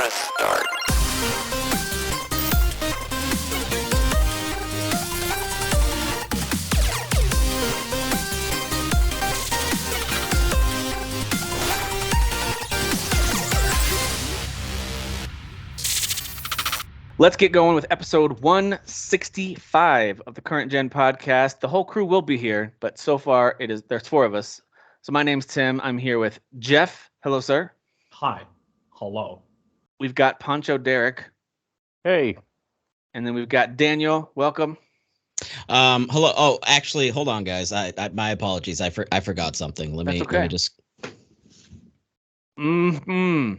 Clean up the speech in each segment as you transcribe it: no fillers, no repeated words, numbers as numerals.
Press start. Let's get going with episode 165 of the Current Gen podcast. The whole crew will be here, but so far there's four of us. So my name's Tim. I'm here with Jeff. Hello, sir. Hi. Hello. We've got Poncho Derek. Hey. And then we've got Daniel. Welcome. Hello. Oh, actually, hold on, guys. I my apologies. I forgot something. Let me just. I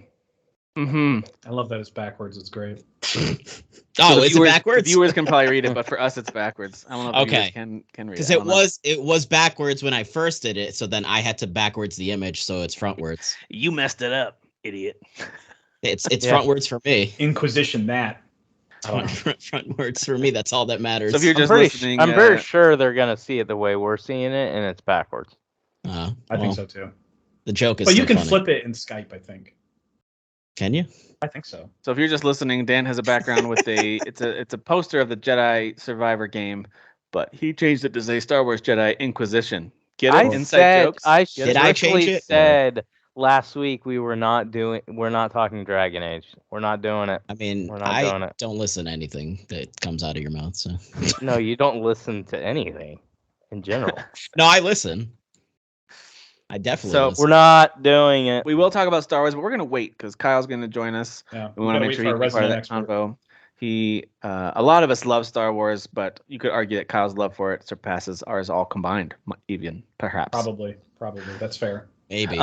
love that it's backwards. It's great. Oh, is it backwards? The viewers can probably read it, but for us, it's backwards. I don't know if the viewers can read it. Because it was backwards when I first did it, so then I had to backwards the image, so it's frontwards. You messed it up, idiot. It's frontwards for me. Inquisition that. Frontwards for me. That's all that matters. So if you're just listening, I'm very sure they're gonna see it the way we're seeing it, and it's backwards. I think so too. The joke is. But you can funny. flip it in Skype, I think. Can you? I think so. So if you're just listening, Dan has a background with it's a poster of the Jedi Survivor game, but he changed it to say Star Wars Jedi Inquisition. Get it? Inside jokes. Did I change it? Said last week we're not talking Dragon Age. We're not doing it. I mean, we're not doing it. Don't listen to anything that comes out of your mouth. So. No, you don't listen to anything in general. No, I listen. I definitely. So listen. We're not doing it. We will talk about Star Wars, but we're going to wait because Kyle's going to join us. Yeah, we want to make sure he can be part of that convo. A lot of us love Star Wars, but you could argue that Kyle's love for it surpasses ours all combined, even perhaps. Probably. That's fair. Maybe.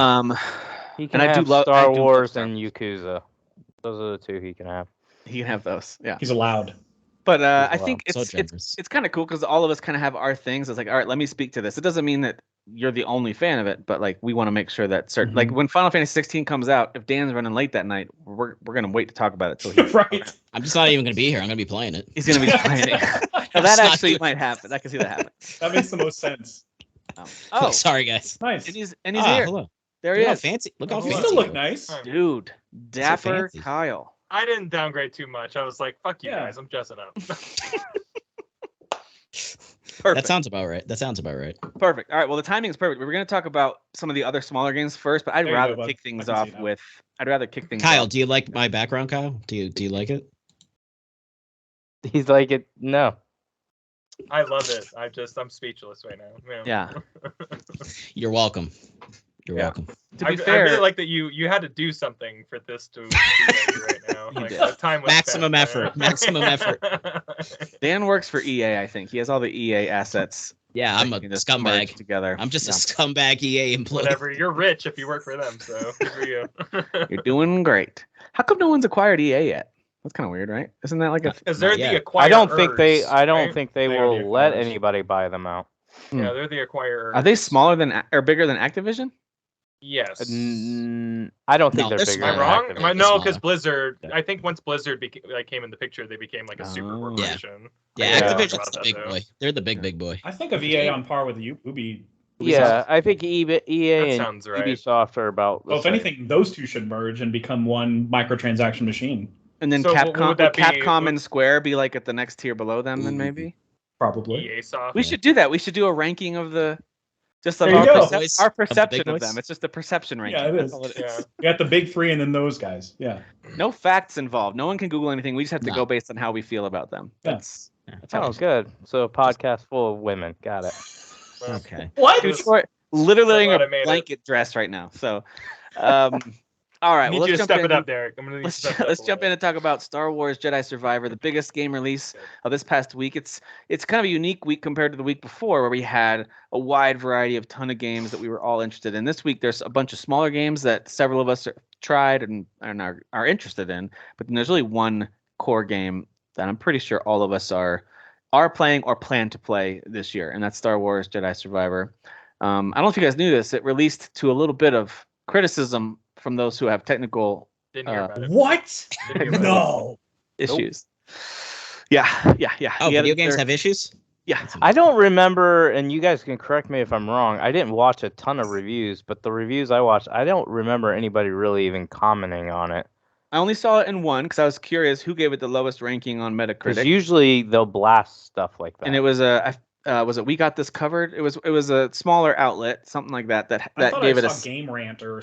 He can I do love Star Wars and Yakuza. Those are the two he can have. He can have those. Yeah. He's allowed. But I think So it's kind of cool because all of us kind of have our things. It's like, all right, let me speak to this. It doesn't mean that you're the only fan of it, but like we want to make sure that certain like when Final Fantasy 16 comes out, if Dan's running late that night, we're gonna wait to talk about it till he's right. I'm just not even gonna be here. I'm gonna be playing it. He's gonna be playing it. Now, that actually might happen. I can see that happen. That makes the most sense. Oh, sorry guys. Nice. And he's here. Hello. There he Look is. How fancy. Look how You fancy. still look nice. Dude, dapper fancy. Kyle. I didn't downgrade too much. I was like, fuck you guys, I'm dressing up. Perfect. That sounds about right. Perfect. All right. Well, the timing is perfect. We were going to talk about some of the other smaller games first, but I'd rather kick things off with. Kyle, do you like my background, Kyle? Do you like it? He's like it. No. I love it. I'm speechless right now. Yeah. You're welcome. You're welcome. To be fair, I really like that you had to do something for this to be right now. Like, the time was Maximum effort. Dan works for EA, I think. He has all the EA assets. Yeah, I'm a scumbag. Together. I'm just a scumbag EA employee. Whatever. You're rich if you work for them, so good for you. You're doing great. How come no one's acquired EA yet? That's kind of weird, right? Isn't that like a? Because they're the acquirers. I don't think they will let anybody buy them out. Yeah, they're the acquirers. Are they smaller than or bigger than Activision? Yes. I don't think they're bigger. Am I wrong? No, because Blizzard. I think once Blizzard came in the picture, they became like a super corporation. Yeah, Activision's the big boy. They're the big boy. I think of EA on par with Ubi. Yeah, I think EA and right. Ubisoft are about. Well, if anything, those two should merge and become one microtransaction machine. And then so Capcom and Square be like at the next tier below them, then maybe. Probably. EA Soft. We should do that. We should do a ranking of the. Just like our perception of them. It's just a perception ranking. Yeah, it is. You got the big three and then those guys. Yeah. No facts involved. No one can Google anything. We just have to go based on how we feel about them. That's good. So a podcast full of women. Got it. Okay. What? Dude, literally in a blanket dress right now. So, all right. Well, let's jump it up, Derek. Let's jump in and talk about Star Wars Jedi Survivor, the biggest game release of this past week. It's kind of a unique week compared to the week before, where we had a wide variety of ton of games that we were all interested in. This week, there's a bunch of smaller games that several of us tried and are interested in, but then there's really one core game that I'm pretty sure all of us are playing or plan to play this year, and that's Star Wars Jedi Survivor. I don't know if you guys knew this. It released to a little bit of criticism from those who have technical what? No issues. Yeah. Oh, video games have issues? Yeah. I don't remember, and you guys can correct me if I'm wrong. I didn't watch a ton of reviews, but the reviews I watched, I don't remember anybody really even commenting on it. I only saw it in one because I was curious who gave it the lowest ranking on Metacritic. Because usually they'll blast stuff like that. And it was was it We Got This Covered? It was a smaller outlet, something like that gave it a Game Rant or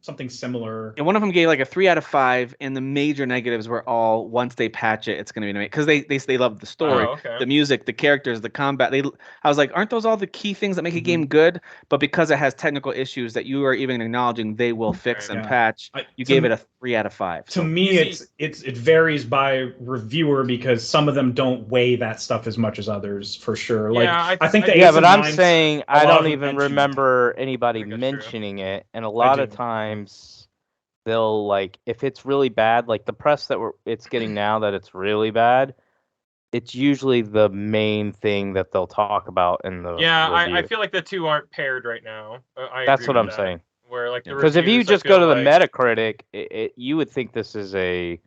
something similar. And one of them gave like a 3 out of 5, and the major negatives were all once they patch it, it's going to be amazing because they love the story, the music, the characters, the combat. I was like, aren't those all the key things that make a game good? But because it has technical issues that you are even acknowledging they will fix and patch, you gave it a 3 out of 5. To me, it varies by reviewer because some of them don't weigh that stuff as much as others, for sure. Like I think but I'm saying I don't even remember anybody mentioning it, and a lot of times they'll like if it's really bad, like the press that it's getting now that it's really bad, it's usually the main thing that they'll talk about in the review. I feel like the two aren't paired right now. That's what I'm saying. Where like because if you just go to the Metacritic, you would think this is a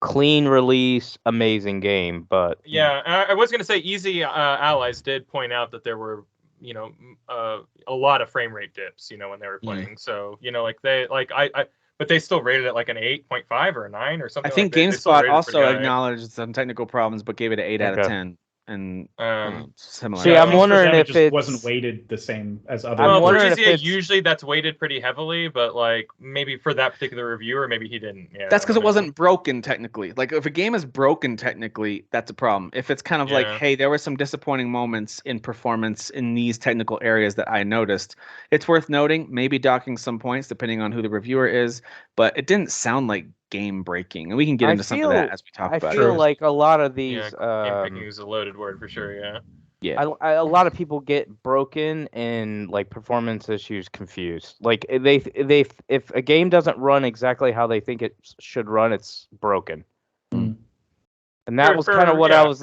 clean release, amazing game, but I was gonna say Easy Allies did point out that there were a lot of frame rate dips, when they were playing. So, but they still rated it like an 8.5 or a 9 or something. I think GameSpot also acknowledged some technical problems, but gave it an 8 out of 10. And similar. See, I'm wondering if it wasn't weighted the same as other. Well, for GTA, usually that's weighted pretty heavily, but like maybe for that particular reviewer, maybe he didn't. Yeah, that's because it wasn't broken technically. Like if a game is broken technically, that's a problem. If it's kind of like, hey, there were some disappointing moments in performance in these technical areas that I noticed, it's worth noting. Maybe docking some points depending on who the reviewer is, but it didn't sound like game breaking, and we can get into some of that as we talk about it. I feel like a lot of these game breaking is a loaded word for sure. A lot of people get broken and like performance issues confused. Like they if a game doesn't run exactly how they think it should run, it's broken. And that was kind of what I was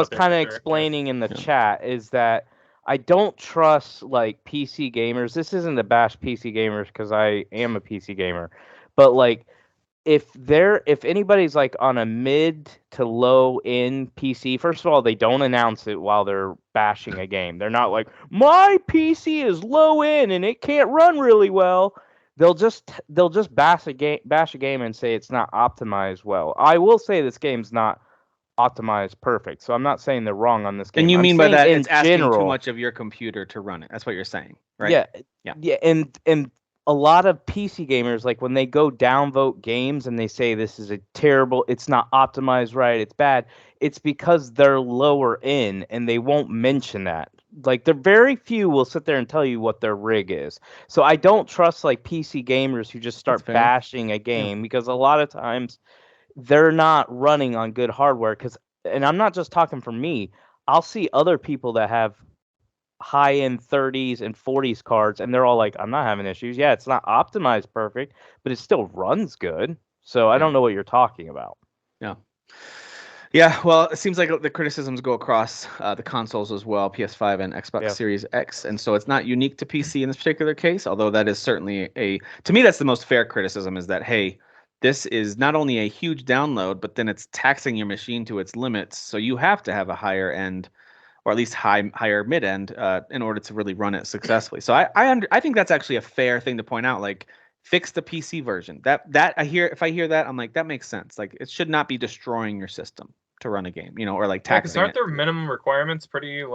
kind of explaining in the chat, is that I don't trust like PC gamers. This isn't to bash PC gamers because I am a PC gamer, but like if anybody's like on a mid to low end PC, first of all, they don't announce it while they're bashing a game. They're not like, my PC is low end and it can't run really well. They'll just bash a game and say it's not optimized well. I will say this game's not optimized perfect, so I'm not saying they're wrong on this game. And you mean by that it's asking too much of your computer to run it? That's what you're saying, right? Yeah. And a lot of PC gamers, like when they go downvote games and they say this is it's not optimized right, it's bad, it's because they're lower in and they won't mention that. Like the very few will sit there and tell you what their rig is. So I don't trust like PC gamers who just start bashing a game because a lot of times they're not running on good hardware. And I'm not just talking for me. I'll see other people that have high-end 30s and 40s cards, and they're all like, I'm not having issues. Yeah, it's not optimized perfect, but it still runs good. So I don't know what you're talking about. Yeah, well, it seems like the criticisms go across the consoles as well, PS5 and Xbox Series X, and so it's not unique to PC in this particular case, although that is certainly to me, that's the most fair criticism, is that, hey, this is not only a huge download, but then it's taxing your machine to its limits, so you have to have a higher end, or at least higher mid-end, in order to really run it successfully. So I think that's actually a fair thing to point out. Like, fix the PC version. If I hear that, I'm like, that makes sense. Like, it should not be destroying your system to run a game, or like taxing. Aren't their minimum requirements pretty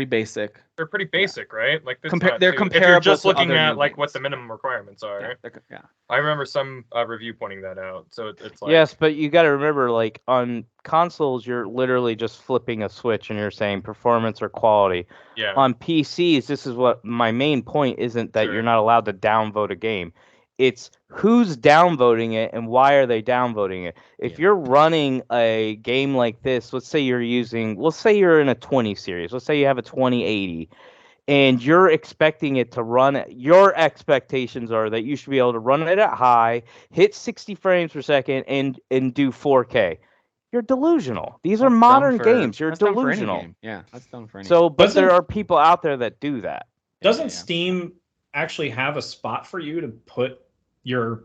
basic? They're pretty basic, right? Like they're comparable. If you're just looking at like what the minimum requirements are. Yeah. I remember some review pointing that out. So it's like, yes, but you got to remember, like on consoles, you're literally just flipping a switch and you're saying performance or quality. Yeah. On PCs, this is what my main point isn't that you're not allowed to downvote a game. It's who's downvoting it and why are they downvoting it. If you're running a game like this, let's say you're in a 20 series. Let's say you have a 2080 and you're expecting it to run. Your expectations are that you should be able to run it at high, hit 60 frames per second, and do 4K. You're delusional. These are modern games. You're delusional. Yeah, that's done for any. So, but there are people out there that do that. Doesn't Steam actually have a spot for you to put your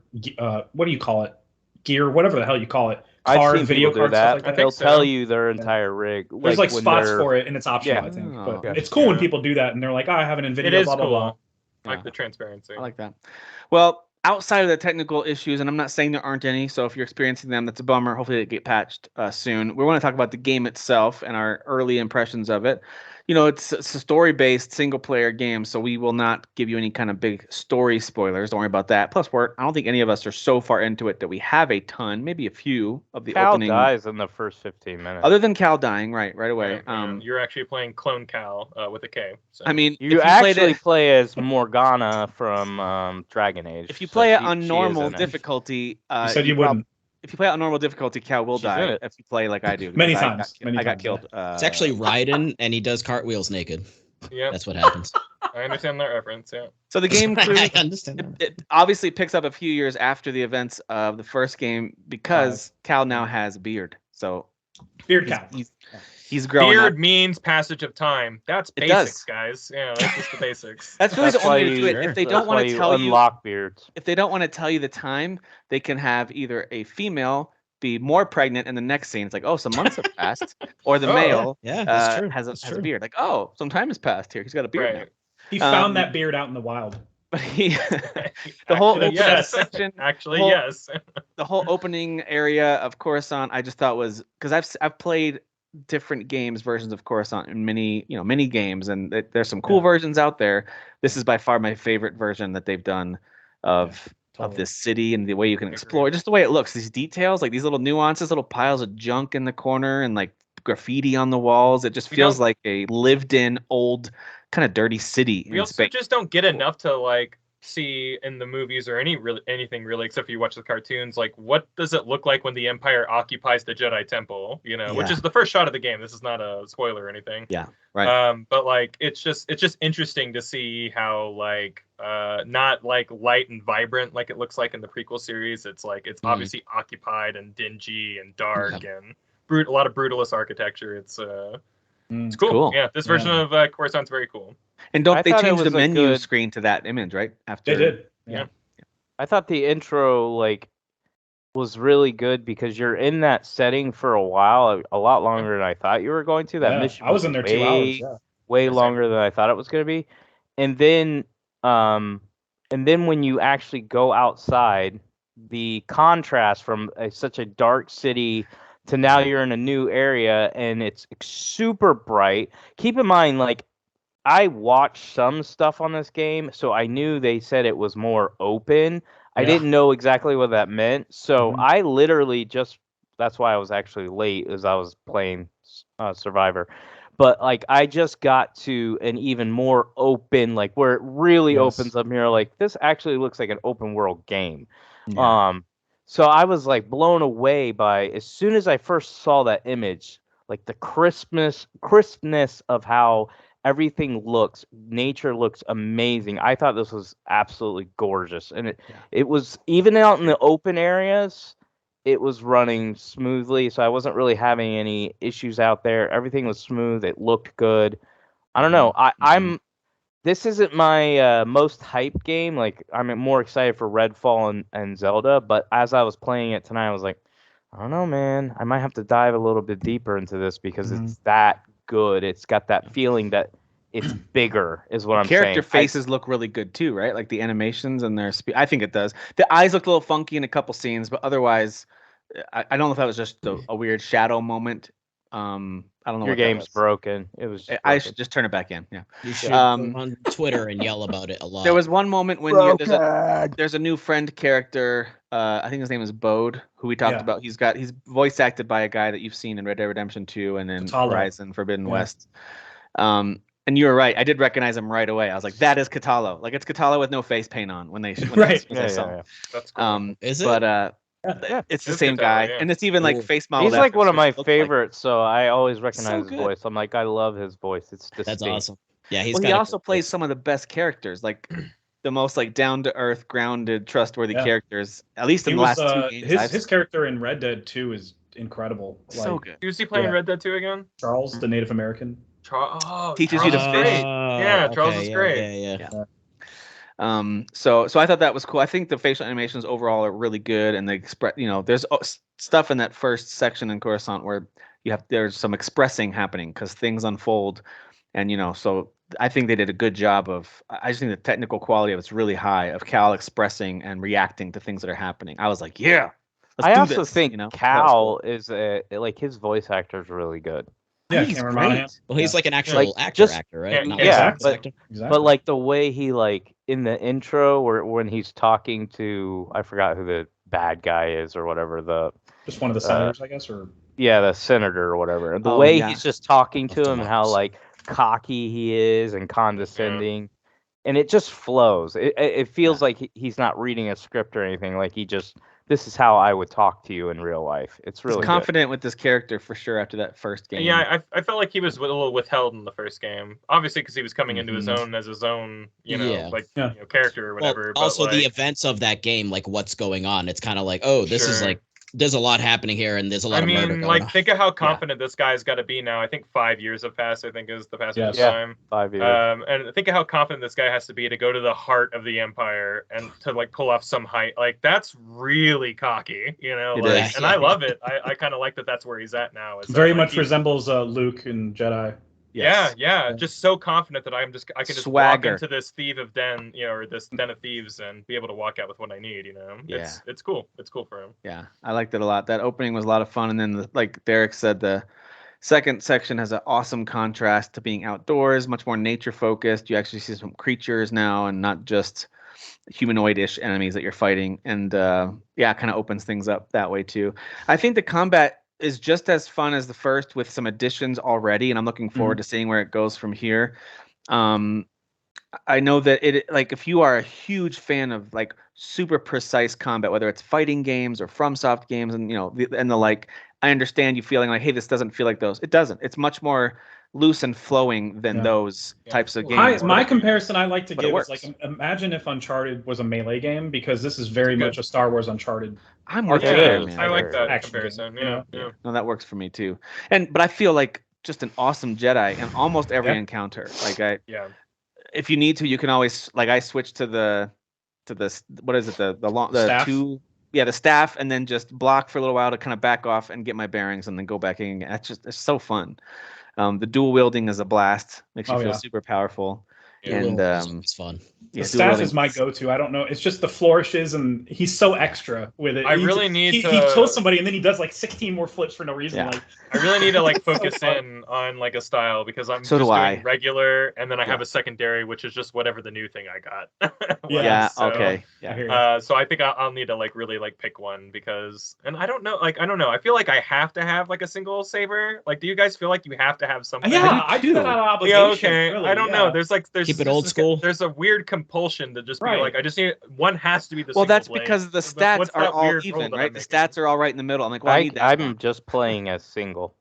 what do you call it, gear, whatever the hell you call it, card, video card, stuff like that? They'll tell you their entire rig. There's like spots for it, and it's optional, I think. But it's cool when people do that, and they're like, I have an NVIDIA. It is blah, blah, cool. blah. I like the transparency. I like that. Well, outside of the technical issues, and I'm not saying there aren't any, so if you're experiencing them, that's a bummer. Hopefully they get patched soon. We want to talk about the game itself and our early impressions of it. You know, it's a story-based single-player game, so we will not give you any kind of big story spoilers. Don't worry about that. Plus, I don't think any of us are so far into it that we have a ton, maybe a few of the Cal opening. dies in the first 15 minutes. Other than Cal dying, right away. Yeah, you're actually playing Clone Cal with a K. So. I mean, you actually play as Morgana from Dragon Age. If you play it on normal difficulty, you said you wouldn't. If you play it on normal difficulty, Cal will die if you play like I do. Many times. I got killed. It's actually Raiden, and he does cartwheels naked. Yeah, that's what happens. I understand that reference. Yeah. So the game crew, I understand. It obviously picks up a few years after the events of the first game because Cal now has a beard. So beard Cal. He's growing. Beard up. means passage of time. That's basics, guys. Yeah, that's just the basics. That's really the only way to do it. If they don't want to tell you, unlock beards. If they don't want to tell you the time, they can have either a female be more pregnant in the next scene. It's like, oh, some months have passed, or the male that's true. has a beard. Like, oh, some time has passed here. He's got a beard now. He found that beard out in the wild. But the whole section, actually, yes. The whole opening area of Coruscant, I just thought was because I've played different versions of Coruscant in many games, and there's some cool versions out there. This is by far my favorite version that they've done of this city and the way you can explore, just the way it looks, these details, like these little nuances, little piles of junk in the corner and like graffiti on the walls. It just feels like a lived in old kind of dirty city. We also just don't get enough to like see in the movies or anything really, except for you watch the cartoons. Like, what does it look like when the Empire occupies the Jedi Temple? Which is the first shot of the game. This is not a spoiler or anything. Yeah, right. But like, it's just interesting to see how like not like light and vibrant like it looks like in the prequel series. It's like it's obviously occupied and dingy and dark and a lot of brutalist architecture. It's cool. Yeah, this version of Coruscant's very cool. And they changed the menu screen to that image, right? After they did. Yeah. I thought the intro was really good because you're in that setting for a while, a lot longer than I thought you were going to. That mission I was in there 2 hours. Yeah. Way longer than I thought it was going to be. And then when you actually go outside, the contrast from such a dark city to now you're in a new area and it's super bright. Keep in mind, like, I watched some stuff on this game, so I knew they said it was more open. I didn't know exactly what that meant. So I literally that's why I was actually late, as I was playing Survivor. But like, I just got to an even more open, like where it really opens up here. Like, this actually looks like an open world game. Yeah. So I was like blown away by, as soon as I first saw that image, like the crispness of how everything looks. Nature looks amazing. I thought this was absolutely gorgeous. And it was, even out in the open areas, it was running smoothly. So I wasn't really having any issues out there. Everything was smooth. It looked good. I don't know. This isn't my most hype game. Like, I'm more excited for Redfall and Zelda. But as I was playing it tonight, I was like, I don't know, man. I might have to dive a little bit deeper into this because it's that good. It's got that feeling that it's bigger, is what I'm saying. Character faces look really good too, right? Like the animations and their speed. I think it does. The eyes looked a little funky in a couple scenes, but otherwise, I don't know if that was just a weird shadow moment. I don't know. Your game's broken. It was. I should just turn it back in. Yeah. You should go on Twitter and yell about it a lot. There was one moment when there's a new friend character. I think his name is Bode, who we talked about. He's voice acted by a guy that you've seen in Red Dead Redemption 2 and then Horizon Forbidden West. And you were right. I did recognize him right away. I was like, that is Catalo. Like, it's Catalo with no face paint on when they saw him. That's cool. Is it? But it's the same guy, and it's even like face model. He's like one of my favorites, so I always recognize his voice. I'm like, I love his voice. It's distinct. That's awesome. Yeah, he also plays some of the best characters, like the most like down to earth, grounded, trustworthy characters. At least in the last 2 games. His character in Red Dead 2 is incredible. So good. Who's he playing Red Dead 2 again? Charles, the Native American. Teaches you to fish. Yeah, Charles is great. Yeah. So I thought that was cool. I think the facial animations overall are really good, and they there's stuff in that first section in Coruscant where there's some expressing happening because things unfold, and so I think they did a good job of. I just think the technical quality of it's really high of Cal expressing and reacting to things that are happening. I was like, yeah, I do also this, think you know? Cal is like his voice actor is really good. Yeah, He's Cameron great. Monaghan. Well, he's like an actual Like, actor, just- right? Yeah, Not yeah, like a voice actor. But like the way he like in the intro or when he's talking to, I forgot who the bad guy is or whatever, the just one of the senators, I guess, or the senator or whatever. And the Oh, way yeah. he's just talking Of to him and how democracy. like cocky he is and condescending. And it just flows. It feels like he's not reading a script or anything. Like this is how I would talk to you in real life. It's really He's confident with this character for sure after that first game. Yeah, I felt like he was a little withheld in the first game. Obviously, because he was coming into his own as his own, character or whatever. Well, also, but, the events of that game, like what's going on, it's kind of like, oh, this is Sure. like, there's a lot happening here, and there's a lot of murder going like, on. think of how confident this guy's got to be now. I think 5 years have passed. I think is the passage of time. 5 years. And think of how confident this guy has to be to go to the heart of the Empire and to like pull off some height. Like that's really cocky, you know. It Like, is. and I love it. I kind of like that. That's where he's at now. Is that, very like, much he's- resembles Luke and Jedi. Yes. Yeah, just so confident that I can just Swagger. walk into this den, or this den of thieves and be able to walk out with what I need, Yeah. It's cool. It's cool for him. Yeah, I liked it a lot. That opening was a lot of fun, and then like Derek said, the second section has an awesome contrast to being outdoors, much more nature focused. You actually see some creatures now, and not just humanoid-ish enemies that you're fighting, and kind of opens things up that way too. I think the combat is just as fun as the first with some additions already, and I'm looking forward to seeing where it goes from here. I know that like if you are a huge fan of like super precise combat, whether it's fighting games or FromSoft games, and the like, I understand you feeling like, hey, this doesn't feel like those. It doesn't. It's much more loose and flowing than those types of games. My comparison I like to But it give is works. like, imagine if Uncharted was a melee game, because this is very much a Star Wars Uncharted. I'm with you Yeah, there, it man. I like that Action comparison. game, Yeah. No, that works for me too. But I feel like just an awesome Jedi in almost every encounter. Like if you need to, you can always, like, I switch to the what is it, the Staff? the staff, and then just block for a little while to kind of back off and get my bearings, and then go back in. It's so fun. The dual wielding is a blast. Makes you feel super powerful. And it's fun. The staff is my go-to. I don't know. It's just the flourishes, and he's so extra with it. He kills somebody, and then he does like 16 more flips for no reason. Yeah. Like, I really need to like focus in on like a style, because I'm So just do doing I. regular, and then I have a secondary, which is just whatever the new thing I got. Okay. I hear you. So I think I'll need to like really like pick one, because, and I don't know. I feel like I have to have like a single saber. Like, do you guys feel like you have to have something? Yeah, I do that out of obligation. Okay. Really, I don't know. There's Keep it old school. There's a weird compulsion to just be like, I just need one has to be the. Well, that's single blade. because the What's stats are that all weird rule even, that right? I'm The making? stats are all right in the middle. I'm like, well, I need that. I'm just playing as single.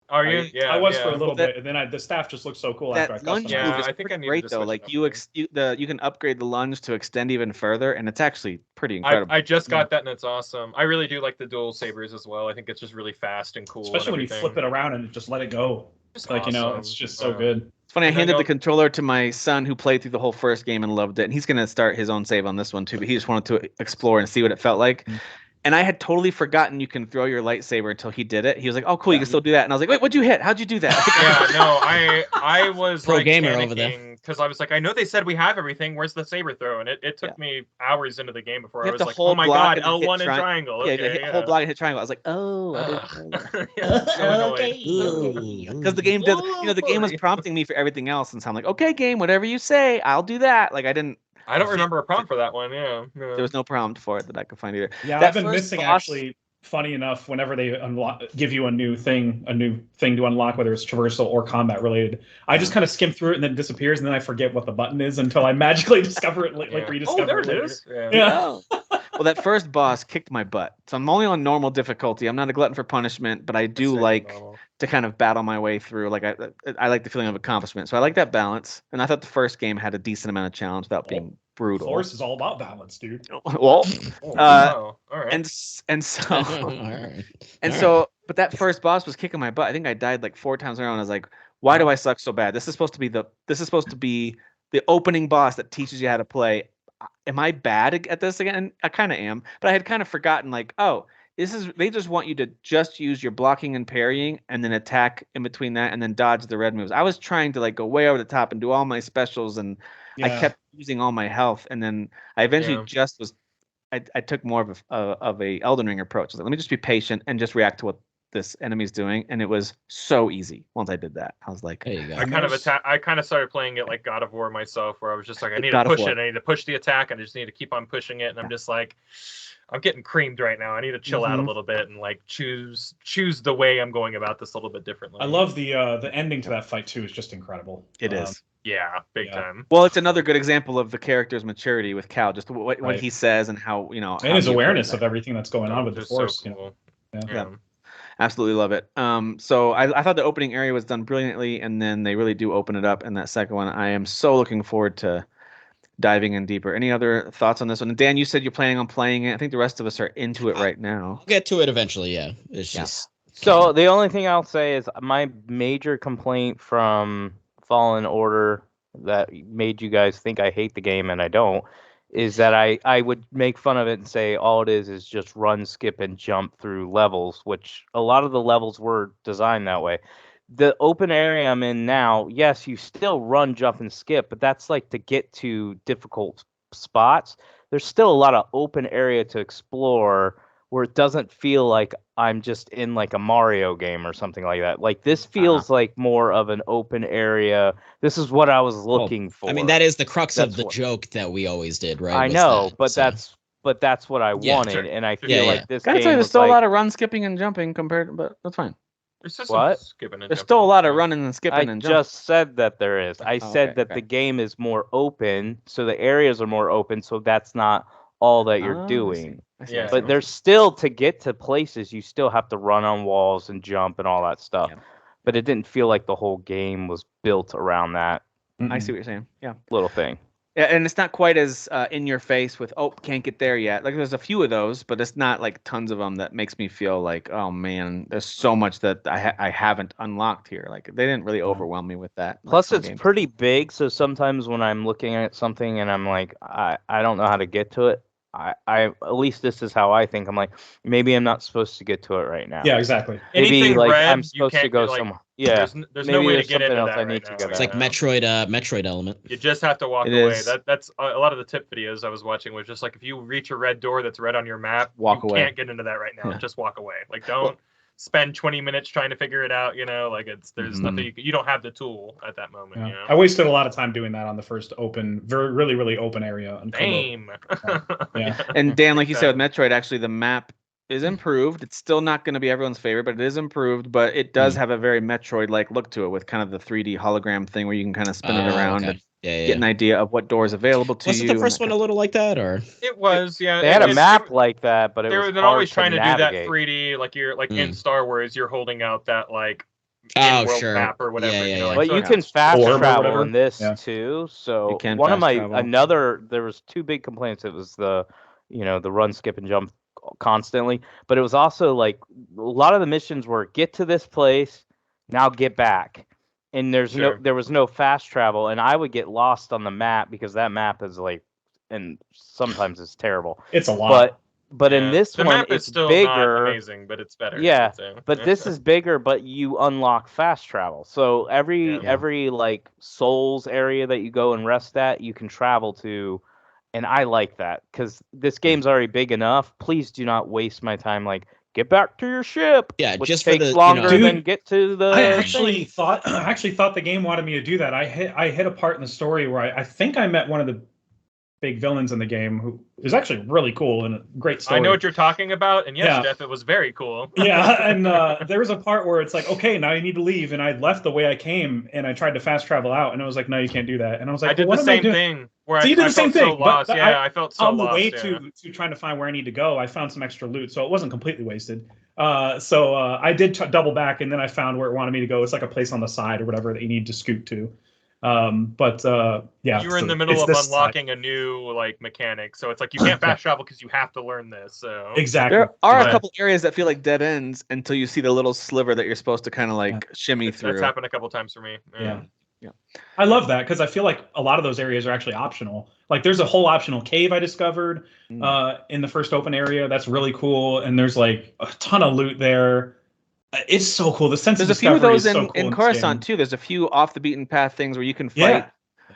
Are you? Yeah. I was yeah. for a little That- bit, and then the staff just looked so cool after I That lunge customized move it. is I think I pretty needed great to though. switch Like up you can upgrade the lunge to extend even further, and it's actually pretty incredible. I just got that, and it's awesome. I really do like the dual sabers as well. I think it's just really fast and cool. Especially when you flip it around and just let it go. It's Like, awesome. it's just so good. It's funny. I And I handed know- the controller to my son, who played through the whole first game and loved it, and he's gonna start his own save on this one too. But he just wanted to explore and see what it felt like. And I had totally forgotten you can throw your lightsaber until he did it. He was like, "Oh, cool, you can still do that." And I was like, "Wait, what'd you hit? How'd you do that?" Yeah, no, I was Pro like gamer over there. because I was like, I know they said we have everything. Where's the saber throw? And it took me hours into the game before You I have was to like, hold oh my block god, and hit L1 and triangle. Yeah, Okay, hit hold block and hit triangle. I was like, "Oh, okay. because the game does. The game was prompting me for everything else, and so I'm like, "Okay, game, whatever you say, I'll do that." Like I don't remember a prompt for that one. Yeah. There was no prompt for it that I could find either. Yeah, That I've been first missing boss- actually. Funny enough, whenever they give you a new thing to unlock, whether it's traversal or combat related, I just kind of skim through it and then it disappears, and then I forget what the button is until I magically discover it, rediscover there it it later. is. Yeah. Yeah. Well, that first boss kicked my butt. So I'm only on normal difficulty. I'm not a glutton for punishment, but I do like to kind of battle my way through. Like I like the feeling of accomplishment. So I like that balance. And I thought the first game had a decent amount of challenge without being brutal. Force is all about balance, dude. Well, All right. and so Alright. and so, but that first boss was kicking my butt. I think I died like 4 times around. I was like, why do I suck so bad? This is supposed to be the opening boss that teaches you how to play. Am I bad at this again? I kind of am, but I had kind of forgotten, like, oh, they just want you to just use your blocking and parrying and then attack in between that and then dodge the red moves. I was trying to like go way over the top and do all my specials, and I kept using all my health, and then I eventually just was I took more of a Elden Ring approach. Like, let me just be patient and just react to what this enemy's doing, and it was so easy once I did that. I was like, there you go. I kind of started playing it like God of War myself, where I was just like, I need to push it. I need to push the attack, and I just need to keep on pushing it. And I'm just like, I'm getting creamed right now. I need to chill out a little bit and like choose the way I'm going about this a little bit differently. I love the ending to that fight too. Is just incredible. It is. Yeah, big time. Well, it's another good example of the character's maturity with Cal, just what he says and how, and his awareness of everything that's going on with the Force. So cool. Yeah. Absolutely love it. So I thought the opening area was done brilliantly, and then they really do open it up in that second one. I am so looking forward to diving in deeper. Any other thoughts on this one? And Dan, you said you're planning on playing it. I think the rest of us are into it right now. I'll get to it eventually, yeah. It's just... So the only thing I'll say is my major complaint from Fallen Order that made you guys think I hate the game, and I don't, is that I would make fun of it and say all it is just run, skip, and jump through levels, which a lot of the levels were designed that way. The open area I'm in now, yes, you still run, jump, and skip, but that's like to get to difficult spots. There's still a lot of open area to explore where it doesn't feel like I'm just in like a Mario game or something like that. Like this feels like more of an open area. This is what I was looking for. I mean, that is the crux of the joke that we always did, right? I know, but that's what I wanted, sure. and I feel like this game. Gotta say, there's still a lot of run, skipping, and jumping but that's fine. What? There's still a lot of running and skipping and jumping. I just said that there is. I said that the game is more open, so the areas are more open, so that's not all that you're doing. Yeah. But there's still, to get to places, you still have to run on walls and jump and all that stuff. Yeah. But it didn't feel like the whole game was built around that. I see what you're saying. Yeah. Little thing. Yeah, and it's not quite as in your face with, can't get there yet. Like there's a few of those, but it's not like tons of them that makes me feel like, oh man, there's so much that I haven't unlocked here. Like they didn't really overwhelm me with that. Plus it's pretty big, so sometimes when I'm looking at something and I'm like, I don't know how to get to it, I at least this is how I think. I'm like, maybe I'm not supposed to get to it right now. Yeah, exactly. Maybe anything like red, I'm supposed to go somewhere. Yeah, there's no way to get into that I need to go. It's like Metroid element. You just have to walk away. That's a lot of the tip videos I was watching was just like, if you reach a red door that's red on your map, walk away. Can't get into that right now. Just walk away. Like don't spend 20 minutes trying to figure it out. Like there's nothing you don't have the tool at that moment. Yeah. I wasted a lot of time doing that on the first really open area. Same. Yeah. And Dan, like you said with Metroid, actually the map is improved. It's still not going to be everyone's favorite, but it is improved. But it does have a very Metroid-like look to it, with kind of the 3D hologram thing where you can kind of spin it around and get an idea of what door is available to you. Wasn't the first one a little like that, or it was? Yeah, they had a map like that, but they're always trying to do that 3D, like you're like in Star Wars, you're holding out that like world map or whatever. But you can fast travel in this too. So one of there was two big complaints. It was the run, skip, and jump constantly, but it was also like a lot of the missions were get to this place, now get back, and there was no fast travel, and I would get lost on the map because that map is like, and sometimes it's terrible. It's a lot. But in this one, it's still bigger. Not amazing, but it's better. Yeah, but this is bigger, but you unlock fast travel. So every like Souls area that you go and rest at, you can travel to. And I like that because this game's already big enough. Please do not waste my time. Like, get back to your ship. Yeah, which just takes longer than get to the. I actually thought the game wanted me to do that. I hit a part in the story where I think I met one of the big villains in the game who is actually really cool and a great story. I know what you're talking about, and yes, Jeff, it was very cool. Yeah, and there was a part where it's like, okay, now you need to leave, and I left the way I came, and I tried to fast travel out, and it was like, no, you can't do that, and I was like, I did the same thing. Where so you did the same thing. So lost. I felt so on the lost, way to trying to find where I need to go. I found some extra loot, so it wasn't completely wasted. So I did double back, and then I found where it wanted me to go. It's like a place on the side or whatever that you need to scoot to. Yeah, you were in the middle of unlocking a new like mechanic, so it's like you can't fast travel because you have to learn this. So exactly, there are a couple areas that feel like dead ends until you see the little sliver that you're supposed to kind of like shimmy through. That's happened a couple times for me. Yeah. Yeah. I love that because I feel like a lot of those areas are actually optional. Like there's a whole optional cave I discovered in the first open area. That's really cool. And there's like a ton of loot there. It's so cool. The sense of discovery is so cool. There's a few of those in Coruscant too. There's a few off the beaten path things where you can fight. Yeah.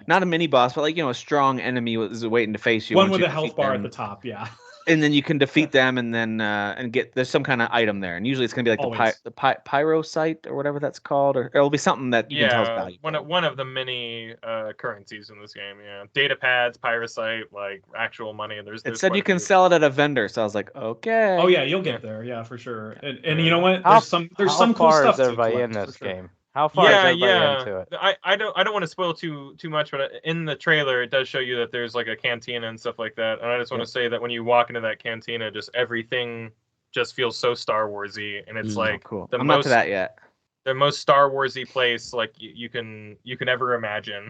Not a mini boss, but like, a strong enemy is waiting to face you. One with a health bar at the top, yeah. And then you can defeat them, and then and get there's some kind of item there, and usually it's gonna be like the pyro site or whatever that's called, or it'll be something that you can tell is valuable. One of the many currencies in this game, data pads, pyrosite, like actual money. It said you can sell it at a vendor, so I was like, okay. Oh yeah, you'll get there, yeah, for sure. And you know what? There's some cool stuff to collect in this game. How far is everybody into it? I don't want to spoil too much, but in the trailer it does show you that there's like a cantina and stuff like that. And I just want to say that when you walk into that cantina, just everything just feels so Star Warsy, and it's like cool. I'm not to that yet. The most Star Warsy place like you can ever imagine,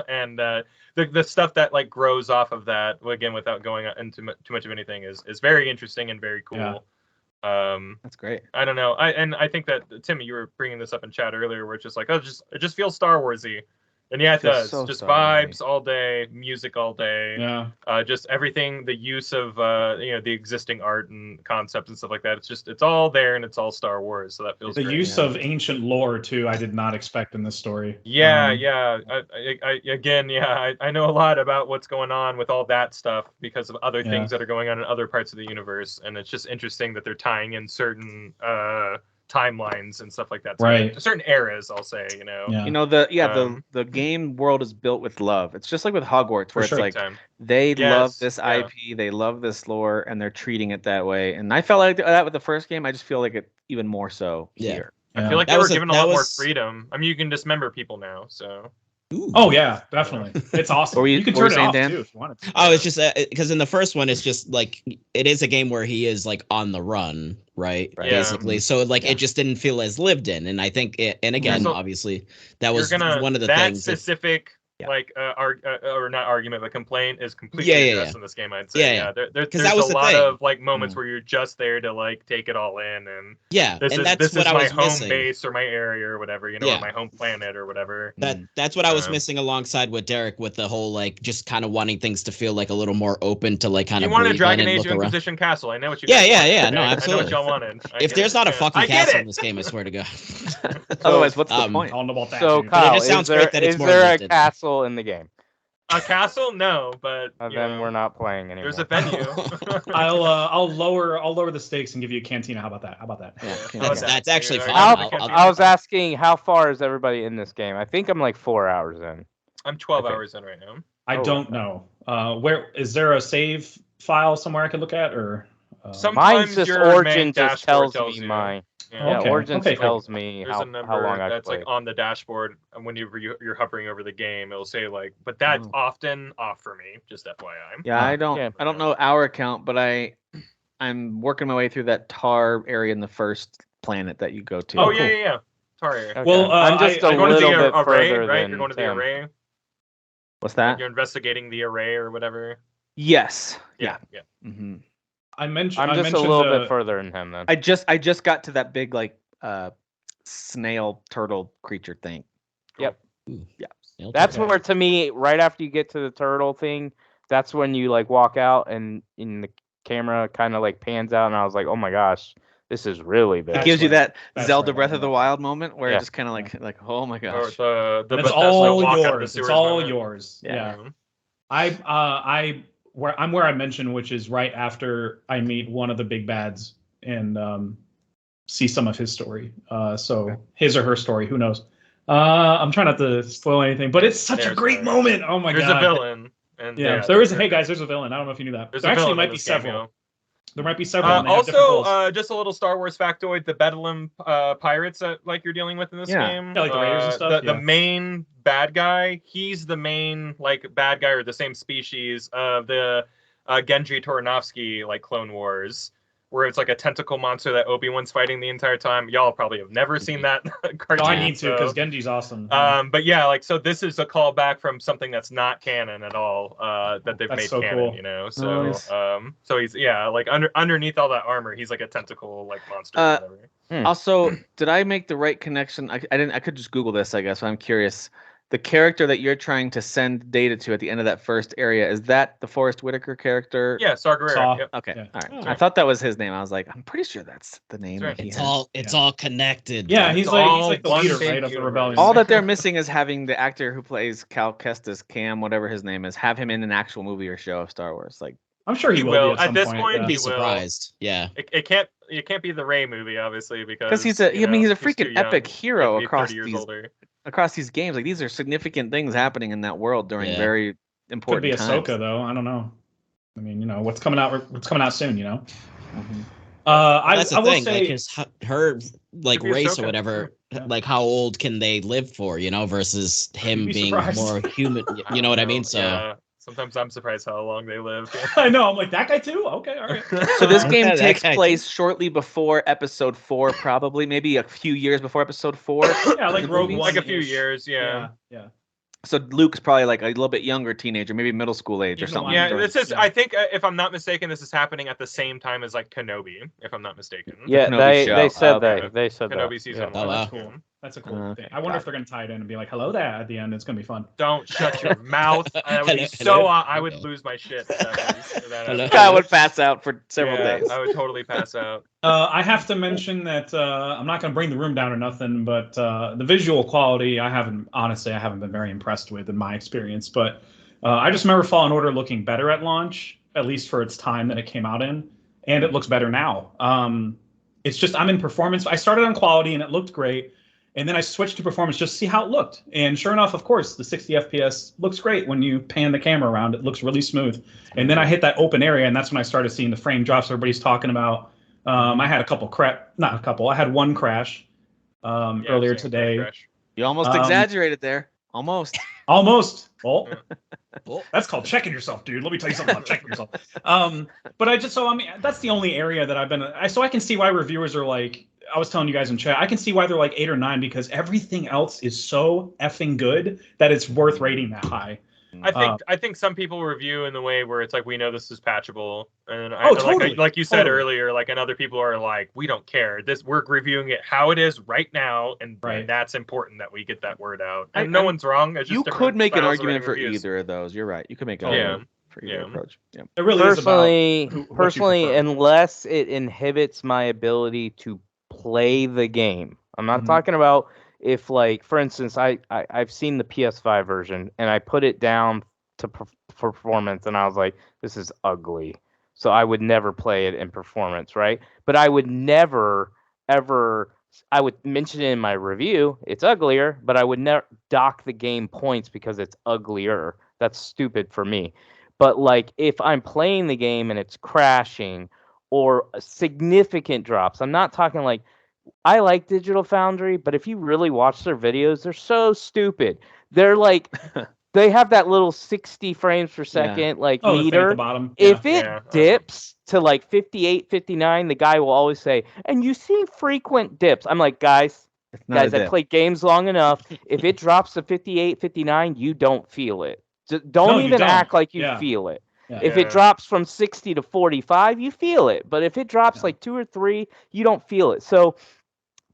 and the stuff that like grows off of that, again without going into too much of anything, is very interesting and very cool. Yeah. That's great. I don't know. I think that Timmy, you were bringing this up in chat earlier, where it's just like, it just feels Star Warsy, and yeah, it does. So just vibes all day, music all day. Yeah. Just everything, the use of the existing art and concepts and stuff like that. It's all there, and it's all Star Wars. So that feels the great. use of ancient lore too. I did not expect in this story. Yeah. I know a lot about what's going on with all that stuff because of other things that are going on in other parts of the universe, and it's just interesting that they're tying in certain timelines and stuff like that. Certain eras, I'll say. The game world is built with love. It's just like with Hogwarts, where it's like they love this IP, they love this lore, and they're treating it that way. And I felt like that with the first game. I just feel like it even more so here. I feel like they were given a lot more freedom. I mean, you can dismember people now, so. Ooh. Oh yeah, definitely. It's awesome. You can turn it off too if you want to. Oh, it's just because in the first one, it's just like it is a game where he is like on the run, right? Basically, so like it just didn't feel as lived in, and I think and again, obviously, that was one of the things. That specific. Or not argument, but complaint is completely addressed in this game. I'd say, there's a lot of like moments where you're just there to like take it all in, and this is my home base or my area or whatever, or my home planet or whatever. That's what I was missing alongside with Derek, with the whole like just kind of wanting things to feel like a little more open to like kind of. You wanted a Dragon Age Inquisition castle. I know what you. Yeah. No, absolutely. I know what y'all wanted. If there's not a fucking castle in this game, I swear to God. Otherwise, what's the point? I don't know about that. So, Kyle, is there a castle in the game? A castle? No, but then we're not playing anymore. There's a venue. I'll lower the stakes and give you a cantina. How about that? Yeah, that's actually fine. I was asking, how far is everybody in this game? I think I'm like 4 hours in. I'm 12 hours in right now. I don't know. Where is there a save file somewhere I could look at, or? Mine's just Origin just tells me mine. Origin tells me There's how a number long I've that's played. like on the dashboard, and whenever you're hovering over the game, it'll say like, but that's often off for me. Just FYI. Yeah, I don't know our account, but I'm working my way through that tar area in the first planet that you go to. Oh yeah. Tar area. Okay. Well, I'm just a little bit further right? than You're going to the array. What's that? You're investigating the array or whatever. Yes. Yeah. Mm-hmm. I'm just a little bit further than him then. I just got to that big like snail turtle creature thing. Yep. Yeah. That's where, to me, right after you get to the turtle thing, that's when you like walk out and in the camera kind of like pans out, and I was like, oh my gosh, this is really big. It gives you that Zelda Breath of the Wild moment where it's just kind of like oh my gosh. It's all yours. It's all yours. Yeah. Where I mentioned, which is right after I meet one of the big bads and see some of his story. His or her story, who knows? I'm trying not to spoil anything, but it's such a great moment. Oh my god! There's a villain. And there is. Hey guys, there's a villain. I don't know if you knew that. There actually might be several. There might be several. Also, just a little Star Wars factoid: the Bedlam pirates that like you're dealing with in this game, like the Raiders and stuff. The main bad guy, he's the main like bad guy or the same species of the Genji Toranovsky like Clone Wars, where it's like a tentacle monster that Obi-Wan's fighting the entire time. Y'all probably have never seen that cartoon. I need to, because Genji's awesome. But yeah, like so this is a callback from something that's not canon at all, that they've made canon, cool. So nice. So he's like underneath all that armor, he's like a tentacle like monster or whatever. Also, did I make the right connection? I didn't. I could just Google this, I guess. But I'm curious. the character that you're trying to send data to at the end of that first area, is that the Forrest Whitaker character? Yeah, Saw Gerrera. Yep. Okay, Yeah. all right. Oh. I thought that was his name. I was like, I'm pretty sure that's the name. That's That right. It's all connected. Yeah, he's like the one leader, big right, of the universe. rebellion. All that they're missing is having the actor who plays Cal Kestis, Cam, whatever his name is, have him in an actual movie or show of Star Wars. Like, I'm sure he will. be at At some this point. point, yeah. Be he will. surprised. Yeah. It can't be the Rey movie, obviously, because he's a freaking too young. epic hero He'd be across 30 years these older. games. Like, these are significant things happening in that world during Yeah. very Could important be times. Ahsoka though. I don't know. I mean, what's coming out soon. Mhm. I That's the will thing. say, Like her like Could be race Ahsoka, or whatever. yeah. Like how old can they live for? Versus him be being surprised. more human. You know what I mean? So yeah. Sometimes I'm surprised how long they live. I know. I'm like that guy too. Okay, all right. So this Uh, game that takes guy place shortly before Episode 4, probably, maybe a few years before Episode 4. yeah, like Rogue One. Like a few years, yeah. Yeah. So Luke's probably like a little bit younger teenager, maybe middle school age or He's the something. one. Yeah, during- this is. Yeah. I think, if I'm not mistaken, this is happening at the same time as like Kenobi, if I'm not mistaken. Yeah, Kenobi show. they said Okay. They said Kenobi that. season Yeah. one. Oh, wow. That's cool. That's a cool thing. I wonder if they're gonna tie it in and be like, "Hello there" at the end. It's gonna be fun. Don't shut your mouth. I would be Hello. I would lose my shit. If that Hello. happened. Guy would pass out for several Yeah, days. I would totally pass out. I have to mention that I'm not going to bring the room down or nothing, but the visual quality I haven't been very impressed with in my experience. But I just remember Fallen Order looking better at launch, at least for its time that it came out in, and it looks better now. It's just I'm in performance. I started on quality and it looked great, and then I switched to performance just to see how it looked. And sure enough, of course, the 60 FPS looks great when you pan the camera around. It looks really smooth. And then I hit that open area, and that's when I started seeing the frame drops everybody's talking about. I had I had one crash earlier same, today. crash. You almost exaggerated there. Almost. Almost. Well, Well, that's called checking yourself, dude. Let me tell you something about checking yourself. But that's the only area that I've been. So I can see why reviewers are like. I was telling you guys in chat. I can see why they're like 8 or 9 because everything else is so effing good that it's worth rating that high. I think some people review in the way where it's like we know this is patchable, and totally. like you said Totally. earlier, like and other people are like we don't care. We're reviewing it how it is right now, and Right. that's important that we get that word out. And no one's wrong. It's just You different could make an styles of argument for writing reviews. either of those. You're right. You could make an Yeah. argument for either Yeah. approach. Yeah. It really Personally, is about what you prefer. unless it inhibits my ability to play the game. I'm not Mhm. talking about if, like, for instance, I've seen the PS5 version and I put it down to performance and I was like, this is ugly. So I would never play it in performance, right? But I would never, ever, I would mention it in my review, it's uglier, but I would never dock the game points because it's uglier. That's stupid for me. But, like, if I'm playing the game and it's crashing or significant drops, I'm not talking like, I like Digital Foundry, but if you really watch their videos, they're so stupid. They're like, they have that little 60 frames per second, like, the thing at meter. the bottom. If Yeah. it Yeah, dips to like 58, 59, the guy will always say, and you see frequent dips. I'm like, guys, It's not a I dip. played games long enough. If it drops to 58, 59, you don't feel it. Don't No, you even don't. act like you Yeah. feel it. Yeah. If it drops from 60 to 45, you feel it. But if it drops Yeah. like 2 or 3, you don't feel it. So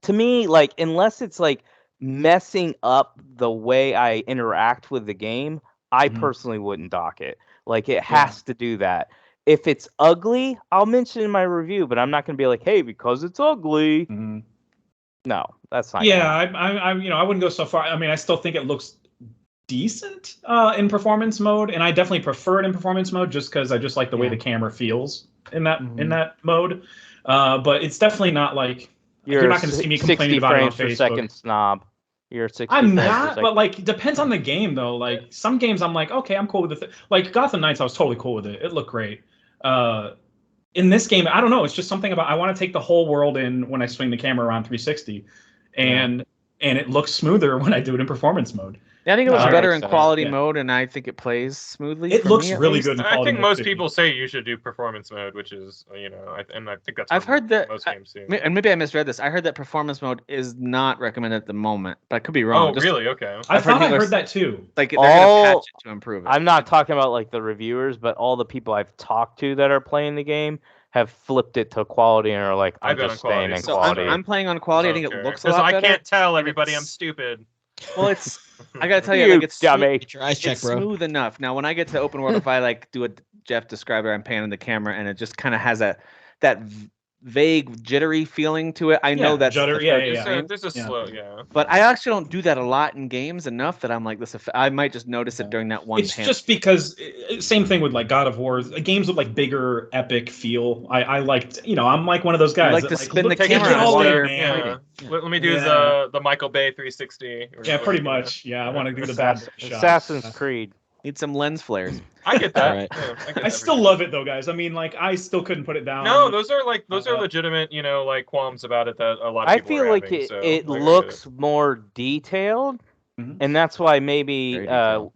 to me, like, unless it's like messing up the way I interact with the game, I Mhm. personally wouldn't dock it. Like, it has to do that. If it's ugly, I'll mention in my review, but I'm not going to be like, hey, because it's ugly. Mhm. No, that's not. Yeah, I wouldn't go so far. I mean, I still think it looks decent in performance mode, and I definitely prefer it in performance mode just because I just like the way the camera feels in that mode. But it's definitely not like you're not going to see me complaining about it on 60 frames Facebook. per second snob. You're 60 I'm frames per not, second. but like it depends on the game though. Like some games, I'm like, okay, I'm cool with it. Like Gotham Knights, I was totally cool with it. It looked great. In this game, I don't know. It's just something about I want to take the whole world in when I swing the camera around 360, and it looks smoother when I do it in performance mode. Yeah, I think it looks That better makes in sense. quality Yeah. mode, and I think it plays smoothly. It for looks me, at really least. good in I quality think mode, most too. people say you should do performance mode, which is and I think that's I've for heard that, most games too. and maybe I misread this. I heard that performance mode is not recommended at the moment, but I could be wrong. Oh, Just, really? Okay. I I've heard thought I people heard that too. Like they're gonna All- patch it to improve it. I'm not talking about like the reviewers, but all the people I've talked to that are playing the game have flipped it to quality and are like, I'm I've been just on quality, staying in so quality. I'm playing on quality. I think it Okay. looks a 'Cause lot I better. can't tell and everybody I'm it's- stupid. Well, I gotta tell you, like it's dummy. Get your eyes checked, it's bro. smooth enough. Now, when I get to open world, if I like do what Jeff described, where I'm panning the camera, and it just kind of has that vague jittery feeling to it. I know that's judder. There's a slow, But I actually don't do that a lot in games enough that I'm like this. I might just notice it during that one. It's just because same thing with like God of War. Games with like bigger, epic feel. I liked. I'm like one of those guys. You like that, to like, spin the take camera it all while in, you're man. fighting. Let me do the Michael Bay 360. Yeah, pretty much. Yeah, I want to do the bad shot. Assassin's Creed. Need some lens flares. I get that. Right. Yeah, I still love it though, guys. I mean, like I still couldn't put it down. No, those are legitimate, like qualms about it that a lot of I people feel are like having, it looks more detailed. Mhm. And that's why maybe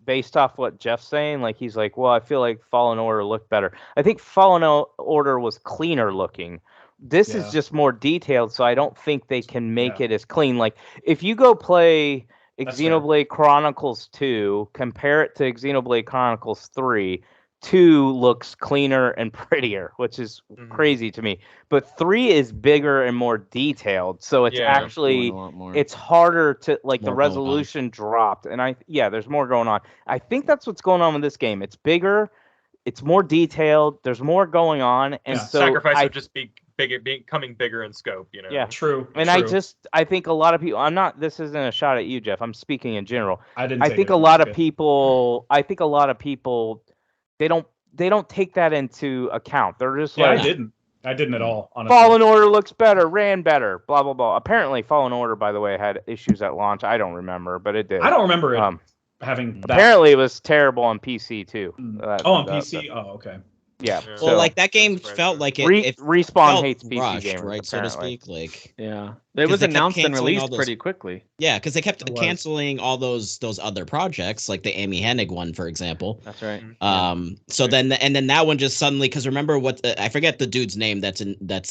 based off what Jeff's saying, like he's like, well, I feel like Fallen Order looked better. I think Fallen Order was cleaner looking. This is just more detailed, so I don't think they can make it as clean. Like if you go play Xenoblade Chronicles 2, compare it to Xenoblade Chronicles 3, 2 looks cleaner and prettier, which is crazy to me. But 3 is bigger and more detailed, so it's actually it's harder to like the resolution dropped, and there's more going on. I think that's what's going on with this game. It's bigger, it's more detailed, there's more going on, and so Sacrifice would just be becoming bigger in scope, Yeah, true. And I think a lot of people. This isn't a shot at you, Jeff. I'm speaking in general. I think a lot of people. They don't take that into account. They're just like, I didn't at all. Honestly. Fallen Order looks better, ran better, blah blah blah. Apparently, Fallen Order, by the way, had issues at launch. I don't remember, but it did. I don't remember it having. Apparently, it was terrible on PC too. On PC. Oh, okay. Yeah. Well, So, like that game felt like it Respawn felt hates PC rushed, gamers, right? So to apparently. speak, like it was they kept announced and canceling released all those- pretty quickly. yeah, because they kept canceling all those other projects, like the Amy Hennig one, for example. That's right. So then that one just suddenly, because remember what I forget the dude's name that's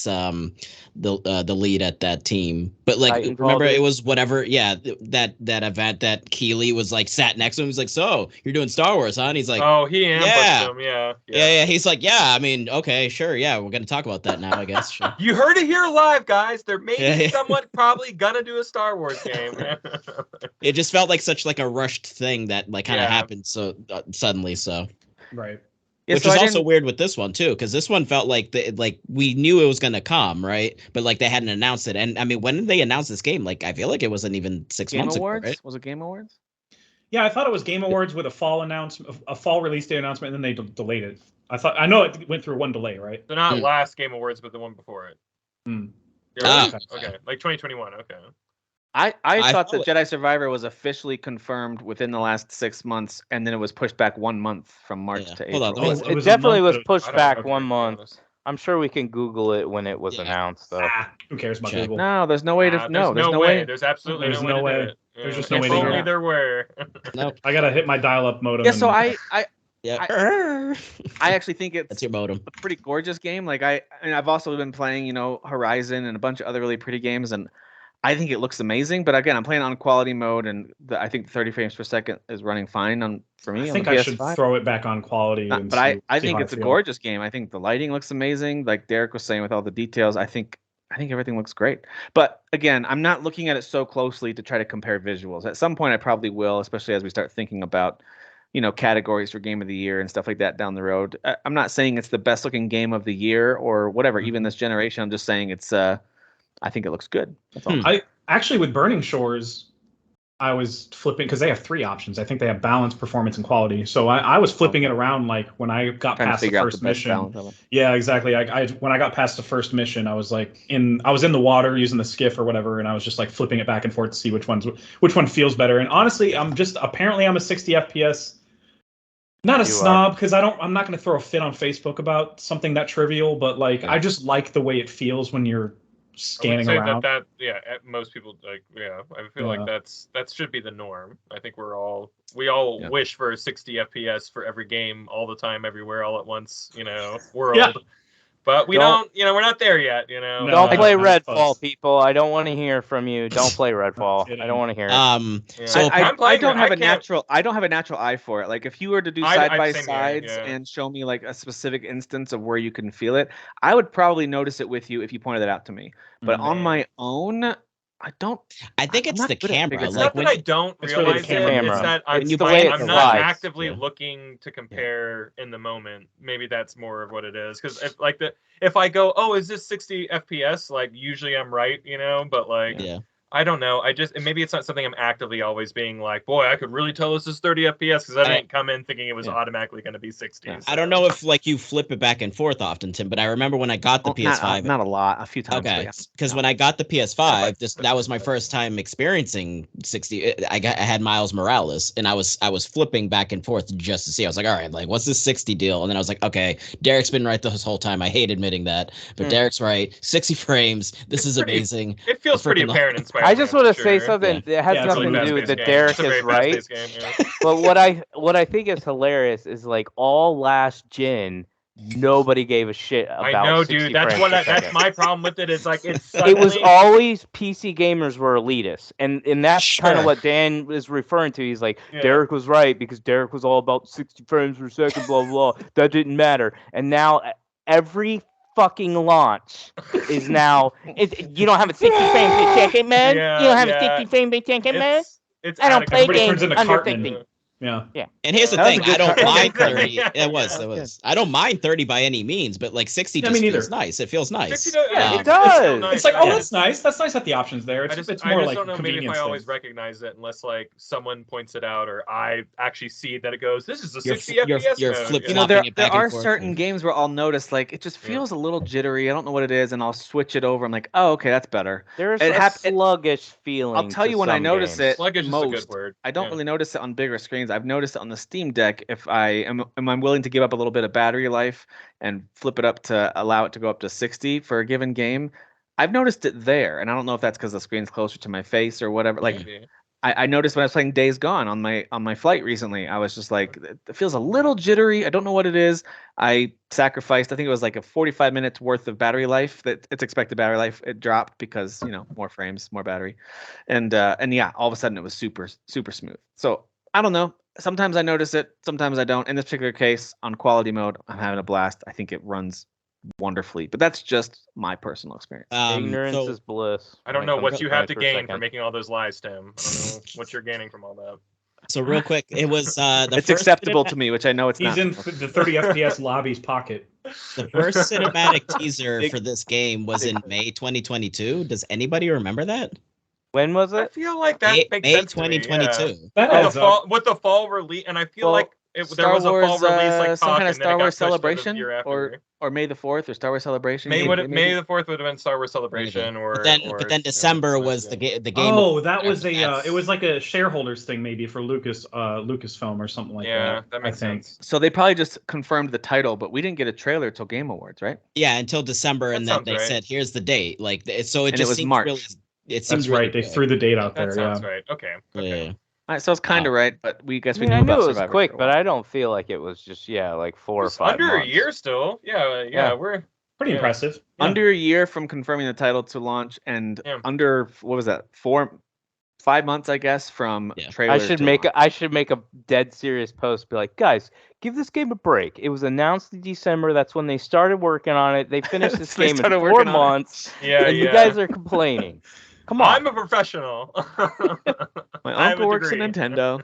the lead at that team, but like remember it was whatever, that event that Keeley was like sat next to him. He's like, so you're doing Star Wars, huh? And he's like, oh, he ambushed him, yeah. He's like, yeah, I mean, okay, sure, yeah, we're gonna talk about that now, I guess. Sure. You heard it here live, guys. They're maybe somewhat probably gonna do a Star Wars game. It just felt like such like a rushed thing that like kind of happened so suddenly. So right. Yeah, which is also weird with this one too, because this one felt like we knew it was gonna come, right? But like they hadn't announced it. And I mean, when did they announce this game? Like I feel like it wasn't even 6 months ago, right? Was it Game Awards? Yeah, I thought it was Game Awards with a fall release day announcement, and then they delayed it. I know it went through one delay, right? So not last Game Awards, but the one before it. Okay, like 2021. Okay. I thought that Jedi Survivor was officially confirmed within the last 6 months, and then it was pushed back 1 month from March to April. It definitely was pushed back 1 month. I'm sure we can Google it when it was announced, though. Who cares about Google? No, there's no way to know. There's no way. There's absolutely no way. To do it. There's just no way if to do only it. there were. Nope. I gotta hit my dial-up modem. Yeah, so I actually think that's your modem. a pretty gorgeous game. Like I've also been playing, Horizon and a bunch of other really pretty games, and I think it looks amazing. But again, I'm playing on quality mode, and I think 30 frames per second is running fine for me. I think I should throw it back on quality. But I think it's a gorgeous game. I think the lighting looks amazing. Like Derek was saying, with all the details, I think everything looks great. But again, I'm not looking at it so closely to try to compare visuals. At some point, I probably will, especially as we start thinking about, categories for game of the year and stuff like that down the road. I'm not saying it's the best looking game of the year or whatever, even this generation. I'm just saying it's, I think it looks good. That's all. I actually, with Burning Shores, I was flipping because they have 3 options. I think they have balance, performance, and quality. So I was flipping it around like when I got past the first mission. Yeah, exactly. When I got past the first mission, I was like I was in the water using the skiff or whatever, and I was just like flipping it back and forth to see which one feels better. And honestly, apparently I'm a 60 FPS. Not a snob, because I'm not going to throw a fit on Facebook about something that trivial, but like I just like the way it feels when you're scanning around. Most people I feel like that should be the norm. I think we all wish for 60 FPS for every game all the time, everywhere, all at once, world. Yeah. But we don't, we're not there yet, No, don't play Redfall, people. I don't want to hear from you. Don't play Redfall. I don't want to hear it. So I don't have a natural eye for it. Like if you were to do side by sides and show me like a specific instance of where you can feel it, I would probably notice it with you if you pointed it out to me. But on my own, I think it's the camera. It's like not that I don't realize it. It's that I'm not actively looking to compare in the moment. Maybe that's more of what it is. Because if I go, oh, is this 60 FPS? Like usually I'm right, but like. Yeah. I don't know. Maybe it's not something I'm actively always being like, boy, I could really tell this is 30 FPS because I didn't come in thinking it was automatically going to be 60. Yeah. So. I don't know if you flip it back and forth often, Tim, but I remember when I got the PS5. Not a lot, a few times. Okay, because when I got the PS5, that was my first time experiencing 60. I had Miles Morales, and I was flipping back and forth just to see. I was like, all right, like what's this 60 deal? And then I was like, okay, Derek's been right this whole time. I hate admitting that, but Derek's right. 60 frames. This is amazing. It feels pretty apparent in Spider-Man. I just want to say something that has nothing to do with that Derek is right. But what I think is hilarious is like all last gen, nobody gave a shit about. I know, dude. That's my problem with it. Is like it was always PC gamers were elitists, and that's kind of what Dan is referring to. He's like, Derek was right because Derek was all about 60 frames per second, blah blah. That didn't matter, and now every fucking launch is now you don't have a 60 frame per second, man. You don't have a 60 frame per second, man. I don't play games under 50. Yeah. And here's the thing: I don't mind 30. It was. I don't mind 30 by any means, but like 60 just feels nice. It feels nice. It does. It's like, oh, that's nice. That's nice that the option's there. It's more like I don't know. Maybe if I always recognize it, unless like someone points it out or I actually see that it goes, this is a 60 FPS. You're flip-flopping it back there are and forth. certain games where I'll notice like it just feels a little jittery. I don't know what it is, and I'll switch it over. I'm like, oh, okay, that's better. There's a sluggish feeling. I'll tell you when I notice it. Sluggish is a good word. I don't really notice it on bigger screens. I've noticed it on the Steam Deck if I am willing to give up a little bit of battery life and flip it up to allow it to go up to 60 for a given game. I've noticed it there, and I don't know if that's because the screen's closer to my face or whatever. Like I noticed when I was playing Days Gone on my flight recently, I was just like, it feels a little jittery. I don't know what it is. I sacrificed, I think it was like a 45 minutes worth of battery life, that its expected battery life. It dropped because more frames, more battery, and yeah, all of a sudden it was super smooth. So I don't know. Sometimes I notice it, sometimes I don't. In this particular case, on quality mode, I'm having a blast. I think it runs wonderfully, but that's just my personal experience. Ignorance is bliss. I don't know what you have to gain for making all those lies, Tim. I don't know what you're gaining from all that. So real quick, it was it's acceptable to me, which I know it's not. He's in the 30 FPS lobby's pocket. The first cinematic teaser for this game was in May 2022. Does anybody remember that? When was it? I feel like that makes May sense 2022. That with the fall release, and I feel like there was a fall release, like some kind of Star Wars Celebration, or May the 4th, or Star Wars Celebration. May the 4th would have been Star Wars Celebration, but then December was the game. Oh, that was it was like a shareholders thing, maybe for Lucasfilm or something like that. Yeah, that makes sense. So they probably just confirmed the title, but we didn't get a trailer till Game Awards, right? Yeah, until December, and then they said, "Here's the date." Like, so it just was March. Really, it seems that's right. They threw the date out there. That sounds right. Okay. Yeah. All right, so it's kind of right, but we guess we knew I knew about it was Survivor quick, but I don't feel like it was just like 4 or 5 under months. a year still. Yeah, we're pretty impressive. Yeah. Under a year from confirming the title to launch, and under what was that 5 months, I guess, from trailer. I should make a dead serious post. Be like, guys, give this game a break. It was announced in December. That's when they started working on it. They finished this game in 4 months. And you guys are complaining. Come on. I'm a professional. My uncle works at Nintendo.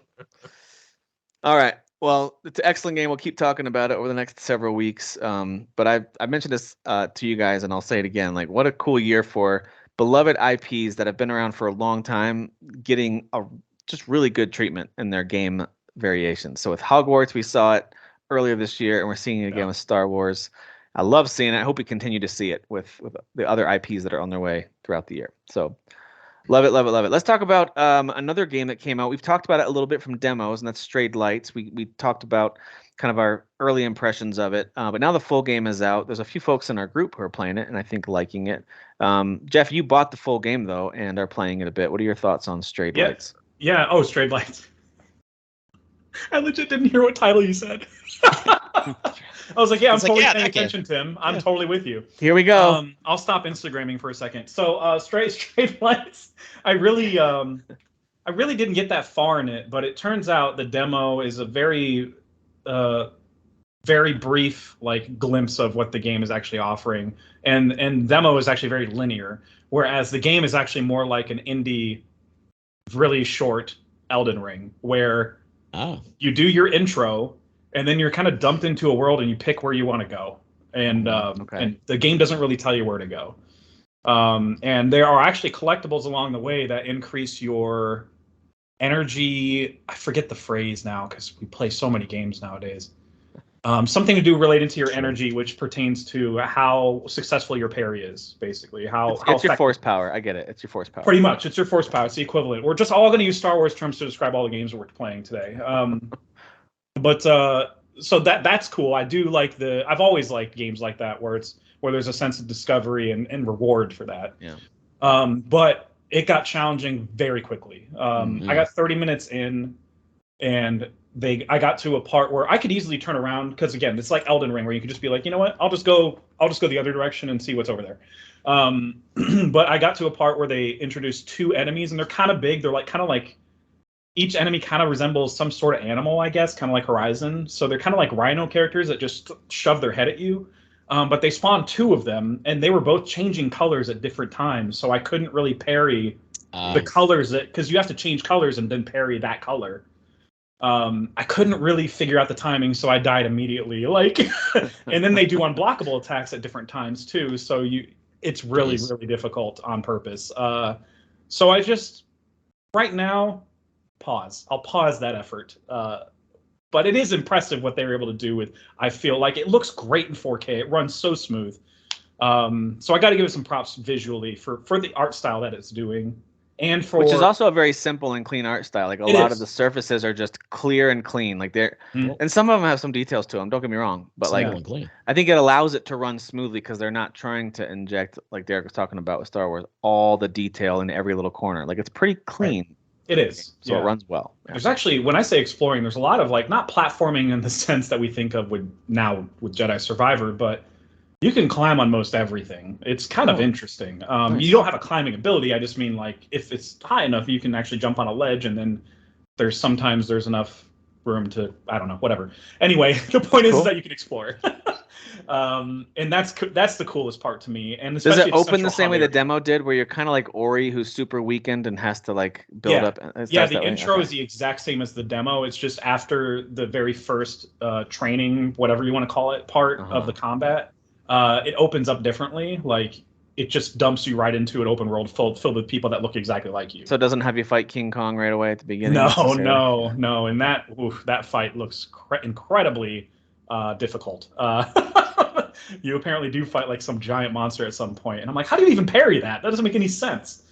All right. Well, it's an excellent game. We'll keep talking about it over the next several weeks. But I mentioned this to you guys, and I'll say it again. Like, what a cool year for beloved IPs that have been around for a long time, getting just really good treatment in their game variations. So with Hogwarts, we saw it earlier this year, and we're seeing it again with Star Wars. I love seeing it. I hope we continue to see it with the other IPs that are on their way throughout the year. So love it, love it, love it. Let's talk about another game that came out. We've talked about it a little bit from demos, and that's Strayed Lights. We talked about kind of our early impressions of it, but now the full game is out. There's a few folks in our group who are playing it, and I think liking it. Jeff, you bought the full game, though, and are playing it a bit. What are your thoughts on Strayed Lights? Yeah, Strayed Lights. I legit didn't hear what title you said. I was like, I'm totally paying attention, Tim. I'm totally with you. Here we go. I'll stop Instagramming for a second. So, Strayed Lights, I really didn't get that far in it, but it turns out the demo is a very very brief like glimpse of what the game is actually offering, and demo is actually very linear, whereas the game is actually more like an indie, really short Elden Ring, where you do your intro and then you're kind of dumped into a world and you pick where you want to go, and and the game doesn't really tell you where to go, and there are actually collectibles along the way that increase your energy. I forget the phrase now because we play so many games nowadays. Something to do related to your energy, which pertains to how successful your parry is, basically. It's your force power. I get it. It's your force power. Pretty much. It's your force power. It's the equivalent. We're just all going to use Star Wars terms to describe all the games we're playing today. So that's cool. I do like I've always liked games like that where there's a sense of discovery and reward for that. Yeah. But it got challenging very quickly. I got 30 minutes in, and I got to a part where I could easily turn around, because again, it's like Elden Ring, where you could just be like, you know what, I'll just go the other direction and see what's over there. But I got to a part where they introduced 2 enemies, and they're kind of big. They're kind of like each enemy kind of resembles some sort of animal, I guess, kind of like Horizon. So they're kind of like rhino characters that just shove their head at you. But they spawned 2 of them, and they were both changing colors at different times. So I couldn't really parry the colors, because you have to change colors and then parry that color. I couldn't really figure out the timing, so I died immediately. And then they do unblockable attacks at different times too. So it's really difficult on purpose. So I just right now pause. I'll pause that effort. But it is impressive what they were able to do with. I feel like it looks great in 4K. It runs so smooth. So I got to give it some props visually for the art style that it's doing. And which is also a very simple and clean art style. Like a lot of the surfaces are just clear and clean. Like and some of them have some details to them. Don't get me wrong, but I think it allows it to run smoothly because they're not trying to inject, like Derek was talking about with Star Wars, all the detail in every little corner. Like it's pretty clean. Right. It is, so it runs well. Yeah. There's actually, when I say exploring, there's a lot of not platforming in the sense that we think of with Jedi Survivor, but you can climb on most everything. It's kind of interesting. Nice. You don't have a climbing ability. I just mean if it's high enough, you can actually jump on a ledge, and then sometimes there's enough room to, I don't know, whatever. Anyway, the point is that you can explore. And that's the coolest part to me. And does it open the same way the demo did, where you're kind of like Ori, who's super weakened and has to build up? The intro is the exact same as the demo. It's just after the very first training, whatever you want to call it, part of the combat. It opens up differently. It just dumps you right into an open world filled with people that look exactly like you. So it doesn't have you fight King Kong right away at the beginning? No. And that fight looks incredibly difficult. You apparently do fight some giant monster at some point, and I'm like, how do you even parry that? That doesn't make any sense.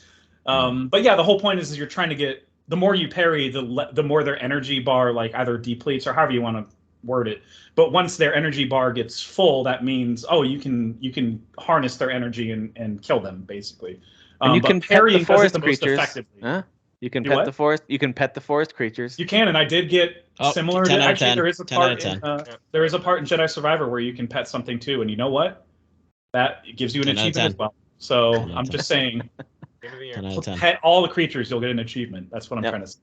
But yeah, the whole point is you're trying to get, the more you parry, the more their energy bar either depletes or however you want to word it. But once their energy bar gets full, that means you can harness their energy and kill them basically. And you can pet the forest creatures. You can pet the forest. You can pet the forest creatures. You can, and I did get similar. Actually, there is a part. There is a part in Jedi Survivor where you can pet something too, and you know what? That gives you an achievement as well. So I'm just saying, pet all the creatures, you'll get an achievement. That's what I'm trying to say.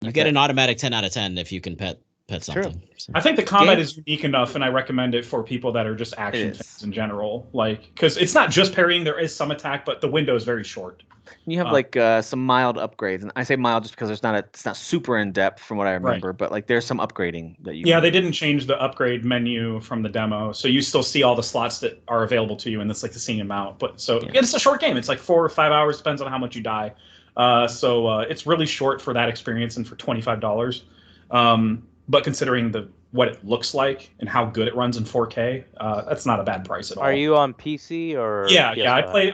You get an automatic 10 out of 10 if you can pet something. So. I think the combat is unique enough, and I recommend it for people that are just action fans in general. Because it's not just parrying; there is some attack, but the window is very short. You have some mild upgrades, and I say mild just because it's not super in depth from what I remember, but there's some upgrading that you. Yeah, they didn't change the upgrade menu from the demo, so you still see all the slots that are available to you, and it's the same amount. But it's a short game. It's 4 or 5 hours, depends on how much you die. So it's really short for that experience and for $25. But considering what it looks like and how good it runs in 4K, that's not a bad price at all. Are you on PC or? Yeah.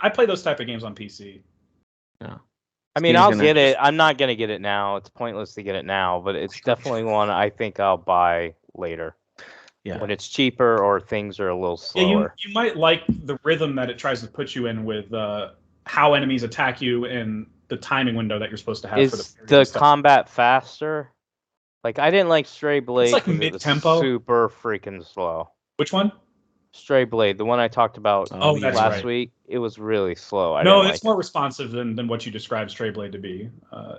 I play those type of games on PC. Yeah. I mean, I'll get it. I'm not gonna get it now. It's pointless to get it now, but it's definitely one I think I'll buy later. Yeah. When it's cheaper or things are a little slower. Yeah, you might like the rhythm that it tries to put you in with how enemies attack you and the timing window that you're supposed to have. Is the combat faster? I didn't like Stray Blade. It's mid-tempo. Super freaking slow. Which one? Stray Blade, the one I talked about that's last right. week, it was really slow. No, it's more responsive than what you described Stray Blade to be.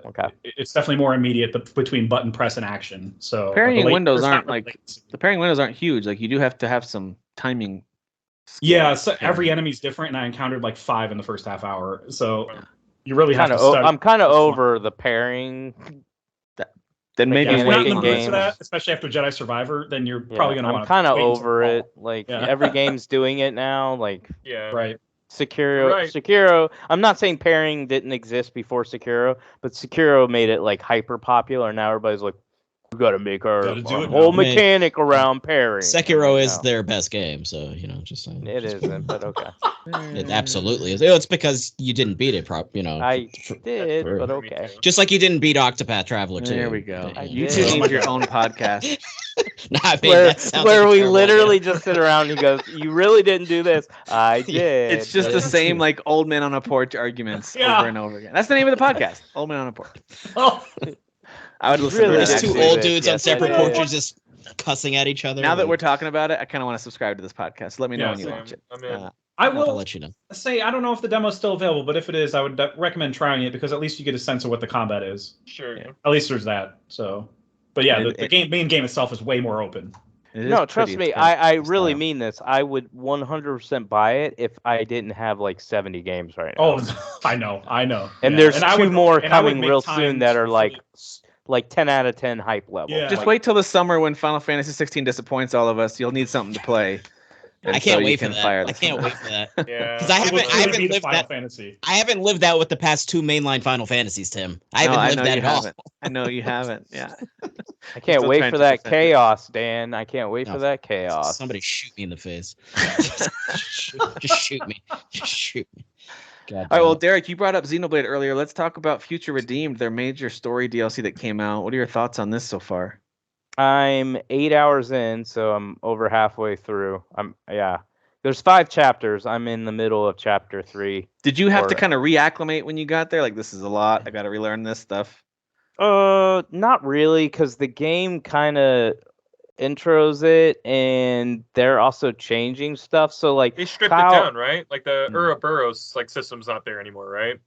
Okay. It's definitely more immediate between button press and action. So parrying windows aren't huge. Like you do have to have some timing. Yeah, so every enemy's different, and I encountered like 5 in the first half hour. So you really have to study. I'm kind of over the pairing. Then maybe if we're not in the mood games. for that, especially after Jedi Survivor, then you're probably going to want to. I'm kind of over it. Like every game's doing it now. Like right. Sekiro. I'm not saying pairing didn't exist before Sekiro, but Sekiro made it like hyper popular. Now everybody's like, we got to make our whole mechanic around pairing. Sekiro is their best game, so just saying. It isn't, but okay. It absolutely is. It's because you didn't beat it, I did, but okay. Just like you didn't beat Octopath Traveler 2. There we go. You two need your own podcast. Where we literally just sit around and he goes, you really didn't do this. I did. It's just the same like old man on a porch arguments over and over again. That's the name of the podcast. Old man on a porch. I would listen to that. Two old dudes on separate porches just cussing at each other. Now that we're talking about it, I kind of want to subscribe to this podcast. Let me know when you watch it. I will let you know. Say, I don't know if the demo's still available, but if it is, I would recommend trying it because at least you get a sense of what the combat is. Sure. Yeah. At least there's that. So, but yeah, the main game itself is way more open. No, trust me, I really mean this. I would 100% buy it if I didn't have like 70 games right now. Oh, I know. And there's two more coming real soon that are like 10 out of 10 hype level. Yeah. Just wait till the summer when Final Fantasy 16 disappoints all of us. You'll need something to play. I can't wait for that. I can't wait for that. Yeah. Because I haven't lived that. Fantasy. I haven't lived that with the past 2 mainline Final Fantasies, Tim. I haven't lived that at all. I know you haven't. Yeah. I can't wait for that chaos, Dan. I can't wait for that chaos. Somebody shoot me in the face. Just shoot me. Just shoot me. All right, well, Derek, you brought up Xenoblade earlier. Let's talk about Future Redeemed, their major story DLC that came out. What are your thoughts on this so far? I'm 8 hours in, so I'm over halfway through. There's 5 chapters. I'm in the middle of chapter 3. Did you have to kind of reacclimate when you got there? Like, this is a lot. I got to relearn this stuff. Not really, because the game kind of intros it, and they're also changing stuff. So like they stripped it down, right? Like the Ouroboros system's not there anymore, right?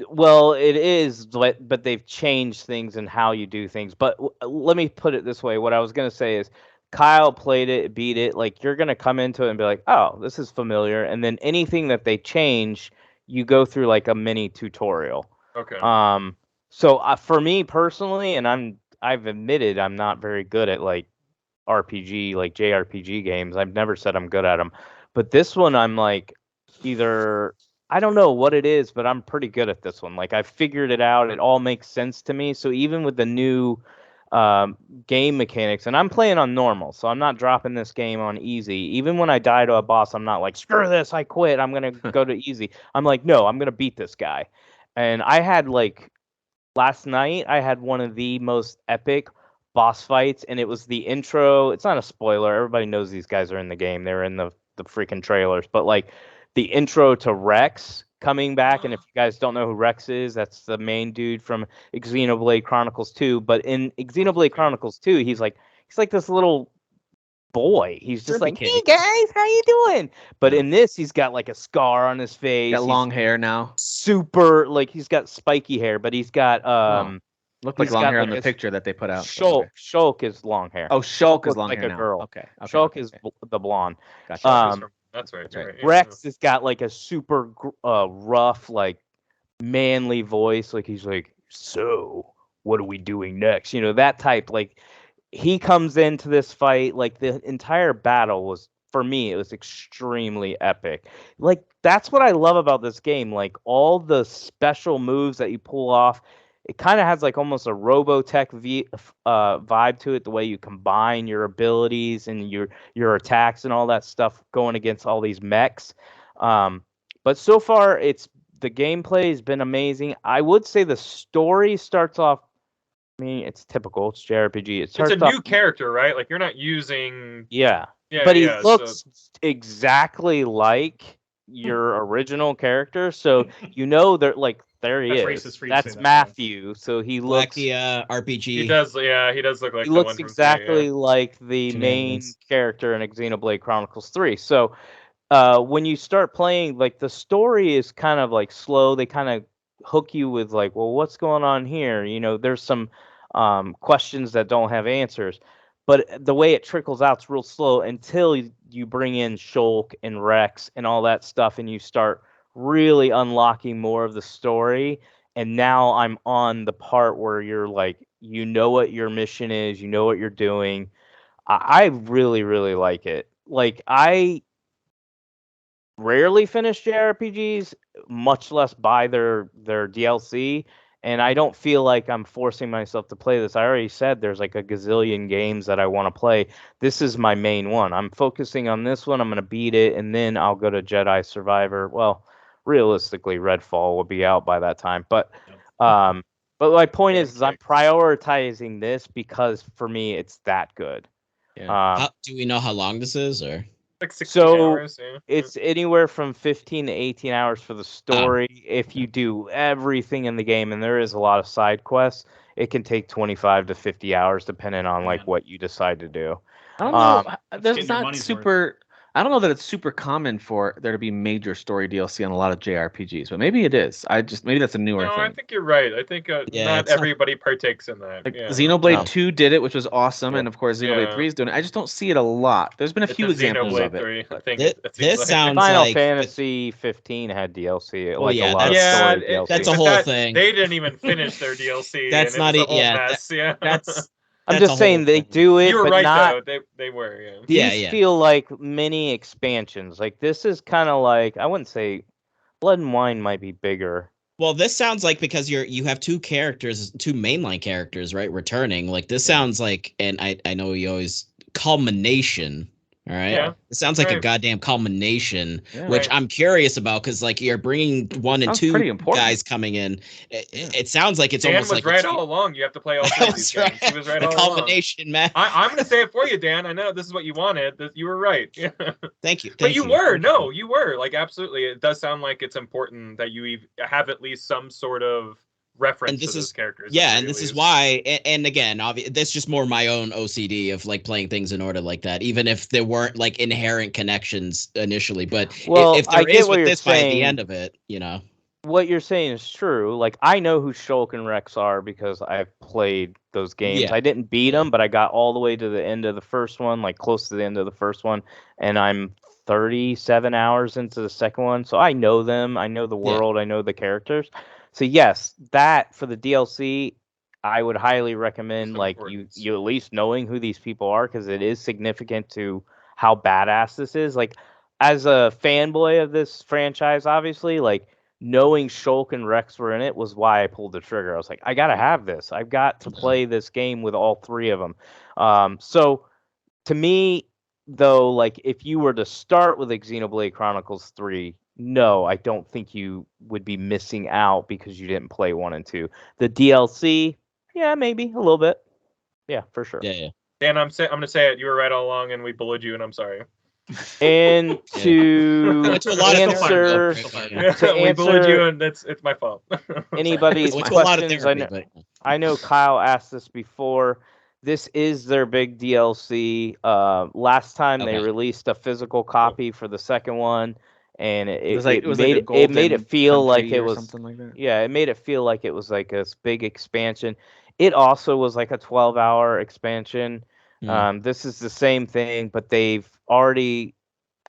Well, it is, but they've changed things and how you do things. But let me put it this way. What I was going to say is Kyle played it, beat it. Like, you're going to come into it and be like, oh, this is familiar. And then anything that they change, you go through like a mini tutorial. Okay. So for me personally, and I've admitted I'm not very good at like RPG, like JRPG games. I've never said I'm good at them. But this one, I'm like either... I don't know what it is, but I'm pretty good at this one. Like, I figured it out. It all makes sense to me. So even with the new game mechanics, and I'm playing on normal, so I'm not dropping this game on easy. Even when I die to a boss, I'm not like, screw this, I quit. I'm going to go to easy. I'm like, no, I'm going to beat this guy. And I had last night, I had one of the most epic boss fights, and it was the intro. It's not a spoiler. Everybody knows these guys are in the game. They're in the freaking trailers. But the intro to Rex coming back, and if you guys don't know who Rex is, that's the main dude from Xenoblade Chronicles 2. But in Xenoblade Chronicles 2, he's like this little boy. He's just like, hey guys, how you doing? But in this, he's got like a scar on his face. Got long hair now. Super, he's got spiky hair, but he's got looked like long hair on the picture that they put out. Shulk is long hair. Oh, Shulk is long hair like a girl. Okay. Shulk is the blonde. Gotcha. That's right. Rex has got like a super rough, like manly voice. Like he's like, so what are we doing next? That type. Like he comes into this fight. Like the entire battle was, for me, it was extremely epic. Like that's what I love about this game. Like all the special moves that you pull off. It kind of has like almost a Robotech vibe to it, the way you combine your abilities and your attacks and all that stuff going against all these mechs. But so far, the gameplay has been amazing. I would say the story starts off. I mean, it's typical. It's JRPG. It's a new character, right? Like you're not using. Yeah. But he looks exactly like your original character, so they're like. There he That's is. racist for you to say That's that, Matthew. So he looks. Blackie RPG. He does. Yeah, he does look like He the looks one from exactly 3, yeah. like the main Shenanigans. character in Xenoblade Chronicles 3. So, when you start playing, like the story is kind of like slow. They kind of hook you with like, well, what's going on here? You know, there's some questions that don't have answers, but the way it trickles out is real slow until you bring in Shulk and Rex and all that stuff, and you start really unlocking more of the story. And now I'm on the part where you're like, you know what your mission is, you know what you're doing. I really, really like it. Like, I rarely finish JRPGs, much less buy their DLC, and I don't feel like I'm forcing myself to play this. I already said there's like a gazillion games that I want to play. This is my main one. I'm focusing on this one. I'm going to beat it, and then I'll go to Jedi Survivor. Well, realistically, Redfall will be out by that time, but my point is I'm prioritizing this because for me it's that good. Yeah. Do we know how long this is, or? Like 16 hours. Yeah. It's anywhere from 15 to 18 hours for the story. If you do everything in the game, and there is a lot of side quests, it can take 25 to 50 hours depending on like what you decide to do. I don't know. There's getting your not money's super. I don't know that it's super common for there to be major story DLC on a lot of JRPGs, but maybe it is. Maybe that's a newer No, thing. I think you're right. I think not everybody partakes in that. Like Yeah. Xenoblade 2 did it, which was awesome, Yeah. and of course Xenoblade Yeah. 3 is doing it. I just don't see it a lot. There's been a It's few a examples Xenoblade of it. 3. I but- think This seems like sounds Final like Fantasy 15 had DLC, Well, like yeah, a lot of yeah, story DLC. that's a but whole thing. They didn't even finish their DLC. That's and not it was a whole yeah. mess. Yeah. I'm That's just a saying whole they thing. do it, You were but right not. though. They were. Yeah. These Yeah. feel like mini expansions. Like this is kind of like, I wouldn't say Blood and Wine might be bigger. Well, this sounds like because you have two mainline characters, right? Returning. Like this sounds like, and I know you always culmination. All right. Yeah, It sounds like a right. goddamn culmination, Yeah. which Right. I'm curious about because like you're bringing 1 and Sounds 2 pretty important. guys coming in. It sounds like it's Dan almost was like right all along. You have to play all three of these games. He was right the all along. culmination, man. I'm going to say it for you, Dan. I know this is what you wanted. You were right. Yeah. Thank you. But you were. No, you were. Like, absolutely. It does sound like it's important that you have at least some sort of reference to those characters. Yeah, and this is why, and again, that's just more my own OCD of like playing things in order like that, even if there weren't like inherent connections initially. But if there is with this by the end of it, you know. What you're saying is true. Like, I know who Shulk and Rex are because I've played those games. Yeah. I didn't beat them, but I got all the way to the end of the first one, like close to the end of the first one, and I'm 37 hours into the second one. So I know them. I know the world. I know the characters. So yes, that for the DLC, I would highly recommend like you at least knowing who these people are because it is significant to how badass this is. Like, as a fanboy of this franchise, obviously, like, knowing Shulk and Rex were in it was why I pulled the trigger. I was like, I gotta have this. I've got to play this game with all three of them. So to me, though, like, if you were to start with Xenoblade Chronicles 3, no, I don't think you would be missing out because you didn't play 1 and 2. The DLC, yeah, maybe a little bit. Yeah, for sure. Yeah. Dan, I'm gonna say it. You were right all along, and we bullied you, and I'm sorry. And to answer, we bullied you, and it's my fault. anybody's questions, I know Kyle asked this before. This is their big DLC. Last time they released a physical copy for the second one, and it made it feel like it was something like that. Yeah, it made it feel like it was like this big expansion. It also was like a 12-hour expansion. This is the same thing, but they've already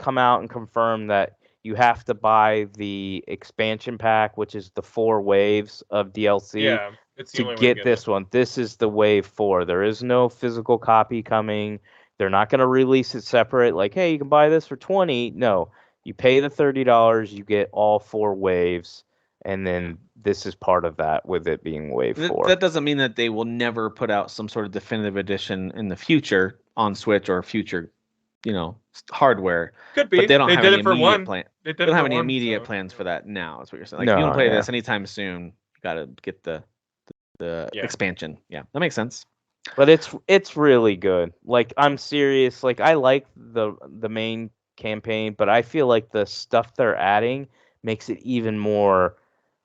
come out and confirmed that you have to buy the expansion pack, which is the 4 waves of DLC to get this one. This is the wave 4. There is no physical copy coming. They're not going to release it separate. Like, hey, you can buy this for $20. No, you pay the $30, you get all 4 waves, and then this is part of that with it being wave 4. That doesn't mean that they will never put out some sort of definitive edition in the future on Switch or future, hardware. Could be. But they don't have any immediate plan. They don't have any immediate plans for that now. Is what you're saying. Like, if you want to play this anytime soon, you got to get the expansion. Yeah, that makes sense. But it's really good. Like, I'm serious. Like, I like the main campaign, but I feel like the stuff they're adding makes it even more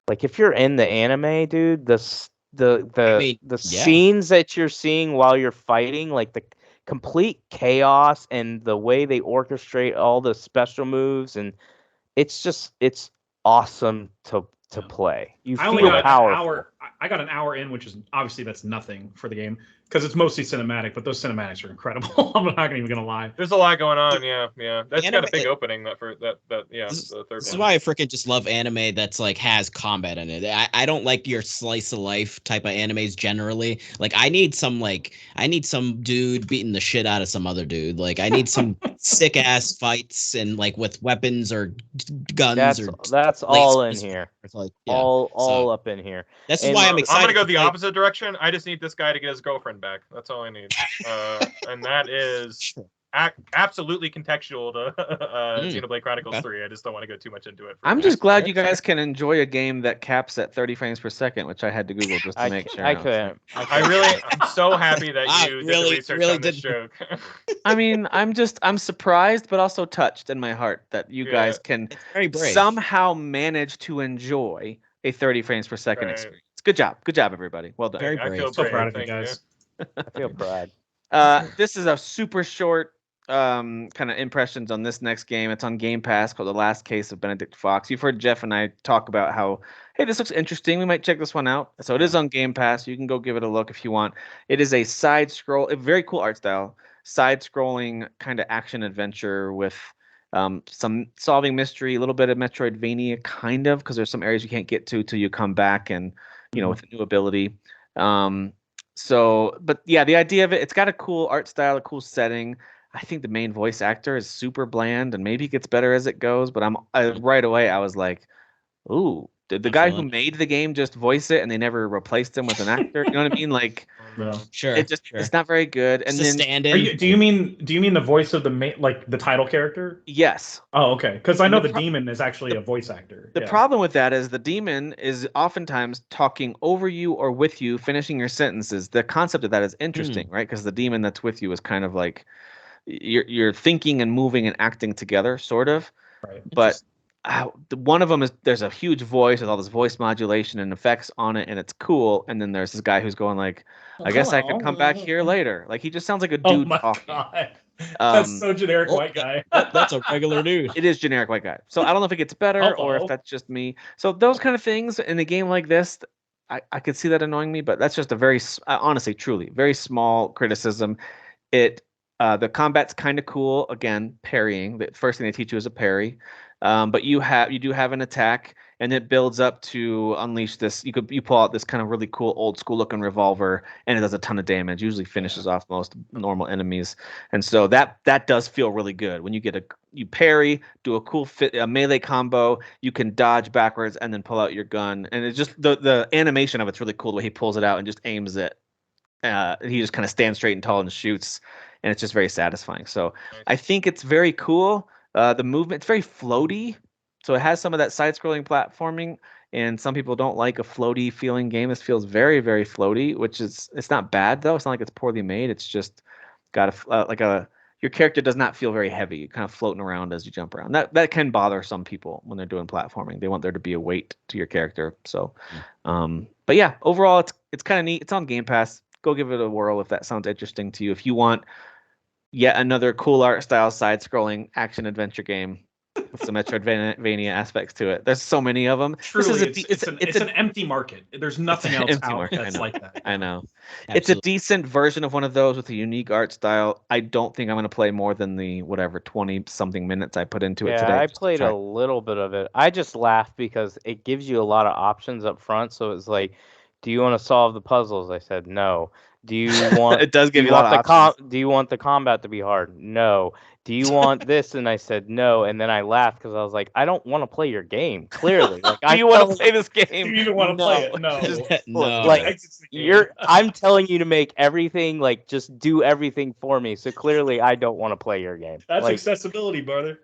Like if you're in the anime, dude, the scenes that you're seeing while you're fighting, like the complete chaos and the way they orchestrate all the special moves, and it's awesome to play. You I only feel got powerful. an hour. I got an hour in, which is obviously that's nothing for the game because it's mostly cinematic. But those cinematics are incredible. I'm not even gonna lie. There's a lot going on. Yeah. That's got a big opening. The third This one. is why I freaking just love anime that's like has combat in it. I don't like your slice of life type of animes generally. Like I need some dude beating the shit out of some other dude. Like I need some sick ass fights and like with weapons or guns that's all in here. Like, all up in here. This is why I'm excited. I'm gonna go the opposite direction. I just need this guy to get his girlfriend back. That's all I need. And that is absolutely contextual to Xenoblade Chronicles 3. I just don't want to go too much into it. I'm just glad you guys can enjoy a game that caps at 30 frames per second, which I had to Google just to make sure. I'm so happy that you did the research on this joke. I mean, I'm surprised, but also touched in my heart that you guys can somehow manage to enjoy a 30 frames per second experience. Good job, everybody. Well done. Very brave. I feel so proud of you guys. I feel proud. This is a super short kind of impressions on this next game. It's on Game Pass called The Last Case of Benedict Fox. You've heard Jeff and I talk about how, hey, this looks interesting. We might check this one out. So it is on Game Pass. You can go give it a look if you want. It is a a very cool art style, side-scrolling kind of action adventure with some solving mystery, a little bit of Metroidvania, kind of, because there's some areas you can't get to till you come back and, with a new ability. But yeah, the idea of it's got a cool art style, a cool setting. I think the main voice actor is super bland and maybe gets better as it goes, but right away I was like, ooh, did the guy who made the game just voice it and they never replaced him with an actor? You know what I mean? Like, sure. It's not very good. And then do you mean the voice of the main, like the title character? Yes. Oh, okay. Because I know the demon is actually a voice actor. The problem with that is the demon is oftentimes talking over you or with you, finishing your sentences. The concept of that is interesting, right? Because the demon that's with you is kind of like you're thinking and moving and acting together, sort of. Right. But one of them is there's a huge voice with all this voice modulation and effects on it, and it's cool. And then there's this guy who's going like, I guess I could come back here later. Like he just sounds like a dude. Oh my god, that's so generic white guy. That's a regular dude. It is generic white guy. So I don't know if it gets better or if that's just me. So those kind of things in a game like this, I could see that annoying me, but that's just a very, honestly, truly, very small criticism. The combat's kind of cool. Again, parrying. The first thing they teach you is a parry. But you do have an attack, and it builds up to unleash this. You pull out this kind of really cool old school looking revolver, and it does a ton of damage. Usually finishes off most normal enemies, and so that does feel really good when you parry, do a cool melee combo. You can dodge backwards and then pull out your gun, and it's just the animation of it's really cool. The way he pulls it out and just aims it. He just kind of stands straight and tall and shoots, and it's just very satisfying. So I think it's very cool. The movement, it's very floaty, so it has some of that side-scrolling platforming, and some people don't like a floaty feeling game. This feels very, very floaty, it's not bad though. It's not like it's poorly made. It's just got your character does not feel very heavy. You're kind of floating around as you jump around. That can bother some people when they're doing platforming. They want there to be a weight to your character. So, but yeah, overall it's kind of neat. It's on Game Pass. Go give it a whirl if that sounds interesting to you. If you want yet another cool art style side-scrolling action adventure game with some Metroidvania aspects to it. There's so many of them. Truly, it's an empty market. There's nothing else out that's like that. I know. Absolutely. It's a decent version of one of those with a unique art style. I don't think I'm going to play more than the 20-something minutes I put into it today. Yeah, I played a little bit of it. I just laughed because it gives you a lot of options up front. So it's like, do you want to solve the puzzles? I said no. Do you want? It does give you a lot of options. Do you want the combat to be hard? No. Do you want this? And I said no. And then I laughed because I was like, I don't want to play your game. Clearly, like, do you want to play this game? Do you even want to play it? No. No. Like I'm telling you to make everything, like, just do everything for me. So clearly, I don't want to play your game. That's accessibility, brother.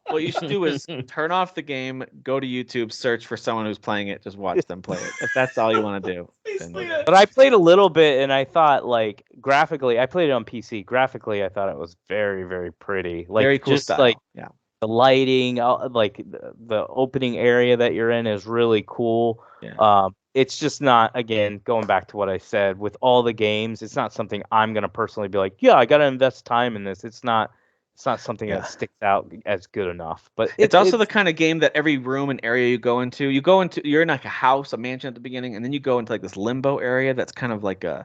What you should do is turn off the game, go to YouTube, search for someone who's playing it, just watch them play it. If that's all you want to do. But I played a little bit, and I thought, like, graphically, I played it on PC. Graphically, I thought it was very, very pretty. Like, very cool just style. Like, yeah. The lighting, like the opening area that you're in is really cool. Yeah. It's just not, again, going back to what I said, with all the games, it's not something I'm going to personally be like, yeah, I got to invest time in this. It's not something that sticks out as good enough. But it's also the kind of game that every room and area you go into, you're in like a house, a mansion at the beginning, and then you go into like this limbo area that's kind of like a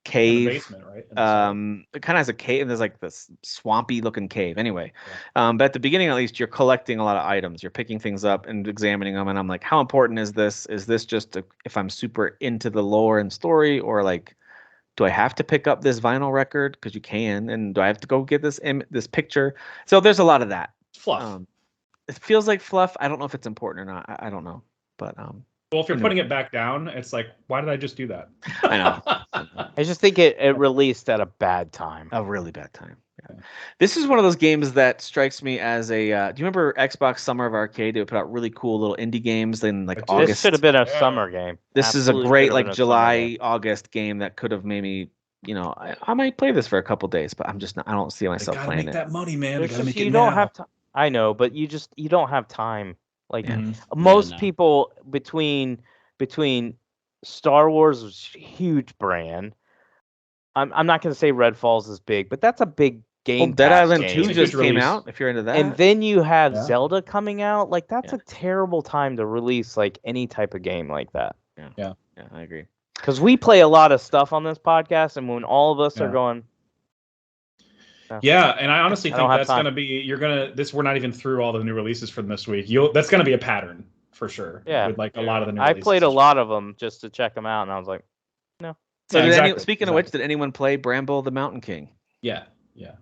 cave. Basement, right? It kind of has a cave. There's like this swampy looking cave. Anyway, but at the beginning, at least, you're collecting a lot of items. You're picking things up and examining them. And I'm like, how important is this? Is this just if I'm super into the lore and story, or like, do I have to pick up this vinyl record because you can? And do I have to go get this picture? So there's a lot of that. Fluff. It feels like fluff. I don't know if it's important or not. I don't know, but well, if you're putting it back down, it's like, why did I just do that? I know. I just think it released at a bad time. A really bad time. Yeah. This is one of those games that strikes me as a. Do you remember Xbox Summer of Arcade? They would put out really cool little indie games in like August. This should have been a summer game. This is a great like July, August game that could have maybe. I might play this for a couple days, but I'm just not. I don't see myself playing it. Make that money, man. You don't have time. I know, but you don't have time. Like most people between Star Wars, was a huge brand. I'm not going to say Redfall's is big, but that's a big game. Well, Dead Island 2 just came out. If you're into that, and then you have Zelda coming out. Like that's a terrible time to release like any type of game like that. Yeah, I agree. Because we play a lot of stuff on this podcast, and when all of us are going. Yeah, and I honestly think that's going to be we're not even through all the new releases from this week. That's going to be a pattern for sure. Yeah, with like a lot of the new I played a lot of them just to check them out, and I was like, no. So speaking of which, did anyone play Bramble the Mountain King? Yeah,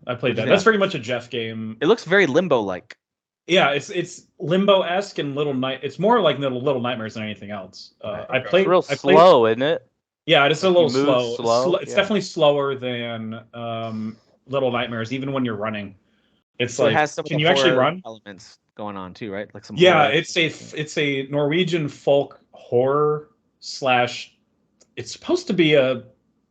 I played that. That's very much a Jeff game. It looks very Limbo-like. Yeah, it's Limbo-esque and it's more like Little Nightmares than anything else. It's real slow, isn't it? Yeah, it's a little slow. It's definitely slower than Little Nightmares, even when you're running. It's so like, it has some can you actually run? Elements going on too, right? Like some. Yeah, it's a Norwegian folk horror / It's supposed to be a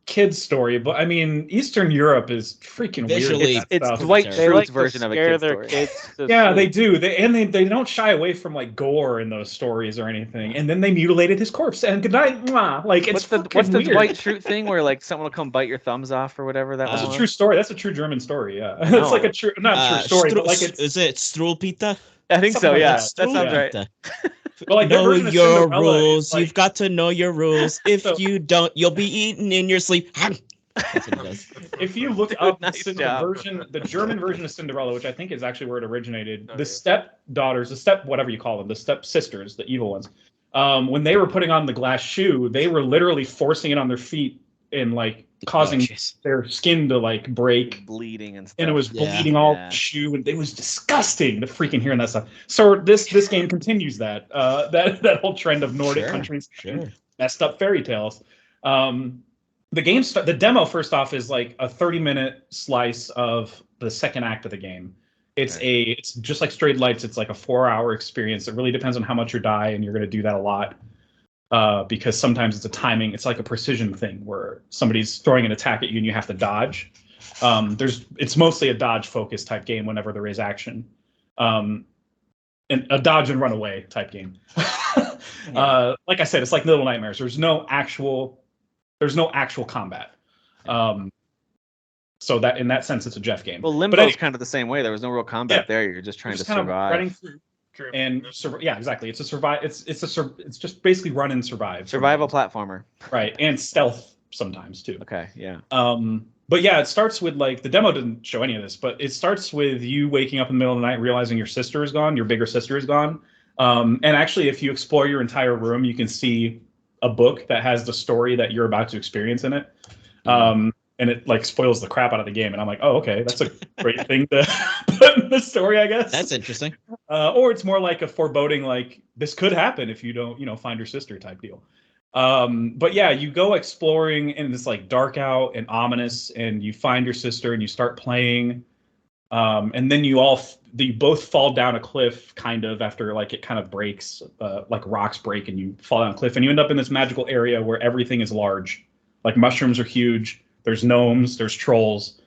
kid's story, but I mean, Eastern Europe is freaking visually weird. It's Dwight Schrute's version of a kid's story. Yeah, they do. They don't shy away from like gore in those stories or anything. And then they mutilated his corpse and good night. Mwah. Like it's what's the Dwight Schrute thing where like someone will come bite your thumbs off or whatever that was? That's a true story. That's a true German story. Yeah, it's like a true not true story, but like is it Strulpita? I think so. Yeah, that sounds right. But like know your rules. You've got to know your rules. If you don't, you'll be eaten in your sleep. If you look up the German version of Cinderella, which I think is actually where it originated, the stepdaughters, whatever you call them, the stepsisters, the evil ones, when they were putting on the glass shoe, they were literally forcing it on their feet and like causing their skin to like break, bleeding and stuff. And it was bleeding all the shoe, and it was disgusting to freaking hearing that stuff. So this game continues that whole trend of Nordic countries messed up fairy tales. The demo first off is like a 30-minute slice of the second act of the game. It's just like Straight Lights. It's like a 4-hour experience. It really depends on how much you die, and you're going to do that a lot. Because sometimes it's a timing, it's like a precision thing where somebody's throwing an attack at you and you have to dodge. It's mostly a dodge focused type game whenever there is action. And a dodge and run away type game. Like I said, it's like Little Nightmares. There's no actual combat. So that in that sense, it's a Jeff game. Well, Limbo's kind of the same way. There was no real combat there. You're just trying to survive. Running through. And exactly. It's a survive. It's just basically run and survive. Survival platformer. Right, and stealth sometimes too. Okay, yeah. But yeah, it starts with like the demo didn't show any of this, but it starts with you waking up in the middle of the night, realizing your sister is gone, your bigger sister is gone. And actually, if you explore your entire room, you can see a book that has the story that you're about to experience in it. And it like spoils the crap out of the game. And I'm like, oh, okay, that's a great thing to put in the story, I guess. That's interesting. Or it's more like a foreboding, like this could happen if you don't, find your sister type deal. But yeah, you go exploring and it's like dark out and ominous, and you find your sister and you start playing. And then you both fall down a cliff kind of after like it kind of breaks, like rocks break and you fall down a cliff and you end up in this magical area where everything is large. Like mushrooms are huge. There's gnomes, there's trolls.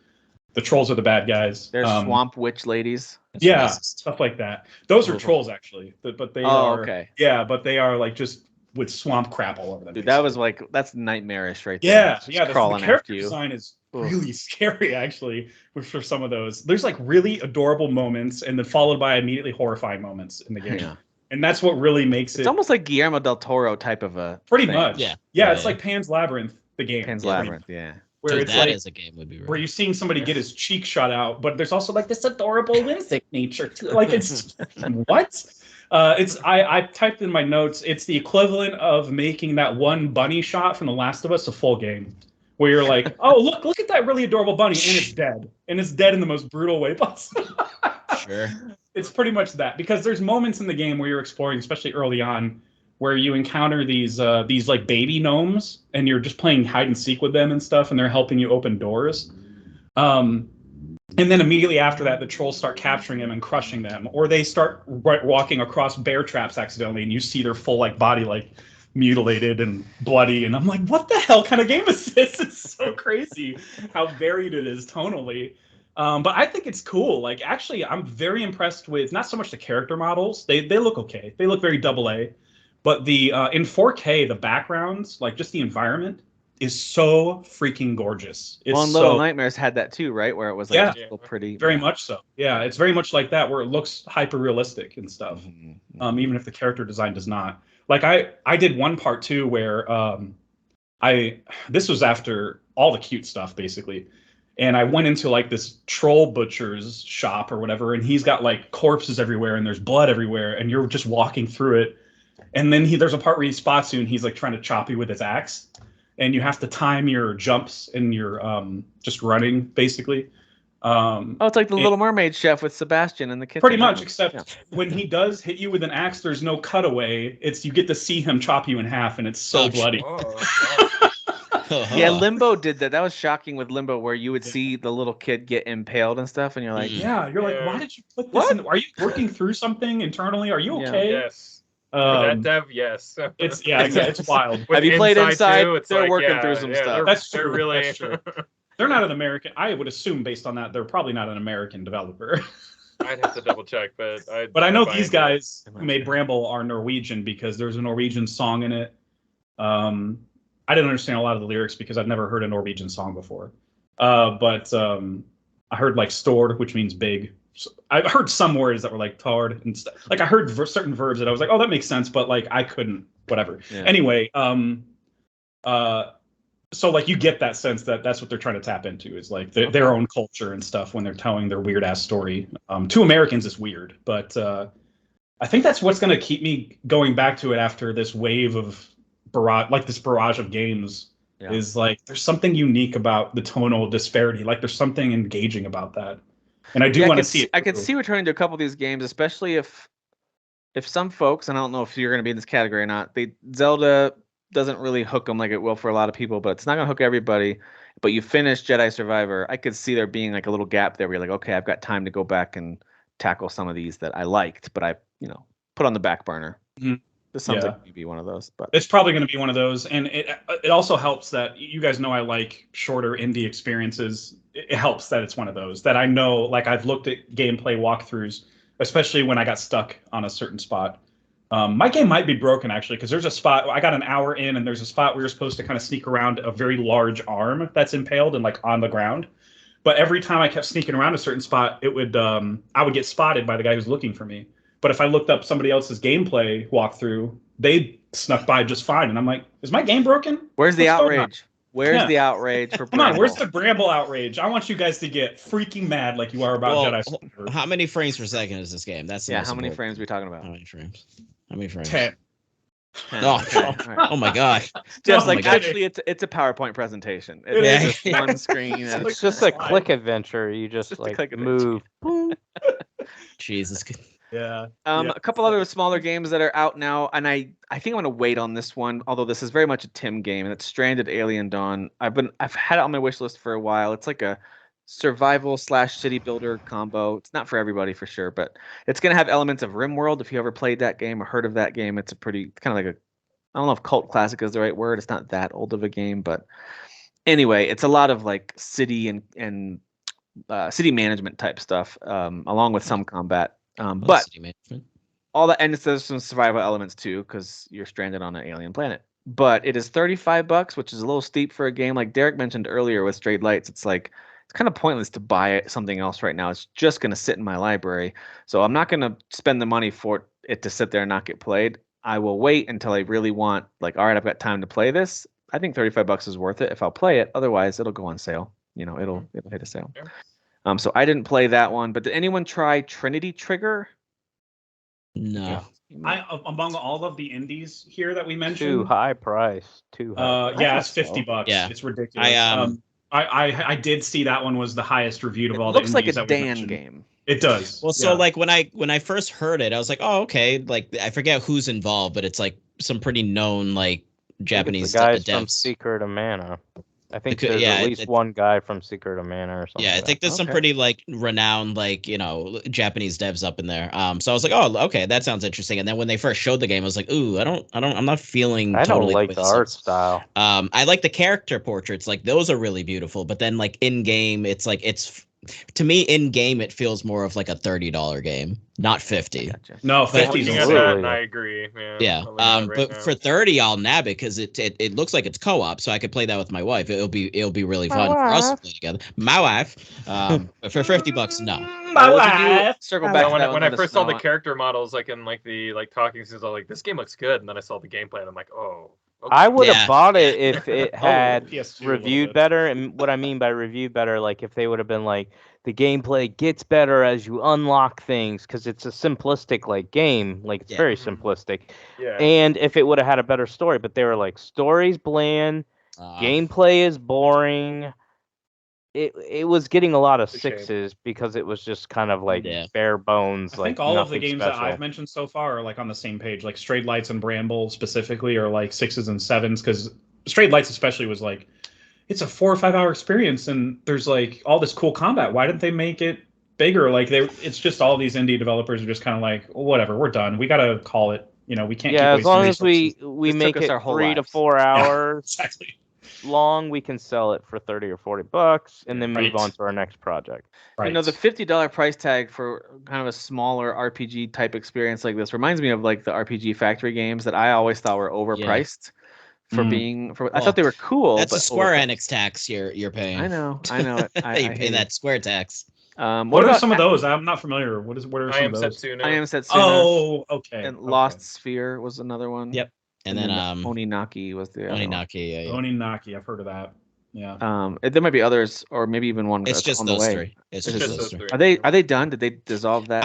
The trolls are the bad guys. They're swamp witch ladies. Yeah, stuff like that. Those are trolls actually, but they are. Okay. Yeah, but they are like just with swamp crap all over them. Dude, that was like that's nightmarish right there. Yeah. The character design is really scary actually for some of those. There's like really adorable moments, and then followed by immediately horrifying moments in the game. Yeah. And that's what really makes it's almost like Guillermo del Toro type of a pretty thing. much. Yeah, it's like Pan's Labyrinth, the game. Pan's Labyrinth, yeah. Where it's that like, is a game would be where you're seeing somebody get his cheek shot out, but there's also like this adorable whimsic nature to it. Like it's what? I typed in my notes. It's the equivalent of making that one bunny shot from The Last of Us a full game, where you're like, oh look at that really adorable bunny, and it's dead, and it's dead in the most brutal way possible. Sure. It's pretty much that, because there's moments in the game where you're exploring, especially early on, where you encounter these like baby gnomes, and you're just playing hide and seek with them and stuff, and they're helping you open doors. And then immediately after that, the trolls start capturing them and crushing them, or they start walking across bear traps accidentally, and you see their full like body like mutilated and bloody, and I'm like, what the hell kind of game is this? It's so crazy how varied it is tonally. But I think it's cool. Like, actually, I'm very impressed with not so much the character models. They look okay. They look very AA. But the in 4K, the backgrounds, like just the environment, is so freaking gorgeous. It's and Little Nightmares had that too, right? Where it was like pretty. Very much so. Yeah, it's very much like that, where it looks hyper realistic and stuff. Mm-hmm. Even if the character design does not. Like I did one part too where this was after all the cute stuff basically. And I went into like this troll butcher's shop or whatever, and he's got like corpses everywhere and there's blood everywhere, and you're just walking through it. And then there's a part where he spots you and he's like trying to chop you with his axe, and you have to time your jumps and your just running basically. It's like the Little Mermaid chef with Sebastian in the kitchen. Pretty much, except when he does hit you with an axe, there's no cutaway. You get to see him chop you in half, and it's so bloody. Yeah, Limbo did that. That was shocking with Limbo, where you would see the little kid get impaled and stuff, and you're like, you're like, why did you put this in? Are you working through something internally? Are you okay? Yes. That dev, yes. It's wild. Have you played Inside? They're like, working through some stuff. That's true. That's true. They're not an American. I would assume based on that, they're probably not an American developer. I'd have to double check, but I know these guys who made Bramble are Norwegian, because there's a Norwegian song in it. I didn't understand a lot of the lyrics because I've never heard a Norwegian song before. But I heard like "stord," which means big. So I heard some words that were like "tard" and stuff. Like I heard certain verbs that I was like, "Oh, that makes sense," but like I couldn't. Whatever. Yeah. Anyway, so like you get that sense that that's what they're trying to tap into, is like their own culture and stuff when they're telling their weird ass story. To Americans, it's weird, but I think that's what's going to keep me going back to it after this wave of barrage of games. Is like there's something unique about the tonal disparity. Like there's something engaging about that, and I do want to see it. I could see returning to a couple of these games, especially if some folks, and I don't know if you're going to be in this category or not, Zelda doesn't really hook them like it will for a lot of people, but it's not going to hook everybody. But you finish Jedi Survivor, I could see there being like a little gap there where you're like, okay, I've got time to go back and tackle some of these that I liked, but I put on the back burner. Mm-hmm. This sounds like maybe one of those, but it's probably going to be one of those. And it also helps that you guys know I like shorter indie experiences. It helps that it's one of those that I know, like I've looked at gameplay walkthroughs, especially when I got stuck on a certain spot. My game might be broken actually, because there's a spot I got an hour in, and there's a spot where you're supposed to kind of sneak around a very large arm that's impaled and like on the ground. But every time I kept sneaking around a certain spot, it would I would get spotted by the guy who's looking for me. But if I looked up somebody else's gameplay walkthrough, they snuck by just fine. And I'm like, is my game broken? Where's the outrage? Where's the outrage for Bramble? Come on, where's the Bramble outrage? I want you guys to get freaking mad like you are about Jedi. How many frames per second is this game? That's how many frames are we talking about? How many frames? How many frames? 10. Oh my god! Just actually, it's a PowerPoint presentation. It's just one screen. It's just a click adventure. You just like move. Jesus. Yeah. A couple other smaller games that are out now, and I think I'm gonna wait on this one. Although this is very much a Tim game, and it's Stranded: Alien Dawn. I've had it on my wish list for a while. It's like a survival / city builder combo. It's not for everybody for sure, but it's gonna have elements of RimWorld. If you ever played that game or heard of that game, it's a pretty kind of like I don't know if cult classic is the right word. It's not that old of a game, but anyway, it's a lot of like city and city management type stuff, along with some combat. But all that, and there's some survival elements too, because you're stranded on an alien planet. But it is $35, which is a little steep for a game. Like Derek mentioned earlier with Straight Lights, it's like it's kind of pointless to buy something else right now. It's just going to sit in my library, so I'm not going to spend the money for it to sit there and not get played. I will wait until I really want, like, all right, I've got time to play this. I think $35 is worth it if I'll play it. Otherwise, it'll go on sale. It'll hit a sale. Yeah. So I didn't play that one. But did anyone try Trinity Trigger? No. Among all of the indies here that we mentioned, too high price. Too high. Yeah, it's $50. Yeah, it's ridiculous. I did see that one was the highest reviewed of all the indies. It looks like a Dan game. It does. Well, so like when I first heard it, I was like, oh, okay. Like I forget who's involved, but it's like some pretty known like Japanese guys devs. From Secret of Mana. I think there's at least one guy from Secret of Mana or something. Yeah, I think there's some pretty like renowned like Japanese devs up in there. So I was like, oh, okay, that sounds interesting. And then when they first showed the game, I was like, ooh, I'm not feeling. I totally don't like the art style. I like the character portraits, like those are really beautiful. But then like in game, it's like to me in game it feels more of like a $30 game, not $50. Gotcha. No, $50. And I agree. Yeah. But for $30, I'll nab it because it looks like it's co-op, so I could play that with my wife. It'll be really fun for us to play together. My wife. But for $50, no. My wife. Circle back. When I first saw the character models, like in like the like talking scenes, I was like, this game looks good, and then I saw the gameplay, and I'm like, oh. Okay. I would have bought it if it had PS2 reviewed better. And what I mean by reviewed better, like if they would have been like, the gameplay gets better as you unlock things, because it's a simplistic like game, like it's very simplistic. Yeah. And if it would have had a better story, but they were like, story's bland, gameplay is boring. It was getting a lot of sixes because it was just kind of like bare bones. I think all of the games that I've mentioned so far are like on the same page. Like Straight Lights and Bramble specifically are like 6s and 7s, because Straight Lights especially was like, it's a 4 or 5 hour experience and there's like all this cool combat. Why didn't they make it bigger? Like it's just all these indie developers are just kind of like, well, whatever, we're done. We got to call it. We can't. Yeah, keep as long as we This make took us it our whole 3 to lives. 4 hours exactly. long, we can sell it for $30 or $40 and then move Right. on to our next project. Right. The $50 price tag for kind of a smaller RPG type experience like this reminds me of like the RPG Factory games that I always thought were overpriced for being. I thought they were cool. That's but a Square Enix tax you're paying. I know it. You pay that Square tax. What are some of those? I'm not familiar. What are some of those? I Am Setsuna. Oh, okay. And Lost Sphere was another one. Yep. And then Oninaki was the other one. Oninaki, yeah. Oninaki, I've heard of that. Yeah. There might be others, or maybe even one. It's that's just on those the way. three. It's just those three. Are they done? Did they dissolve that?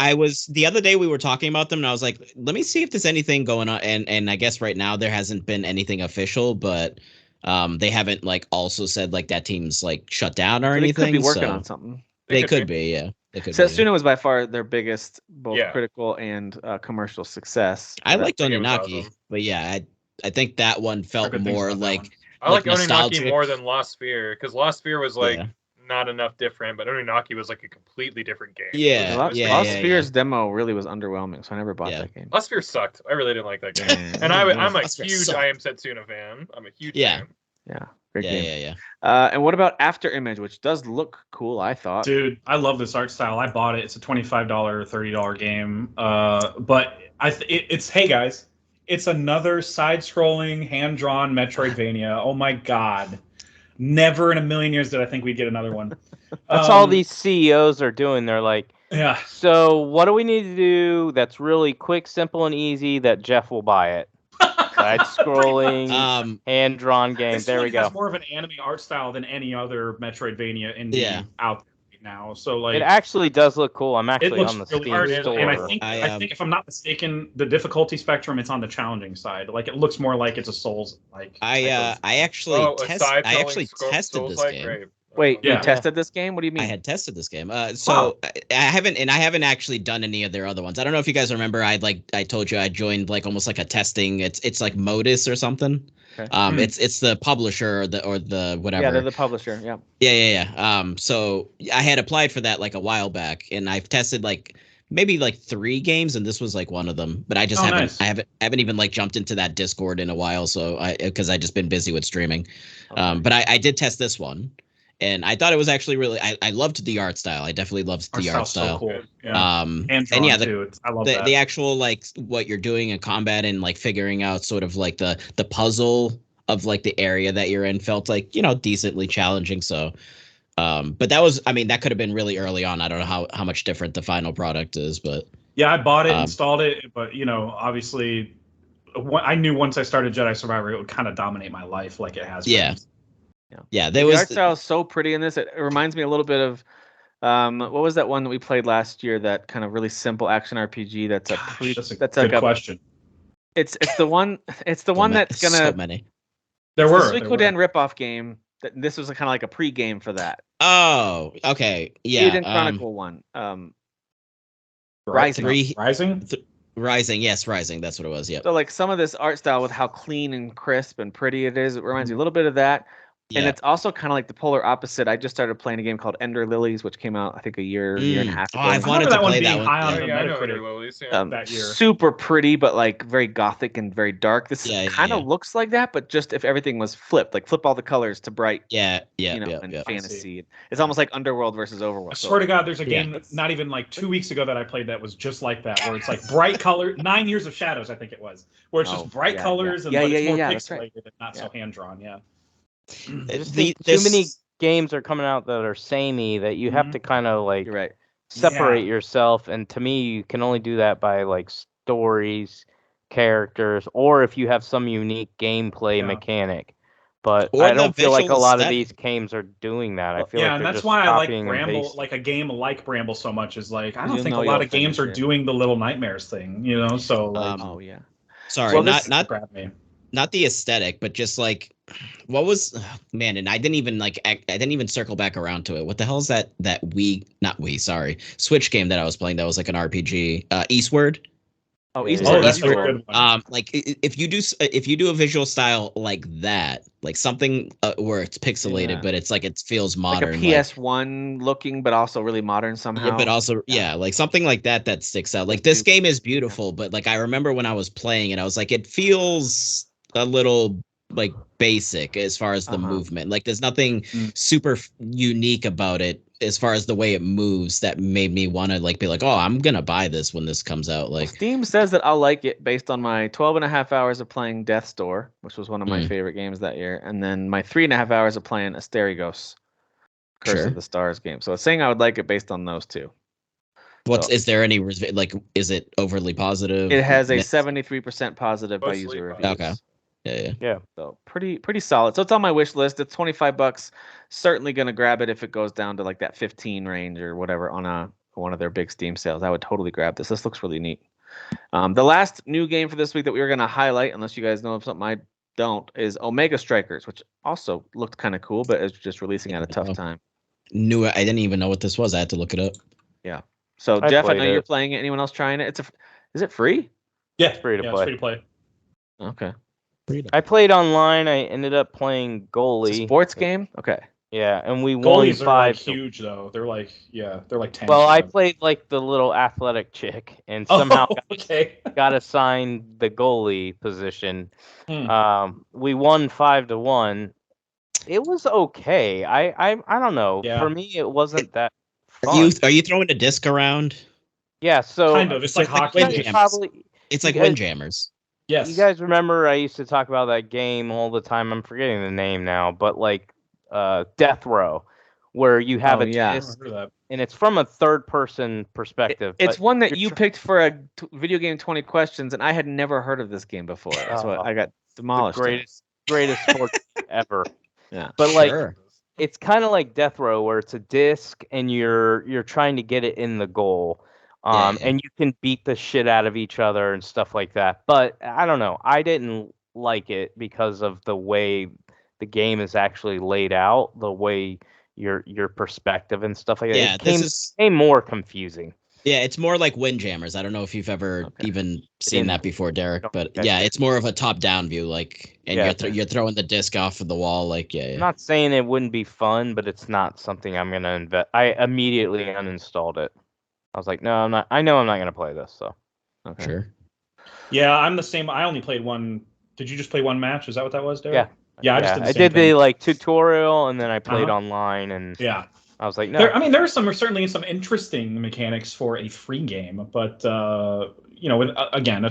The other day we were talking about them and I was like, let me see if there's anything going on. And I guess right now there hasn't been anything official, but they haven't like also said like that team's like shut down or anything. They could be working on something. They could be, yeah. Setsuna was by far their biggest, both critical and commercial success. I liked Oninaki, but yeah, I think that one felt more like. I like Oninaki more than Lost Sphere, because Lost Sphere was like not enough different, but Oninaki was like a completely different game. Yeah, Lost Sphere's demo really was underwhelming, so I never bought that game. Lost Sphere sucked. I really didn't like that game, and I'm a huge I Am Setsuna fan. I'm a huge fan. Yeah. Great game. Yeah. And what about Afterimage, which does look cool, I thought. Dude, I love this art style. I bought it. It's a $25, $30 game. But it's hey guys, it's another side-scrolling, hand-drawn Metroidvania. Oh my god. Never in a million years did I think we'd get another one. That's all these CEOs are doing. They're like, yeah. So what do we need to do that's really quick, simple, and easy that Jeff will buy it? Side-scrolling, hand-drawn game. There we go. It's more of an anime art style than any other Metroidvania indie out there right now. So like, it actually does look cool. I'm actually on the really Steam store. And I think if I'm not mistaken, the difficulty spectrum it's on the challenging side. Like it looks more like it's a Souls like. I actually tested this game. Great. Wait, you tested this game? What do you mean? I had tested this game. I haven't actually done any of their other ones. I don't know if you guys remember. I told you I joined like almost like a testing. It's like Modus or something. Okay. It's the publisher or the whatever. Yeah, they're the publisher. Yeah. Yeah. So I had applied for that like a while back, and I've tested like maybe like 3 games, and this was like one of them. But I just haven't. Nice. I haven't even like jumped into that Discord in a while. So because I just been busy with streaming. Okay. But I did test this one. and I thought it was actually really. I loved the art style. I definitely loved the art style. So cool. Yeah. And yeah, I love that. The actual like what you're doing in combat and like figuring out sort of like the puzzle of like the area that you're in felt like, you know, decently challenging. So, but that was, I mean, that could have been really early on. I don't know how much different the final product is, but yeah, I bought it, installed it, but you know, obviously, I knew once I started Jedi Survivor, it would kind of dominate my life like it has. Yeah. Yeah, the art style is so pretty in this. It reminds me a little bit of what was that one that we played last year? That kind of really simple action RPG. That's a good question. It's the one. It's the one that's gonna. So many. There were the Suikoden ripoff game. This was kind of like a pre-game for that. Oh, okay, yeah. Eden Chronicle one. Rising. Rising, yes, Rising. That's what it was. Yeah. So like some of this art style with how clean and crisp and pretty it is, it reminds me a little bit of that. Yeah. And it's also kind of like the polar opposite. I just started playing a game called Ender Lilies, which came out, I think, a year and a half ago. I've wanted to play that one. I know Ender Lilies that year. Super pretty, but like very gothic and very dark. This kind of looks like that, but just if everything was flipped, like flip all the colors to bright. And fantasy. It's almost like Underworld versus Overworld. I swear to God, there's a game not even like 2 weeks ago that I played that was just like that, where it's like bright color. 9 Years of Shadows, I think it was, where it's just bright colors and it's more pixelated and not so hand drawn. Yeah. Too many games are coming out that are samey that you have to kind of like separate yourself, and to me you can only do that by like stories, characters, or if you have some unique gameplay mechanic. But I don't feel like a lot of these games are doing that. I feel like and that's why I like Bramble, like a game like Bramble so much, is like I don't think a lot of games are doing the Little Nightmares thing, you know. So like, sorry, not the aesthetic, but just like what was and I didn't even circle back around to it. What the hell is that Switch game that I was playing that was like an RPG, Eastward? Eastward. That's a good one. Like if you do a visual style like that, like something where it's pixelated, but it's like it feels modern, like a PS1 looking, but also really modern somehow. Yeah, but also like something like that sticks out. Like this game is beautiful, but like I remember when I was playing it, I was like, it feels a little like basic as far as the movement. Like there's nothing super unique about it as far as the way it moves that made me want to like be like, oh, I'm gonna buy this when this comes out. Like Steam says that I'll like it based on my 12.5 hours of playing Death's Door, which was one of my favorite games that year, and then my 3.5 hours of playing Asterigos, Curse of the Stars game. So it's saying I would like it based on those two. Is there any like, is it overly positive? It has a 73% positive by user reviews. Okay. Yeah. So pretty solid. So it's on my wish list. It's $25. Certainly gonna grab it if it goes down to like that 15 range or whatever on one of their big Steam sales. I would totally grab this. This looks really neat. The last new game for this week that we were gonna highlight, unless you guys know of something I don't, is Omega Strikers, which also looked kind of cool, but it's just releasing at a tough time. I didn't even know what this was. I had to look it up. Yeah. So Jeff, I know you're playing it. Anyone else trying it? Is it free? Yeah, it's free to play. It's free to play. Okay. I played online. I ended up playing goalie. It's a sports game? Okay. Yeah, and we Goalies won 5. Are huge though. They're like 10. Well, I played like the little athletic chick, and somehow got assigned the goalie position. We won 5-1. It was okay. I don't know. Yeah. For me, it wasn't that fun. Are you throwing a disc around? Yeah. So kind of. It's like hockey. It's like Windjammers. Yes. You guys remember I used to talk about that game all the time. I'm forgetting the name now, but like Death Row, where you have a disc, and it's from a third-person perspective. It's one that you picked for a video game 20 questions, and I had never heard of this game before. That's why I got demolished. The greatest sport ever. Yeah. But like it's kind of like Death Row, where it's a disc, and you're trying to get it in the goal. And you can beat the shit out of each other and stuff like that. But I don't know. I didn't like it because of the way the game is actually laid out, the way your perspective and stuff like that. Yeah, it became more confusing. Yeah, it's more like Windjammers. I don't know if you've ever even seen that before, Derek. But yeah, it's more of a top-down view, like, and you're throwing the disc off of the wall, like I'm not saying it wouldn't be fun, but it's not something I'm gonna invest. I immediately uninstalled it. I was like, no, I'm not. I know I'm not going to play this. So, Sure. Yeah, I'm the same. I only played one. Did you just play one match? Is that what that was, Derek? Yeah, Yeah, I did the like tutorial, and then I played online, and yeah, I was like, no. There are certainly some interesting mechanics for a free game, but again,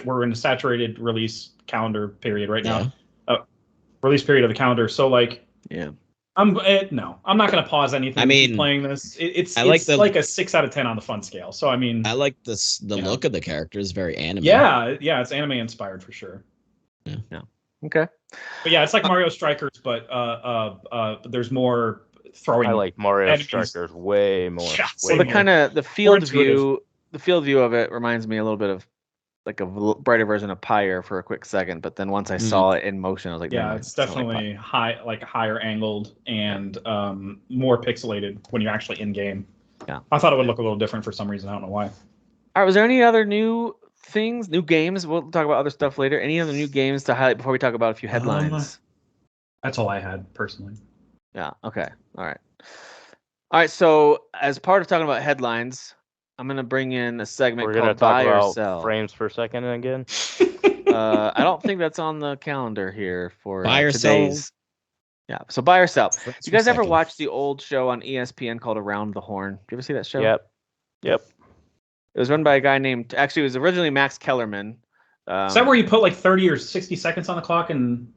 we're in a saturated release calendar period right now. Release period of the calendar, so like, yeah. I'm not going to pause anything. I mean, keep playing this. It's like a 6 out of 10 on the fun scale. So I mean, I like the look of the characters, very anime. Yeah, it's anime inspired for sure. Yeah. Okay. But yeah, it's like Mario Strikers, but there's more throwing. I like Mario Strikers way more. Yeah, well, the field view of it reminds me a little bit of like a brighter version of Pyre for a quick second, but then once I saw it in motion, I was like, yeah, it's definitely higher angled and more pixelated when you're actually in game. Yeah, I thought it would look a little different for some reason. I don't know why. All right, was there any other new games? We'll talk about other stuff later. Any other new games to highlight before we talk about a few headlines? That's all I had personally. Yeah. Okay. All right. So as part of talking about headlines, I'm gonna bring in a segment called Buy or Sell. Frames per second again. I don't think that's on the calendar here for Buy or today's. Sell. Yeah. So Buy or Sell. You guys ever watch the old show on ESPN called Around the Horn? Do you ever see that show? Yep. It was run by a guy named. Actually, it was originally Max Kellerman. Is that where you put like 30 or 60 seconds on the clock and?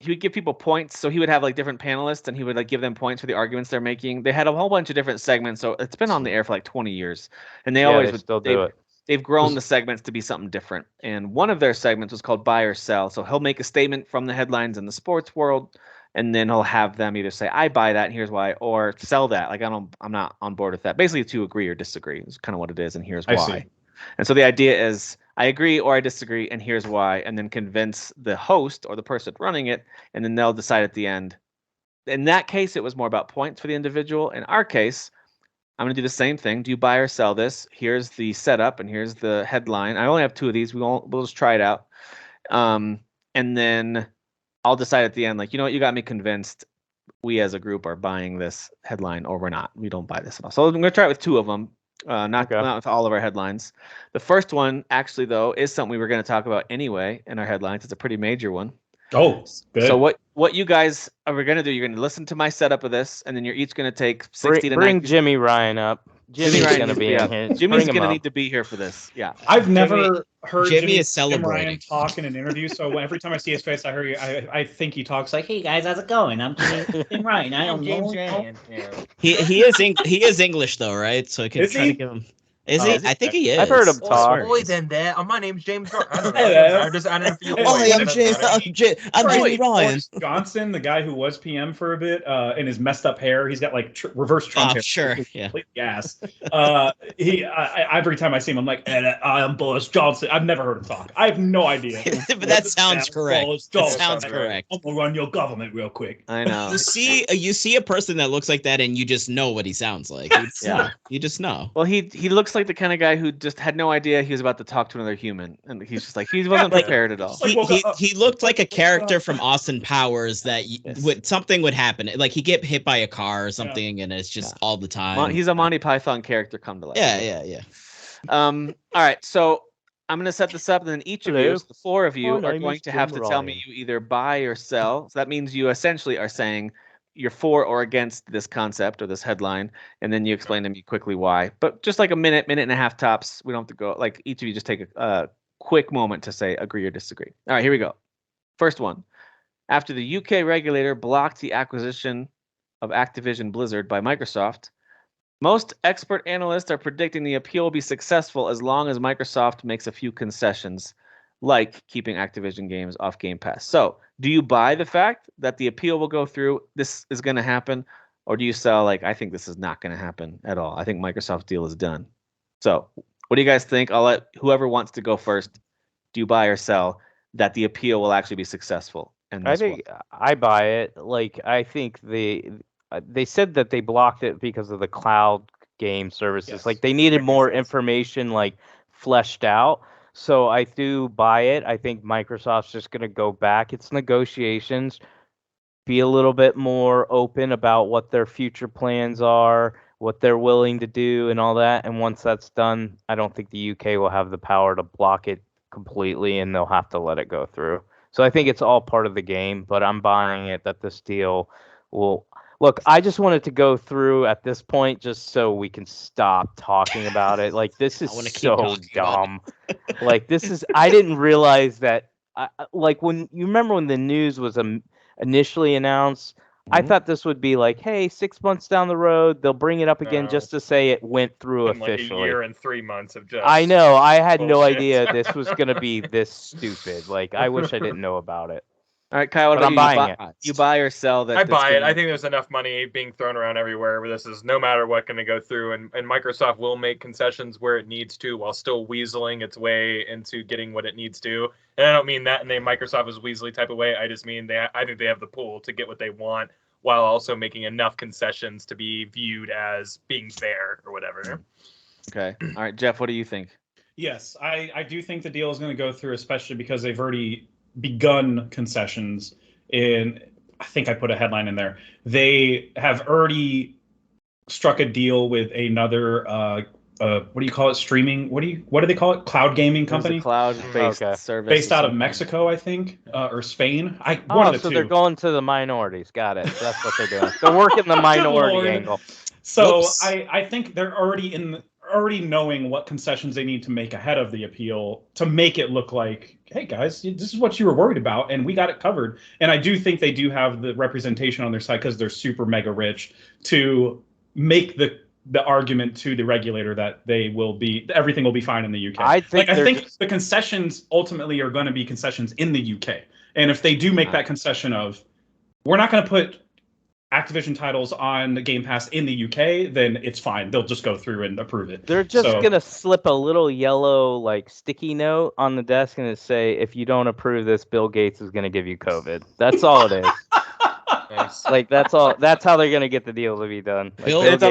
He would give people points, so he would have like different panelists, and he would like give them points for the arguments they're making. They had a whole bunch of different segments, so it's been on the air for like 20 years, and they always would still do it. They've grown the segments to be something different, and one of their segments was called Buy or Sell. So he'll make a statement from the headlines in the sports world, and then he'll have them either say I buy that and here's why, or sell that, like I'm not on board with that. Basically, to agree or disagree is kind of what it is, and here's why. And so the idea is I agree or I disagree, and here's why, and then convince the host or the person running it, and then they'll decide at the end. In that case, it was more about points for the individual. In our case, I'm going to do the same thing. Do you buy or sell this? Here's the setup, and here's the headline. I only have 2 of these. We'll just try it out. And then I'll decide at the end, like, you know what, you got me convinced. We as a group are buying this headline, or we're not. We don't buy this at all. So I'm going to try it with 2 of them. Not with all of our headlines. The first one, actually, though, is something we were going to talk about anyway in our headlines. It's a pretty major one. Oh, good. So what you guys are going to do, you're going to listen to my setup of this, and then you're each going to take 60 to 90. Bring Jimmy Ryan up. Jimmy's going to be in here. Jimmy's going to need to be here for this. Yeah. I've never heard Jimmy is celebrating. Ryan talk in an interview, so every time I see his face, I think he talks like, "Hey guys, how's it going? I'm Jim Ryan. I'm James Ryan." He is English though, right? So I can try to give him. Is he? I think he is. I've heard him talk. Boy, then there. My name's James Ryan. I don't know. I don't know. I'm Jimmy Ryan. Johnson, the guy who was PM for a bit, and his messed up hair. He's got like reverse Trump hair. Sure, yeah. Gas. Every time I see him, I'm like, I'm Boris Johnson. I've never heard him talk. I have no idea. But that sounds correct. That sounds correct. I'm gonna run your government real quick. I know. You see a person that looks like that, and you just know what he sounds like. You just know. Well, he looks like the kind of guy who just had no idea he was about to talk to another human, and he's just like he wasn't prepared at all. He looked like a character from Austin Powers that something would happen, like he get hit by a car or something, and it's just all the time. He's a Monty Python character come to life. Yeah. All right, so I'm going to set this up, and then each of you, the 4 of you, are going to have to tell me you either buy or sell. So that means you essentially are saying you're for or against this concept or this headline, and then you explain to me quickly why. But just like a minute and a half tops. We don't have to go. Like each of you just take a quick moment to say agree or disagree. All right, here we go. First one. After the UK regulator blocked the acquisition of Activision Blizzard by Microsoft, most expert analysts are predicting the appeal will be successful as long as Microsoft makes a few concessions, like keeping Activision games off Game Pass. So, do you buy the fact that the appeal will go through, this is going to happen, or do you sell like, I think this is not going to happen at all? I think Microsoft's deal is done. So, what do you guys think? I'll let whoever wants to go first. Do you buy or sell that the appeal will actually be successful? And I think I buy it. Like, I think they said that they blocked it because of the cloud game services. Yes. Like, they needed more information, like, fleshed out. So I do buy it. I think Microsoft's just going to go back. It's negotiations. Be a little bit more open about what their future plans are, what they're willing to do, and all that. And once that's done, I don't think the UK will have the power to block it completely, and they'll have to let it go through. So I think it's all part of the game, but I'm buying it that this deal will look. I just wanted to go through at this point just so we can stop talking about it. Like this is so dumb. Like this is. I didn't realize that. Like when you remember when the news was initially announced. I thought this would be like, hey, 6 months down the road, they'll bring it up again just to say it went through officially. Like a year and 3 months of just. I know. I had no idea this was going to be this stupid. Like, I wish I didn't know about it. All right, Kyle, what about I'm buying it. You buy or sell that? I buy it. I think there's enough money being thrown around everywhere where this is no matter what going to go through, and Microsoft will make concessions where it needs to while still weaseling its way into getting what it needs to. And I don't mean that in a Microsoft is Weasley type of way. I just mean I think they have the pool to get what they want while also making enough concessions to be viewed as being fair or whatever. Okay. All right, Jeff, what do you think? Yes, I do think the deal is going to go through, especially because they've already begun concessions. I think I put a headline in there. They have already struck a deal with another what do you call it? Streaming? What do they call it? Cloud gaming company? Cloud-based service. Based out of Mexico, I think, or Spain. So they're going to the minorities. Got it. That's what they're doing. They're working the minority angle. So I think they're already knowing what concessions they need to make ahead of the appeal to make it look like, hey guys, this is what you were worried about, and we got it covered. And I do think they do have the representation on their side because they're super mega rich to make the argument to the regulator that everything will be fine in the UK. I think the concessions ultimately are going to be concessions in the UK. And if they do make that concession of, we're not going to put Activision titles on the Game Pass in the UK, then it's fine. They'll just go through and approve it. They're just going to slip a little yellow like sticky note on the desk and say, if you don't approve this, Bill Gates is going to give you COVID. That's all it is. Like that's all. That's how they're gonna get the deal to be done. Like, Bill Gates. It's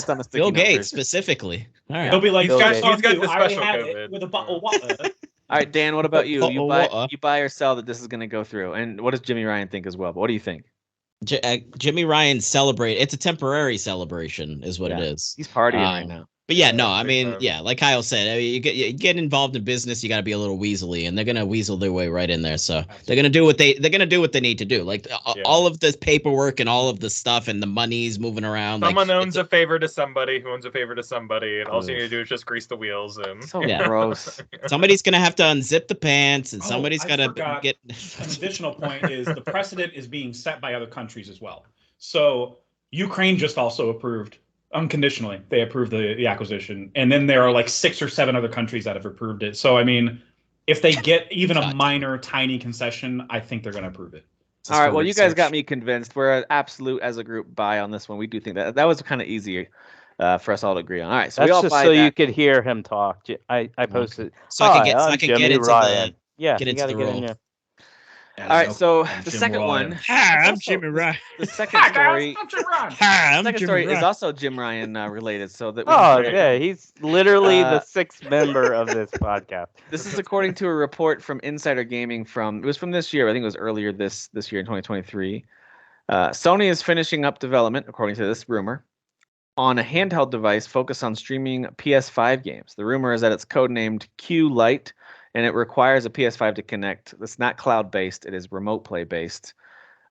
on a sticky Bill note. Gates specifically. All right. They'll be like, he's got the special I had COVID. it with a bottle of water. All right, Dan, what about you? You buy or sell that this is gonna go through? And what does Jimmy Ryan think as well? But what do you think? Jimmy Ryan celebrate. It's a temporary celebration, is what it is. He's partying right now. But yeah, no, I mean, yeah, like Kyle said, I mean, you get involved in business, you got to be a little weaselly, and they're gonna weasel their way right in there. So they're gonna do what they need to do. Like all of the paperwork and all of the stuff and the money's moving around. Someone owns a favor to somebody who owns a favor to somebody, and all you need to do is just grease the wheels. And gross. Somebody's gonna have to unzip the pants, and somebody's gotta get. An additional point is the precedent is being set by other countries as well. So Ukraine just also approved. Unconditionally, they approved the acquisition, and then there are like 6 or 7 other countries that have approved it. So I mean, if they get even a minor, tiny concession, I think they're going to approve it. All right, well, you guys got me convinced. We're absolute as a group buy on this one. We do think that was kind of easy for us all to agree on. All right, so that's we all just buy so that. you could hear him talk. I posted. So I can get into Ryan. get into the role. All right, so the second one. Hi, I'm Jimmy Ryan. The second story. Hi, I'm second Jimmy story Ryan. is also Jim Ryan related. So that. He's literally the 6th member of this podcast. This is according to a report from Insider Gaming. It was from this year. I think it was earlier this year in 2023. Sony is finishing up development, according to this rumor, on a handheld device focused on streaming PS5 games. The rumor is that it's codenamed Q Lite. And it requires a PS5 to connect. It's not cloud-based. It is remote play-based,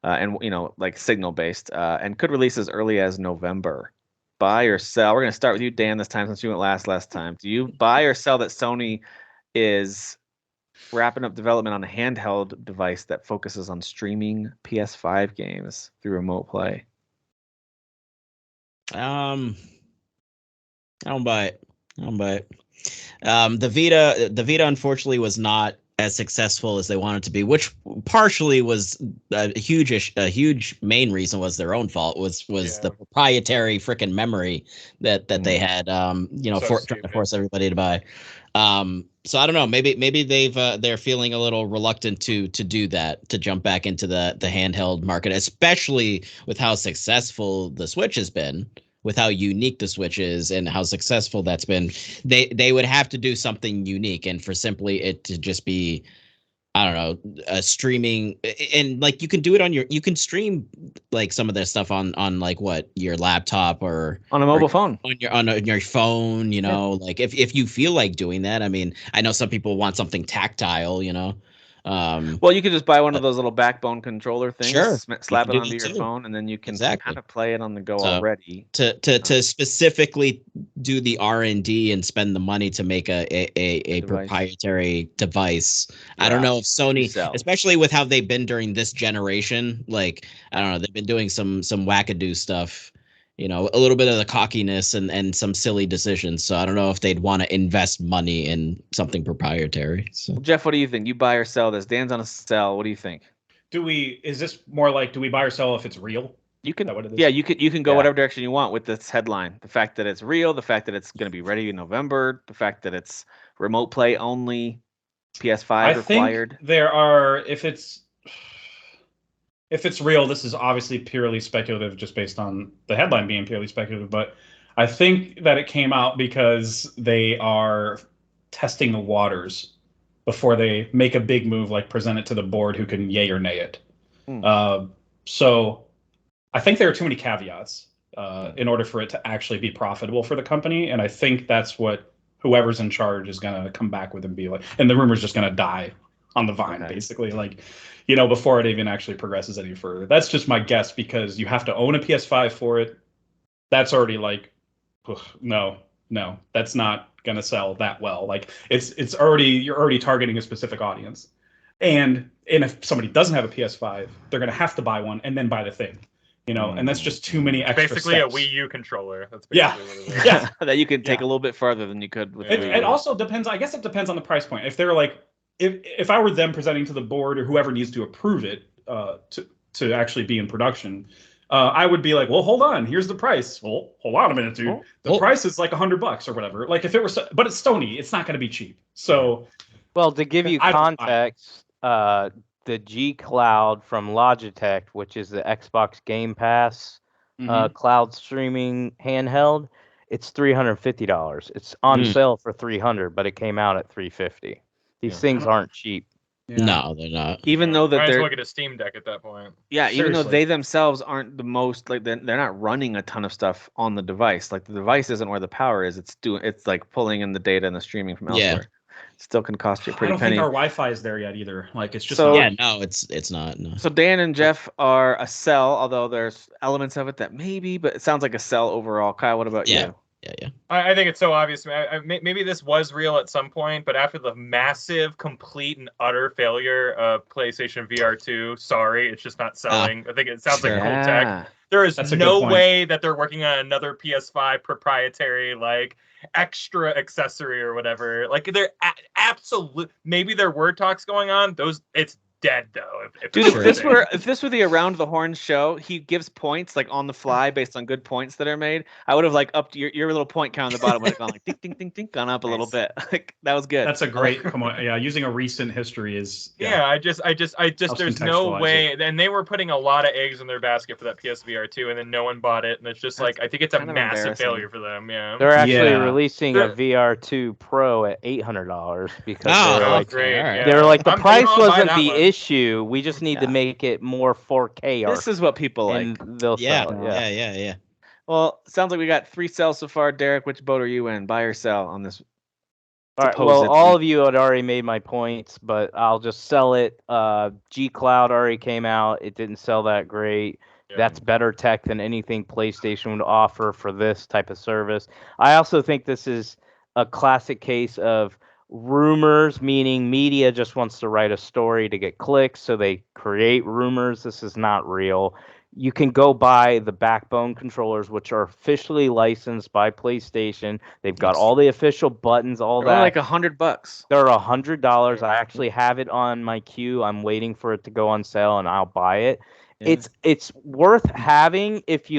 and like signal-based, and could release as early as November. Buy or sell? We're gonna start with you, Dan, this time since you went last time. Do you buy or sell that Sony is wrapping up development on a handheld device that focuses on streaming PS5 games through remote play? I don't buy it. The Vita unfortunately was not as successful as they wanted to be, which partially was a huge main reason was their own fault was the proprietary freaking memory that they had trying to force everybody to buy. So I don't know, maybe they're feeling a little reluctant to do that, to jump back into the handheld market, especially with how successful the Switch has been. With how unique the Switch is and how successful that's been, they would have to do something unique, and for simply it to just be, I don't know, a streaming, and like you can do it you can stream like some of their stuff on like what, your laptop or on a mobile phone, on your phone, like if you feel like doing that. I mean, I know some people want something tactile, Well, you could just buy one of those little backbone controller things, Sure, slap it onto your phone, and then you can kind of play it on the go already. To specifically do the R&D and spend the money to make a proprietary device. I don't know if Sony, especially with how they've been during this generation, like I don't know, they've been doing some wackadoo stuff. A little bit of the cockiness and some silly decisions. So I don't know if they'd want to invest money in something proprietary. So Jeff, what do you think? You buy or sell this? Dan's on a sell. What do you think? Is this more like, do we buy or sell if it's real? You can, you can go whatever direction you want with this headline. The fact that it's real, the fact that it's going to be ready in November, the fact that it's remote play only, PS5 required. Think there are, if it's real, this is obviously purely speculative just based on the headline being purely speculative, but I think that it came out because they are testing the waters before they make a big move, like present it to the board who can yay or nay it. So I think there are too many caveats in order for it to actually be profitable for the company, and I think that's what whoever's in charge is going to come back with and be like, and the rumor's just going to die on the vine, basically, like, before it even actually progresses any further. That's just my guess, because you have to own a PS5 for it. That's already like, no, that's not going to sell that well. Like you're already targeting a specific audience. And if somebody doesn't have a PS5, they're going to have to buy one and then buy the thing. And that's just too many extra basically steps. A Wii U controller. That's basically what it is. Yeah. That you can take a little bit farther than you could with It also depends, I guess it depends on the price point. If they're like, if I were them presenting to the board or whoever needs to approve it to actually be in production, I would be like, well, hold on, here's the price. Well, hold on a minute, dude. The price is like $100 or whatever. Like if it were, but it's Sony, it's not going to be cheap. So, well, to give you context, the G Cloud from Logitech, which is the Xbox Game Pass cloud streaming handheld, it's $350. It's on sale for $300, but it came out at $350. These things aren't cheap. Yeah. No, they're not. Even though that they're look at a Steam Deck at that point. Yeah, even though they themselves aren't the most, like they're not running a ton of stuff on the device. Like the device isn't where the power is. It's like pulling in the data and the streaming from elsewhere. It still can cost you a pretty penny. I don't think our Wi-Fi is there yet either. Like it's just it's not. No. So Dan and Jeff are a sell, although there's elements of it that maybe, but it sounds like a sell overall. Kyle, what about you? Yeah. I think it's so obvious. Maybe this was real at some point, but after the massive, complete, and utter failure of PlayStation VR 2, sorry, it's just not selling. I think it sounds like cool tech. There is no way that they're working on another PS5 proprietary, like, extra accessory or whatever. Like, they're absolute. Maybe there were talks going on. It's dead though. Dude, if this were the Around the Horn show, he gives points like on the fly based on good points that are made. I would have like upped your little point count on the bottom would have gone like ding ding ding ding, gone up a little bit. Like that was good. That's a great come on. Yeah, using a recent history is I just there's no way. And they were putting a lot of eggs in their basket for that PSVR 2, and then no one bought it, and it's just like I think it's a massive failure for them. Yeah, they're actually releasing a VR 2 Pro at $800 because they're like the price wasn't the issue. We just need to make it more 4K. This is what people like. They'll sell it. Yeah. Well, sounds like we got 3 sells so far. Derek, which boat are you in? Buy or sell on this? All right. Well, all of you had already made my points, but I'll just sell it. G Cloud already came out. It didn't sell that great. Yeah. That's better tech than anything PlayStation would offer for this type of service. I also think this is a classic case of rumors, meaning media just wants to write a story to get clicks, so they create rumors. This is not real. You can go buy the backbone controllers, which are officially licensed by PlayStation. They've got all the official buttons, They're like $100. They're $100. I actually have it on my queue. I'm waiting for it to go on sale, and I'll buy it. Yeah. It's worth having if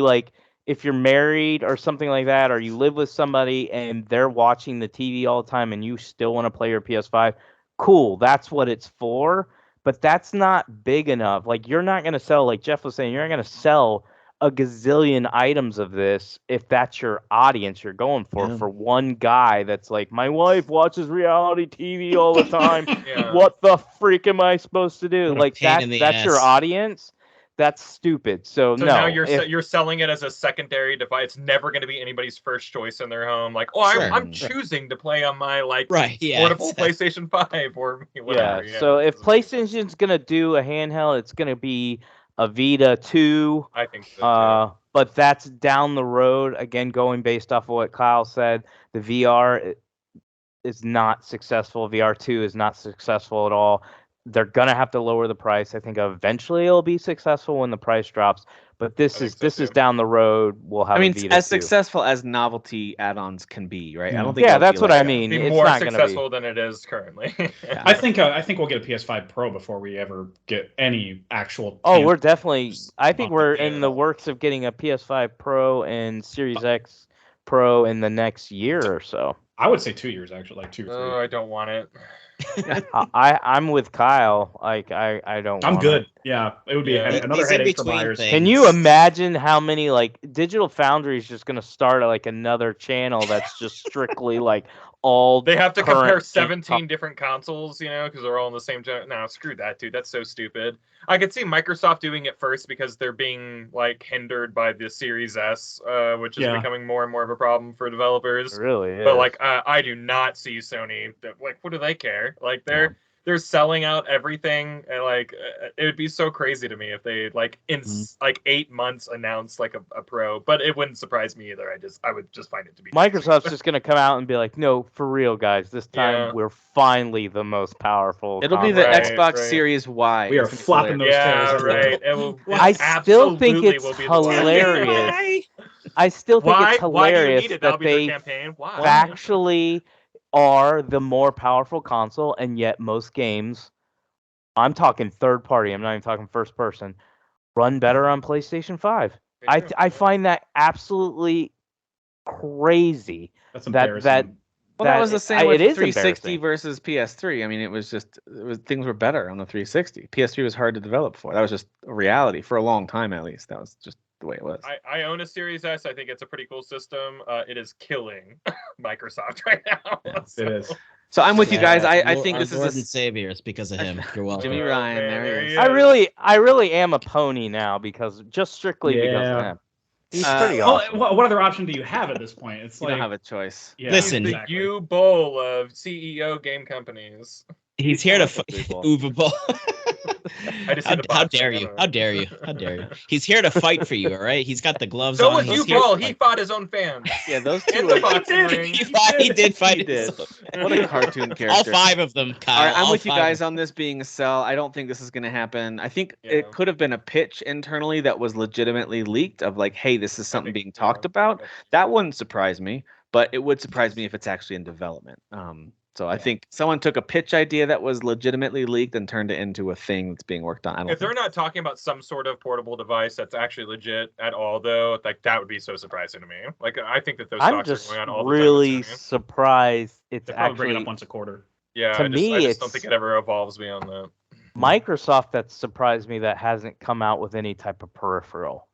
you're married or something like that, or you live with somebody and they're watching the TV all the time and you still want to play your PS5, cool, that's what it's for. But that's not big enough. Like, you're not going to sell, like Jeff was saying, you're not going to sell a gazillion items of this if that's your audience you're going for. For one guy that's like, my wife watches reality TV all the time. What the freak am I supposed to do? Like, that's your audience. That's stupid. So no. Now you're selling it as a secondary device. It's never going to be anybody's first choice in their home. Like, I'm choosing to play on my portable PlayStation 5 or whatever. Yeah. So if PlayStation's going to do a handheld, it's going to be a Vita 2. I think so. But that's down the road. Again, going based off of what Kyle said, the VR is not successful. VR 2 is not successful at all. They're going to have to lower the price. I think eventually it'll be successful when the price drops. But this is down the road. We'll have. As successful as novelty add-ons can be, right? Yeah. I don't think. Yeah, that's what I mean. Be it's more not successful than it is currently. Yeah. I think we'll get a PS5 Pro before we ever get any actual. We're definitely. I think we're in the works of getting a PS5 Pro and Series X Pro in the next year or so. I would say 2 years, actually, like 2 or 3. Oh, I don't want it. I'm with Kyle. Like I don't. I'm good. It. Yeah, it would be another headache for buyers. Can you imagine how many Digital Foundry is just going to start another channel that's just strictly all. They have to compare 17 different consoles, because they're all in the same gen. No, screw that, dude. That's so stupid. I could see Microsoft doing it first because they're being hindered by the Series S, which is becoming more and more of a problem for developers. It really is. But I do not see Sony. What do they care? They're selling out everything, and it would be so crazy to me if they in 8 months announced a Pro. But it wouldn't surprise me either. I would just find it to be Microsoft's just gonna come out and be like, no, for real, guys, this time we're finally the most powerful. It'll be the Xbox Series Y. We are flopping those chairs. Right. I still think it's hilarious. I still think it's hilarious that they actually are the more powerful console, and yet most games, I'm talking third party, I'm not even talking first person, run better on PlayStation 5. I find that absolutely crazy. That's embarrassing. That was the same with 360 versus PS3. I mean, things were better on the 360. PS3 was hard to develop for. That was just a reality for a long time, at least. That was just the way it was. I own a Series S. I think it's a pretty cool system. It is killing Microsoft right now. Yeah, it is. So I'm with you guys. I think this is Lord and Savior. It's because of him. You're welcome. Jimmy Ryan. There he is. I really am a pony now because because of him. He's pretty awesome. What other option do you have at this point? It's you don't have a choice. Yeah, listen, exactly. The U-Bowl of CEO game companies. He's here to Uwe Boll. How dare you? How dare you? How dare you? He's here to fight for you, all right? He's got the gloves on. So was Uwe Boll. He fought his own fans. Yeah, those two. In the boxing ring. He did fight. He did. What a cartoon character. All 5 of them, Kyle. All right, I'm with you guys on this being a sell. I don't think this is going to happen. I think it could have been a pitch internally that was legitimately leaked of hey, this is something being talked about. That wouldn't surprise me, but it would surprise me if it's actually in development. So I think someone took a pitch idea that was legitimately leaked and turned it into a thing that's being worked on. If they're not talking about some sort of portable device that's actually legit at all, though, that would be so surprising to me. I think that those talks are going on all the time. I'm just really surprised it's actually bring it up once a quarter. Yeah, I just don't think it ever evolves beyond that. Microsoft that surprised me that hasn't come out with any type of peripheral.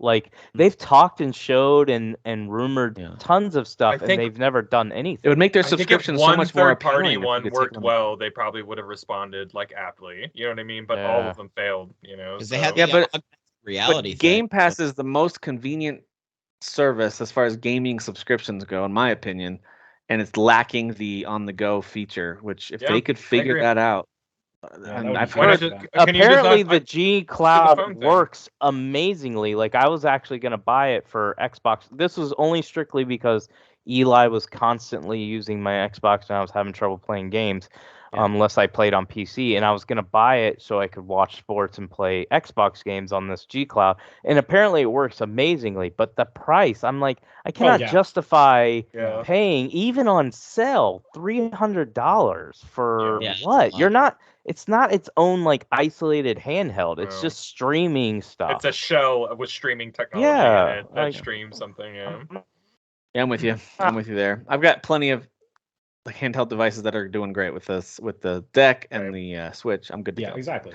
They've talked and showed and rumored tons of stuff, and they've never done anything. It would make their subscription so much more appealing. If one worked well, they probably would have responded aptly. You know what I mean? But all of them failed. Because they had the reality. But Game Pass is the most convenient service as far as gaming subscriptions go, in my opinion, and it's lacking the on-the-go feature. Which if they could figure that out. I've heard apparently the G Cloud works amazingly. I was actually going to buy it for Xbox. This was only strictly because Eli was constantly using my Xbox and I was having trouble playing games unless I played on PC. And I was going to buy it so I could watch sports and play Xbox games on this G Cloud. And apparently it works amazingly. But the price, I'm I cannot justify paying, even on sale, $300 for what? You're not... It's not its own isolated handheld. It's just streaming stuff. It's a shell with streaming technology in it that streams something. Yeah, I'm with you. I'm with you there. I've got plenty of handheld devices that are doing great with this, with the deck and the Switch. I'm good to go. Exactly.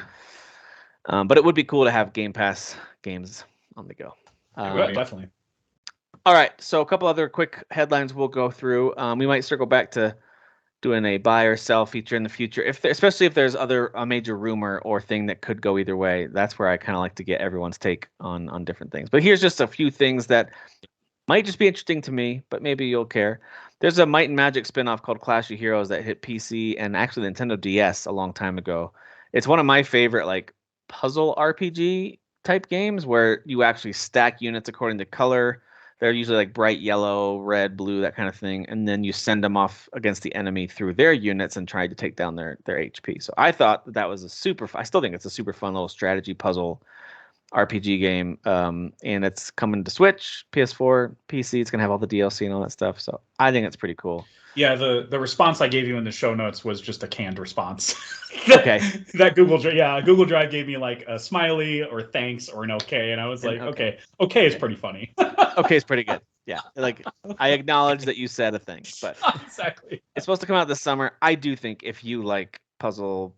But it would be cool to have Game Pass games on the go. Definitely. All right. So a couple other quick headlines we'll go through. We might circle back to doing a buy or sell feature in the future, especially if there's a major rumor or thing that could go either way. That's where I kind of like to get everyone's take on different things. But here's just a few things that might just be interesting to me, but maybe you'll care. There's a Might and Magic spinoff called Clash of Heroes that hit PC and actually Nintendo DS a long time ago. It's one of my favorite like puzzle RPG type games where you actually stack units according to color. They're usually like bright yellow, red, blue, that kind of thing. And then you send them off against the enemy through their units and try to take down their HP. So I thought that was I still think it's a super fun little strategy puzzle RPG game. And it's coming to Switch, PS4, PC. It's going to have all the DLC and all that stuff. So I think it's pretty cool. Yeah, the response I gave you in the show notes was just a canned response. Okay. That Google Drive gave me like a smiley or thanks or an okay, and I was like, okay is pretty funny. Okay, it's pretty good. Yeah, like I acknowledge that you said a thing, but exactly. It's supposed to come out this summer. I do think if you like puzzle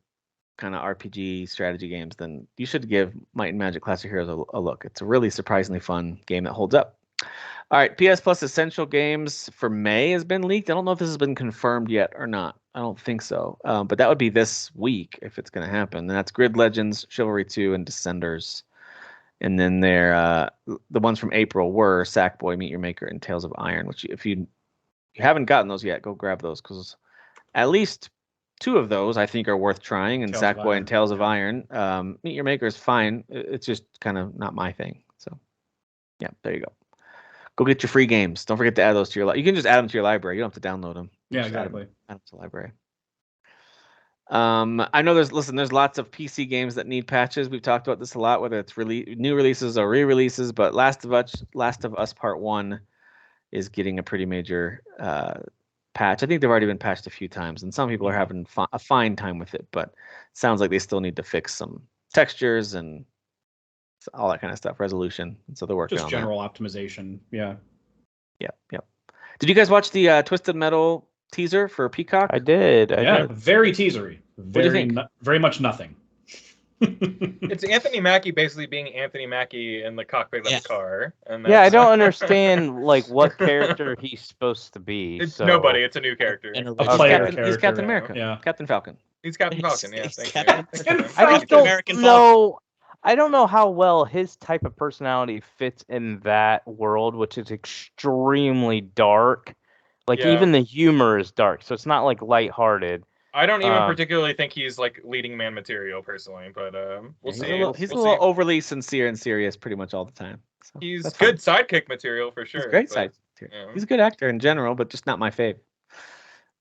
kind of RPG strategy games, then you should give Might and Magic Clash of Heroes a look. It's a really surprisingly fun game that holds up. All right, PS Plus Essential Games for May has been leaked. I don't know if this has been confirmed yet or not. I don't think so. But that would be this week if it's going to happen. And that's Grid Legends, Chivalry 2, and Descenders. And then the ones from April were Sackboy, Meet Your Maker, and Tales of Iron, which if you haven't gotten those yet, go grab those because at least two of those I think are worth trying. And Sackboy and Tales of Iron. Meet Your Maker is fine. It's just kind of not my thing. So, yeah, there you go. Go get your free games. Don't forget to add those to your. You can just add them to your library. You don't have to download them. Yeah, exactly. Add them to the library. I know there's lots of PC games that need patches. We've talked about this a lot, whether it's new releases or re-releases. But Last of Us Part 1 is getting a pretty major patch. I think they've already been patched a few times, and some people are having a fine time with it. But it sounds like they still need to fix some textures and all that kind of stuff, resolution. And so they're working on just general optimization. Yeah. Yep. Did you guys watch the Twisted Metal teaser for Peacock? I did. Very teasery. Very much nothing. It's Anthony Mackie basically being Anthony Mackie in the cockpit of the car. And I don't understand like what character he's supposed to be. It's nobody. It's a new character. He's Captain America. Yeah. Captain Falcon. He's Captain Falcon. Yeah. I just don't know. I don't know how well his type of personality fits in that world, which is extremely dark. Like even the humor is dark, so it's not like lighthearted. I don't even particularly think he's like leading man material personally, but we'll see. He's a little overly sincere and serious pretty much all the time. So he's good sidekick material for sure. He's great sidekick material. Yeah. He's a good actor in general, but just not my fave.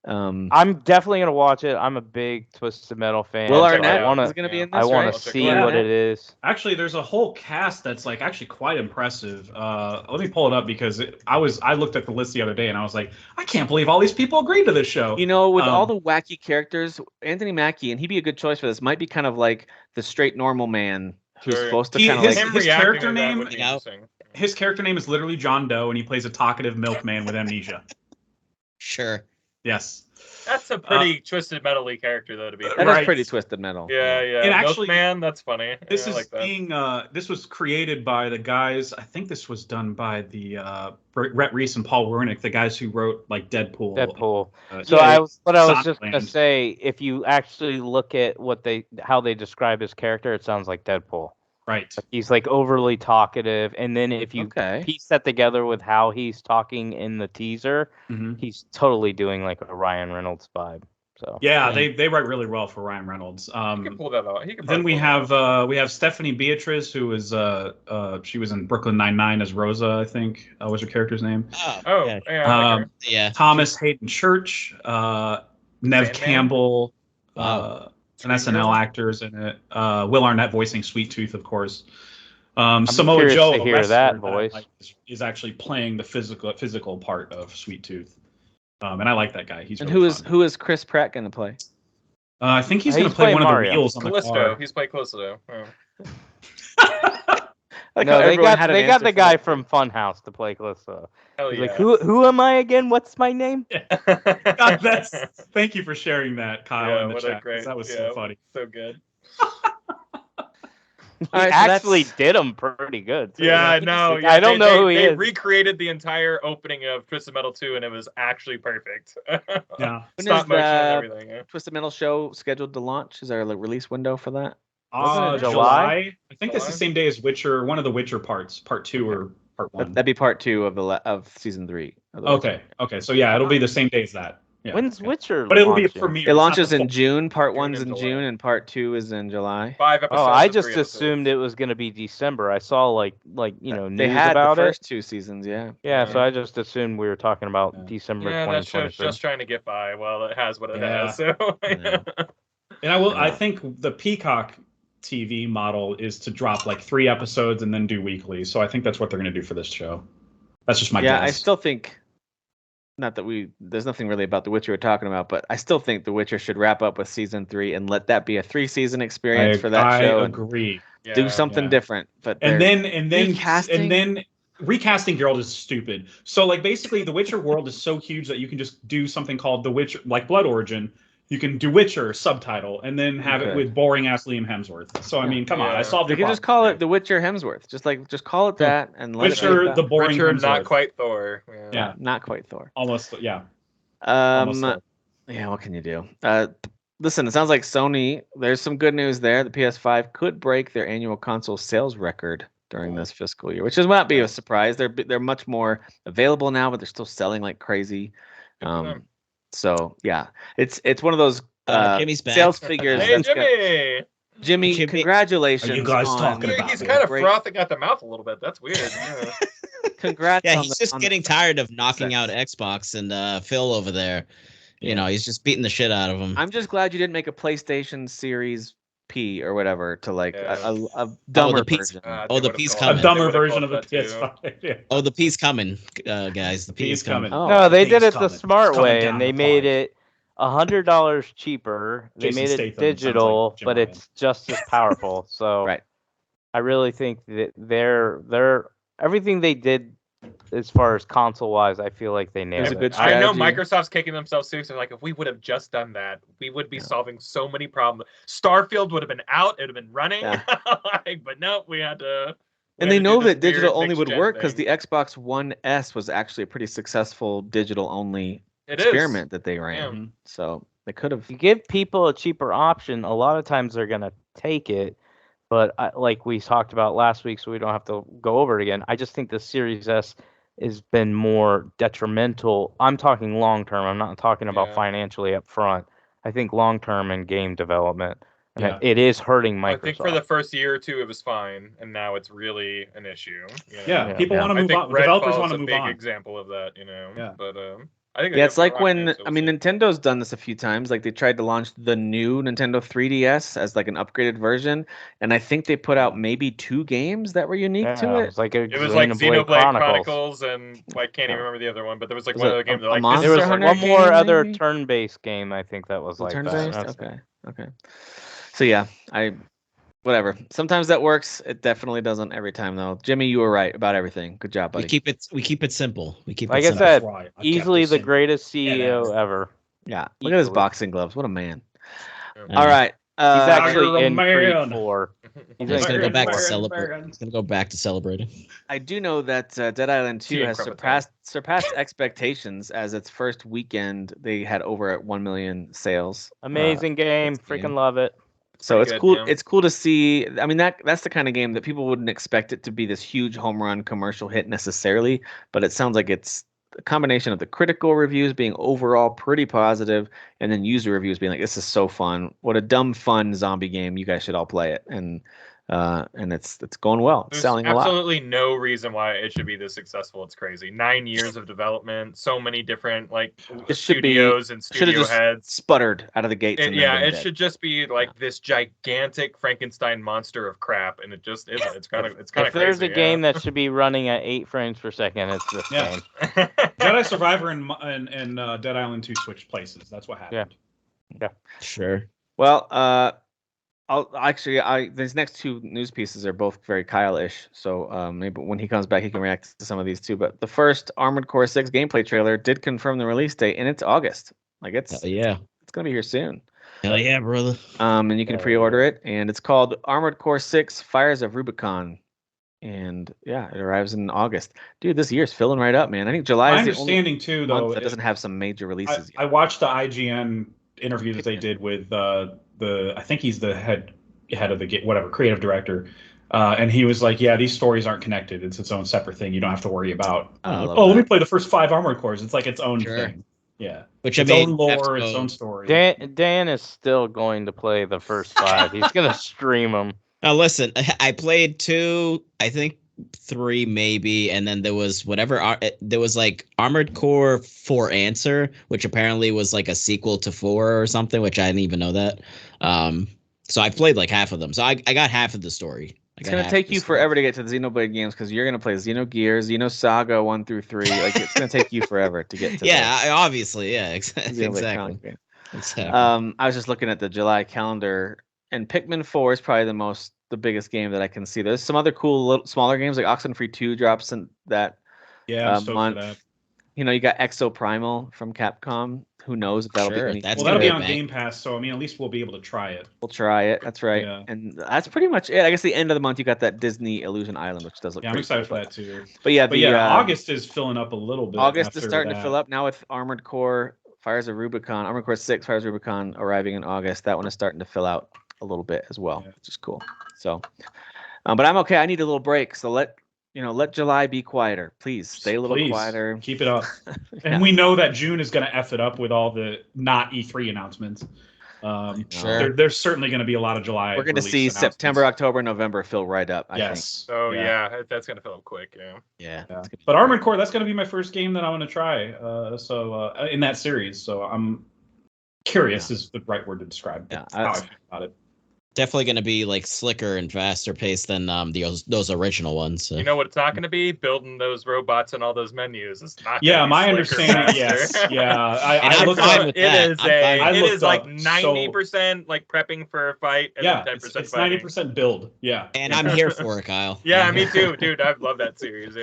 I'm definitely gonna watch it. I'm a big Twisted Metal fan. Will Arnett is gonna be in this. I want to see what it is. Actually, there's a whole cast that's like actually quite impressive. Let me pull it up because I looked at the list the other day and I was like, I can't believe all these people agreed to this show. You know, with all the wacky characters, Anthony Mackie, and he'd be a good choice for this. Might be kind of like the straight normal man who's supposed to kind of like his character name. His character name is literally John Doe, and he plays a talkative milkman with amnesia. Sure. Yes. That's a pretty Twisted Metal-y character, though, to be fair. That is pretty Twisted Metal. Yeah. And actually, man, that's funny. This is being this was created by the guys. I think this was done by the Rhett Reese and Paul Wernick, the guys who wrote like Deadpool. I was just gonna say, if you actually look at how they describe his character, it sounds like Deadpool. Right. He's like overly talkative, and then if you piece that together with how he's talking in the teaser, he's totally doing like a Ryan Reynolds vibe. So they write really well for Ryan Reynolds. He can pull that out. Then we have Stephanie Beatriz, who is she was in Brooklyn Nine-Nine as Rosa, I think was her character's name. Thomas Hayden Church, Nev Campbell. An SNL actors in it. Will Arnett voicing Sweet Tooth, of course. Samoa Joe, to hear that voice, is actually playing the physical part of Sweet Tooth, and I like that guy. He's who is Chris Pratt going to play? I think he's going to play one Mario. of the wheels on Callisto. the car. He's played Callisto. Oh. No, they got the guy from Funhouse to play Callisto. He's like, who am I again? What's my name? God, thank you for sharing that, Kyle, in the chat. That was so funny. So good. All right, so actually that's- did them pretty good. Too. Yeah, I know. Like, I don't know who he they is. recreated the entire opening of Twisted Metal 2, and it was actually perfect. Yeah. When Stop is motion and the everything. Yeah. Twisted Metal show scheduled to launch? Is there a release window for that? Wasn't it July? July? I think that's the same day as Witcher. One of the Witcher parts, part 2 or part 1. That'd be part 2 of season 3. Of the Okay. Okay. So yeah, it'll be the same day as that. Yeah. When's Witcher? But it'll be a launching? premiere. It It's not launches the in full- June. Part June 1's and in July. June, and part 2 is in July. 5 episodes. Oh, I of just 3 episodes. assumed it was going to be December. I saw like news They had about the first it. 2 seasons, yeah. Yeah, so Yeah. I just assumed we were talking about Yeah. December Yeah, that show's 2023. just trying to get by. Well, it has what it Yeah. has. So. Yeah. And I Yeah. think the Peacock TV model is to drop like 3 episodes and then do weekly. So I think that's what they're going to do for this show. That's just my Yeah, guess. I still think, not that there's nothing really about The Witcher we're talking about, but I still think The Witcher should wrap up with season 3 and let that be a 3-season experience for that show. I And agree. Yeah. do something yeah. different. But And then recasting? recasting Geralt is stupid. So like basically the Witcher world is so huge that you can just do something called The Witcher, like Blood Origin. You can do Witcher subtitle and then have it with boring ass Liam Hemsworth. So I mean, come on, I solved you the can just call it The Witcher Hemsworth. Just call it that and let Witcher, it be the boring Richard, Hemsworth. not quite Thor. Yeah. not quite Thor. Almost, yeah. Almost Thor. Yeah, what can you do? Listen, it sounds like Sony, there's some good news there. The PS5 could break their annual console sales record during this fiscal year, which is not be a surprise. They're much more available now, but they're still selling like crazy. So yeah, it's one of those Jimmy's back. sales figures. Hey, that's got- Jimmy! Jimmy, congratulations. Are you guys on talking about He's it? kind of great- frothing at the mouth a little bit. That's weird. Yeah. Congrats. Yeah, on he's the- just on getting the, tired of knocking out success. Xbox and Phil over there. You know, he's just beating the shit out of him. I'm just glad you didn't make a PlayStation Series P or whatever to like Yeah. a dumber piece- version. Oh, They the would've piece called- coming. A they dumber would've version called of the that too. PS5. Yeah. Oh, the P's coming, guys. The P's coming. Oh, No, they did Things it the coming. smart It's coming way, down and they the made pipe. it $100 cheaper. They Jason made it Statham sounds like digital, Jim but Ryan. it's just as powerful. So Right. I really think that they're everything they did as far as console wise, I feel like they nailed was a it. good I know strategy. Microsoft's kicking themselves seriously. Like, if we would have just done that, we would be solving so many problems. Starfield would have been out; it would have been running. Yeah. But no, we had to. And they know that digital only would work because the Xbox One S was actually a pretty successful digital only experiment that they ran. Yeah. So they could have. You give people a cheaper option, a lot of times they're gonna take it. But like we talked about last week, so we don't have to go over it again. I just think the Series S has been more detrimental. I'm talking long term. I'm not talking about Yeah. financially up front. I think long term in game development, and Yeah. it is hurting Microsoft. I think for the first year or two it was fine, and now it's really an issue. You know? Yeah, people Yeah. want to I move think on. Developers Redfall's want to a move big on. example of that. You know. Yeah. But I think Yeah, it's like when so I mean we'll see. Nintendo's done this a few times. Like they tried to launch the new Nintendo 3DS as like an upgraded version, and I think they put out maybe 2 games that were unique to Yeah, it. it's like a It was like Xenoblade Chronicles. Chronicles, and I can't even remember the other one, but there was like Was one it other game that a like Monster There this was is Hunter like one more game, other maybe? turn-based game. I think that was like that. Turn-based? That's- Okay. So yeah, whatever. Sometimes that works. It definitely doesn't every time though. Jimmy, you were right about everything. Good job, buddy. We keep it simple. We keep Like it I simple. said, Right. I kept easily this the in. greatest CEO Yeah. ever. Yeah. Look at his equally. boxing gloves. What a man. Yeah. All right. He's actually you're a in Creed man. 4. He's He's in gonna go Creed back to 4. celebrate. He's gonna go back to celebrating. I do know that Dead Island 2 Tea has and Crema surpassed expectations as its first weekend. They had over at 1 million sales. Amazing game. that's game. Freaking love it. So Pretty it's good, cool. yeah. It's cool to see. I mean, that's the kind of game that people wouldn't expect it to be this huge home run commercial hit necessarily, but it sounds like it's a combination of the critical reviews being overall pretty positive, and then user reviews being like, "This is so fun! What a dumb fun zombie game! You guys should all play it." And it's going well. It's There's selling a lot. absolutely no reason why it should be this successful. It's crazy. 9 years of development, so many different like It should be- studios and Should have studio just heads. sputtered out of the gates. and then Yeah, been it dead. should just be like this gigantic Frankenstein monster of crap, and it just isn't. It's kind of If crazy. there's a game that should be running at 8 frames per second, it's this Yeah. game. Jedi Survivor and Dead Island 2 switched places. That's what happened. Sure. Well, these next 2 news pieces are both very Kyle-ish, so maybe when he comes back, he can react to some of these too. But the first Armored Core 6 gameplay trailer did confirm the release date, and it's August. Like it's Yeah. it's gonna be here soon. Hell yeah, brother. And you can pre-order it, and it's called Armored Core 6: Fires of Rubicon. And yeah, it arrives in August. Dude, this year's filling right up, man. I think July My is the only understanding too, though, month that doesn't have some major releases I yet. watched the IGN interview that they did with I think he's the head of the whatever creative director, and he was like, yeah, these stories aren't connected. It's its own separate thing. You don't have to worry about. Let me play the first 5 Armored Cores. It's like its own thing. Yeah, which its I mean, own lore, its own story. Dan is still going to play the first 5. He's gonna stream them. Now listen, I played 2, I think 3 maybe, and then there was there was like Armored Core 4 Answer, which apparently was like a sequel to 4 or something, which I didn't even know that. So I played like half of them. So I got half of the story. It's gonna take you forever to get to the Xenoblade games because you're gonna play Xenogears, Xenosaga 1 through 3. Like it's gonna take you forever to get to. Yeah, obviously, yeah, exactly. Exactly. I was just looking at the July calendar, and Pikmin 4 is probably the biggest game that I can see. There's some other cool smaller games like Oxenfree 2 drops in that month. You know, you got Exoprimal from Capcom. Who knows if that'll be anything. That'll be on Game Pass, so I mean, at least we'll be able to try it. We'll try it. That's right. Yeah. And that's pretty much it. I guess the end of the month you got that Disney Illusion Island, which does look. Yeah, I'm excited for that too. But yeah, August is filling up a little bit. August is starting to fill up now with Armored Core Fires of Rubicon, Armored Core 6 Fires of Rubicon arriving in August. That one is starting to fill out a little bit as well, which is cool. So, but I'm okay. I need a little break, so let July be quieter. Please stay a little quieter. Keep it up. And we know that June is going to F it up with all the not E3 announcements. Sure. There's certainly going to be a lot of July. We're going to see September, October, November fill right up. I think. Oh yeah, that's going to fill up quick. Yeah. But Armored Core, that's going to be my first game that I want to try. In that series, so I'm curious is the right word to describe how I feel about it. Definitely going to be like slicker and faster paced than those original ones. So. You know what it's not going to be? Building those robots and all those menus. It's not. My understanding. Yes. Yeah. I looked at it is like 90% like prepping for a fight. And 10% it's 90% build. Yeah. And I'm here for it, Kyle. Yeah, me too, dude. I love that series.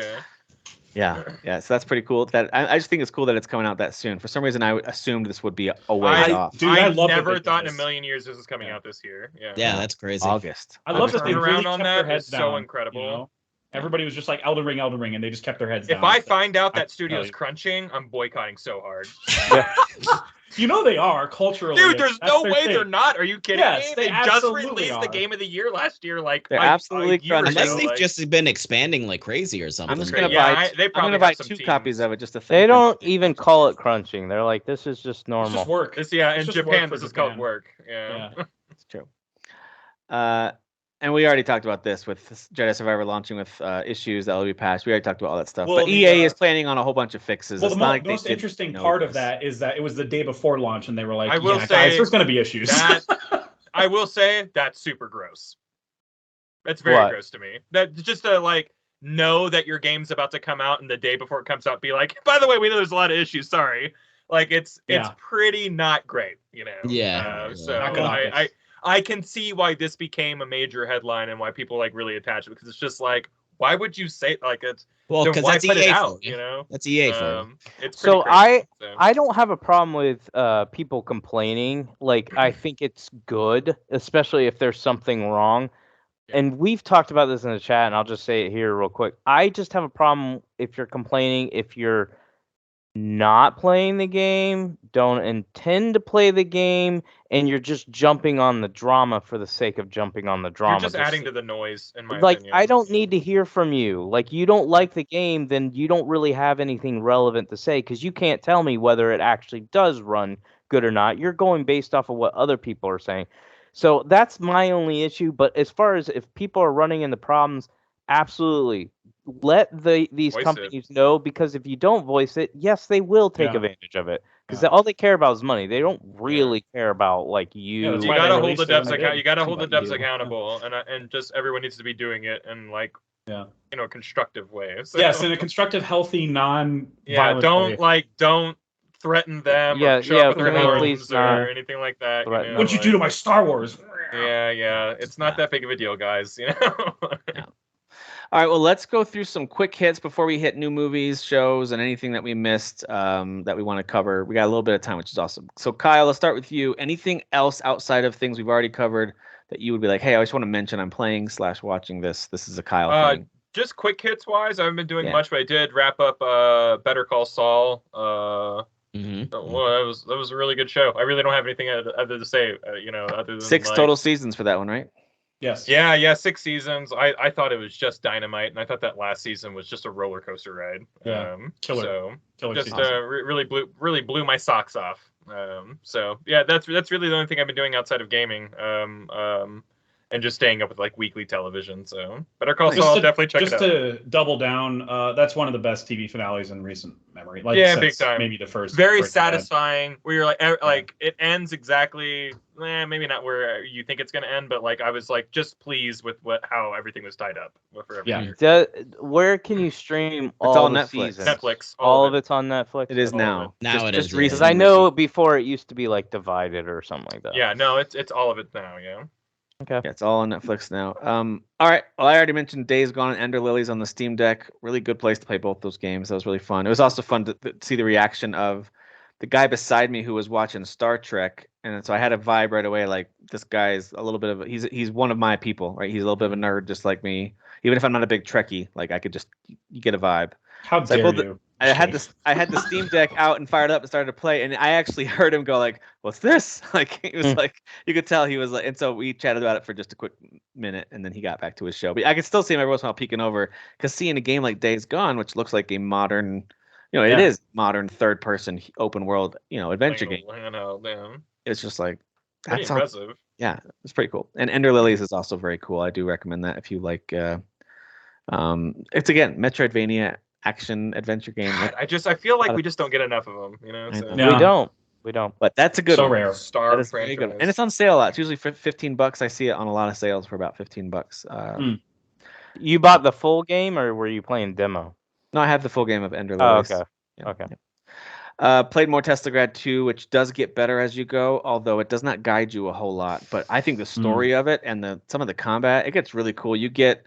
Yeah. So that's pretty cool. That I just think it's cool that it's coming out that soon. For some reason, I assumed this would be a way off. Dude, I never thought in a million years this was coming out this year. Yeah, that's crazy. August. I love that they really kept their heads down. So incredible. You know? Everybody was just like Elden Ring, and they just kept their heads down. If I find out that studio's crunching, I'm boycotting so hard. You know they are culturally. Dude, there's no way they're not. Are you kidding me? They just released the game of the year last year. Like they're absolutely crunching. Unless they've just been expanding like crazy or something. I'm just gonna buy 2 copies of it just to. They don't even call it crunching. They're like, this is just normal. It's just work. In Japan, this is called work. Yeah. It's true. And we already talked about this with Jedi Survivor launching with issues, the LB patch. We already talked about all that stuff. Well, but EA is planning on a whole bunch of fixes. Well, the most interesting part of that is that it was the day before launch, and they were like, guys, there's going to be issues. I will say that's super gross. That's very gross to me. That just to know that your game's about to come out, and the day before it comes out, be like, by the way, we know there's a lot of issues. Sorry. Like, it's pretty not great, Yeah. I can see why this became a major headline and why people really attach it, because it's just like, why would you say it's because that's EA out, That's EA for it's so crazy, I don't have a problem with people complaining. Like, I think it's good, especially if there's something wrong. Yeah. And we've talked about this in the chat, and I'll just say it here real quick. I just have a problem if you're complaining if you're not playing the game, don't intend to play the game, and you're just jumping on the drama for the sake of jumping on the drama. You're just adding to the noise, in my opinion. I don't need to hear from you. Like, you don't like the game, then you don't really have anything relevant to say, because you can't tell me whether it actually does run good or not. You're going based off of what other people are saying. So that's my only issue. But as far as if people are running into problems, absolutely. Let these companies know, because if you don't voice it, yes, they will take advantage of it, because all they care about is money. They don't really care about you. You gotta hold the devs account. You gotta hold the devs accountable, and just everyone needs to be doing it in constructive ways. So, yes, in a constructive, healthy, non-violent way. Don't threaten them. Or show up at their homes or anything like that. What'd you do to my Star Wars? Yeah. It's not that big of a deal, guys. All right, well, let's go through some quick hits before we hit new movies, shows, and anything that we missed that we want to cover. We got a little bit of time, which is awesome. So, Kyle, let's start with you. Anything else outside of things we've already covered that you would be like, hey, I just want to mention I'm playing / watching this. This is a Kyle thing. Just quick hits wise, I haven't been doing much, but I did wrap up Better Call Saul. Well, that was a really good show. I really don't have anything other to say, other than 6 total seasons for that one, right? Yes. Yeah, 6 seasons. I thought it was just dynamite, and I thought that last season was just a roller coaster ride. Yeah, killer. Just really blew my socks off. So yeah, that's really the only thing I've been doing outside of gaming. And just staying up with like weekly television. So Better Call Saul, definitely check it out. Just to double down, that's one of the best TV finales in recent memory. Like, big time. Maybe the first. Very satisfying. Where you're like it ends exactly. Maybe not where you think it's gonna end, but like I was like just pleased with how everything was tied up for everything. Yeah. Where can you stream all the Netflix. seasons? Netflix. All of it's on Netflix. It is now. Now it is. Because I know before it used to be like divided or something like that. Yeah, no, it's all of it now. Yeah. Okay. Yeah, it's all on Netflix now. All right. Well, I already mentioned Days Gone and Ender Lilies on the Steam Deck. Really good place to play both those games. That was really fun. It was also fun to see the reaction of the guy beside me who was watching Star Trek, and so I had a vibe right away. Like, this guy's a little bit of he's one of my people, right? He's a little bit of a nerd, just like me. Even if I'm not a big Trekkie, like I could just you get a vibe. How dare you? I had the Steam Deck out and fired up and started to play, and I actually heard him go like, "What's this?" Like, he was like, you could tell he was like, and so we chatted about it for just a quick minute, and then he got back to his show. But I could still see him every once in a while peeking over, because seeing a game like Days Gone, which looks like a modern, it is modern third-person open world, adventure game. It's just like that's impressive. Yeah, it's pretty cool. And Ender Lilies is also very cool. I do recommend that if you like. It's again Metroidvania action adventure game. I feel like we just don't get enough of them, So. No. We don't. But that's a good one. Rare. Star franchise. Good. And it's on sale a lot. It's usually for $15. I see it on a lot of sales for about $15. You bought the full game, or were you playing demo? No, I have the full game of Ender Lilies. Oh, okay. Yeah. Okay. Played more Teslagrad 2, which does get better as you go, although it does not guide you a whole lot. But I think the story of it and some of the combat, it gets really cool. You get,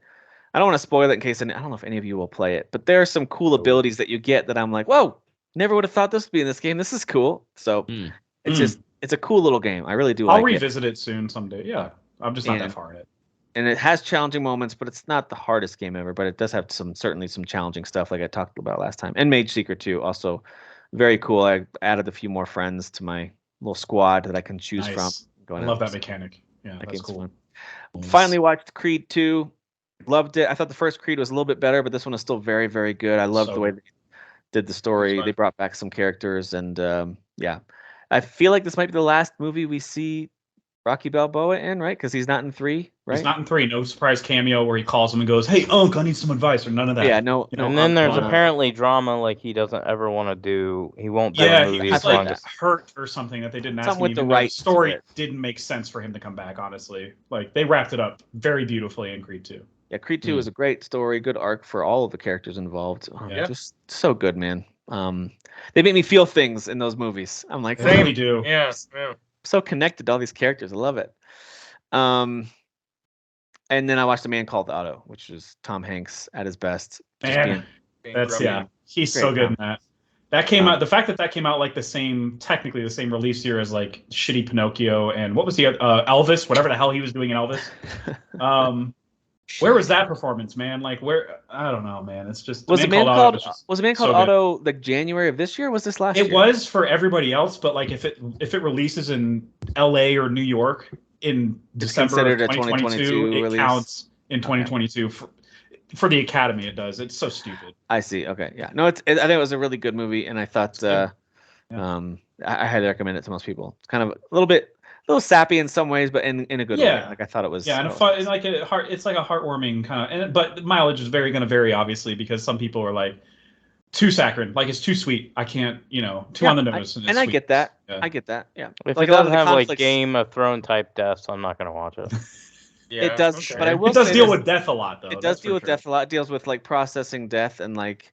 I don't want to spoil it in case I don't know if any of you will play it, but there are some cool abilities that you get that I'm like, whoa, never would have thought this would be in this game. This is cool. So it's a cool little game. I really do like it. I'll revisit it soon someday. Yeah, I'm just not that far in it. And it has challenging moments, but it's not the hardest game ever. But it does have certainly some challenging stuff, like I talked about last time. And Mage Seeker 2, also very cool. I added a few more friends to my little squad that I can choose from. I love that mechanic. Yeah, that's cool. Fun. Finally watched Creed 2. Loved it. I thought the first Creed was a little bit better, but this one is still very, very good. I loved the way they did the story. They brought back some characters, and I feel like this might be the last movie we see Rocky Balboa in, right? Because he's not in 3, right? He's not in 3. No surprise cameo where he calls him and goes, "Hey, Unc, I need some advice," or none of that. Yeah, no. And then there's apparently drama, like he doesn't ever want to do. He won't do a movie. He's like hurt or something that they didn't ask him. With the right story didn't make sense for him to come back. Honestly, like they wrapped it up very beautifully in Creed 2. Yeah, Creed 2 is a great story, good arc for all of the characters involved. Just so good, man. They make me feel things in those movies. I'm like, they really do. Yeah. So connected to all these characters. I love it. And then I watched A Man Called Otto, which is Tom Hanks at his best. Man, he's so good in that. That came out. The fact that came out like technically the same release year as like shitty Pinocchio and what was the Elvis, whatever the hell he was doing in Elvis. Where was that performance, man? Like, where? I don't know, man. It's just was A Man Called Otto like January of this year? Or was this last year? It was for everybody else, but like if it releases in L.A. or New York in December of 2022, it counts in 2022 for the Academy. It does. It's so stupid. I see. Okay, yeah. No, I think it was a really good movie, and I thought I highly recommend it to most people. It's kind of a little sappy in some ways, but in a good way. Like I thought it was. Yeah, and fun. It's like a heartwarming kind of. But the mileage is going to vary, obviously, because some people are like too saccharine, like it's too sweet. I can't, too on the nose. I get that. Yeah. I get that. Yeah. If it doesn't have like Game of Thrones type deaths, I'm not going to watch it. Yeah, it does, okay. But I will. It does deal with death a lot, though. It does deal with death a lot. It deals with like processing death, and like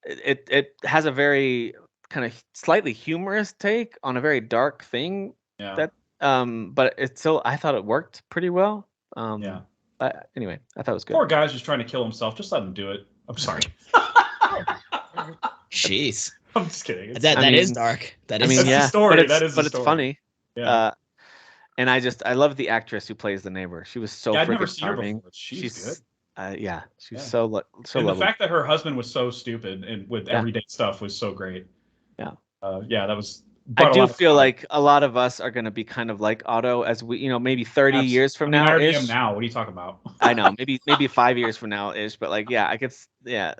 it has a very kind of slightly humorous take on a very dark thing. Yeah. That but it's still, I thought it worked pretty well. Anyway, I thought it was good. Poor guy's just trying to kill himself. Just let him do it. I'm sorry. Jeez. I'm just kidding. That is dark. That is. That's the story. That is the story. It's funny. Yeah. And I love the actress who plays the neighbor. She was so I'd freaking never seen her charming. before. She's good. She's so and lovely. the fact that her husband was so stupid and with everyday stuff was so great. Yeah. That was. I do feel like a lot of us are going to be kind of like Otto as we, maybe 30 years from now. I already am now. What are you talking about? I know, maybe 5 years from now ish, but like, I could, We're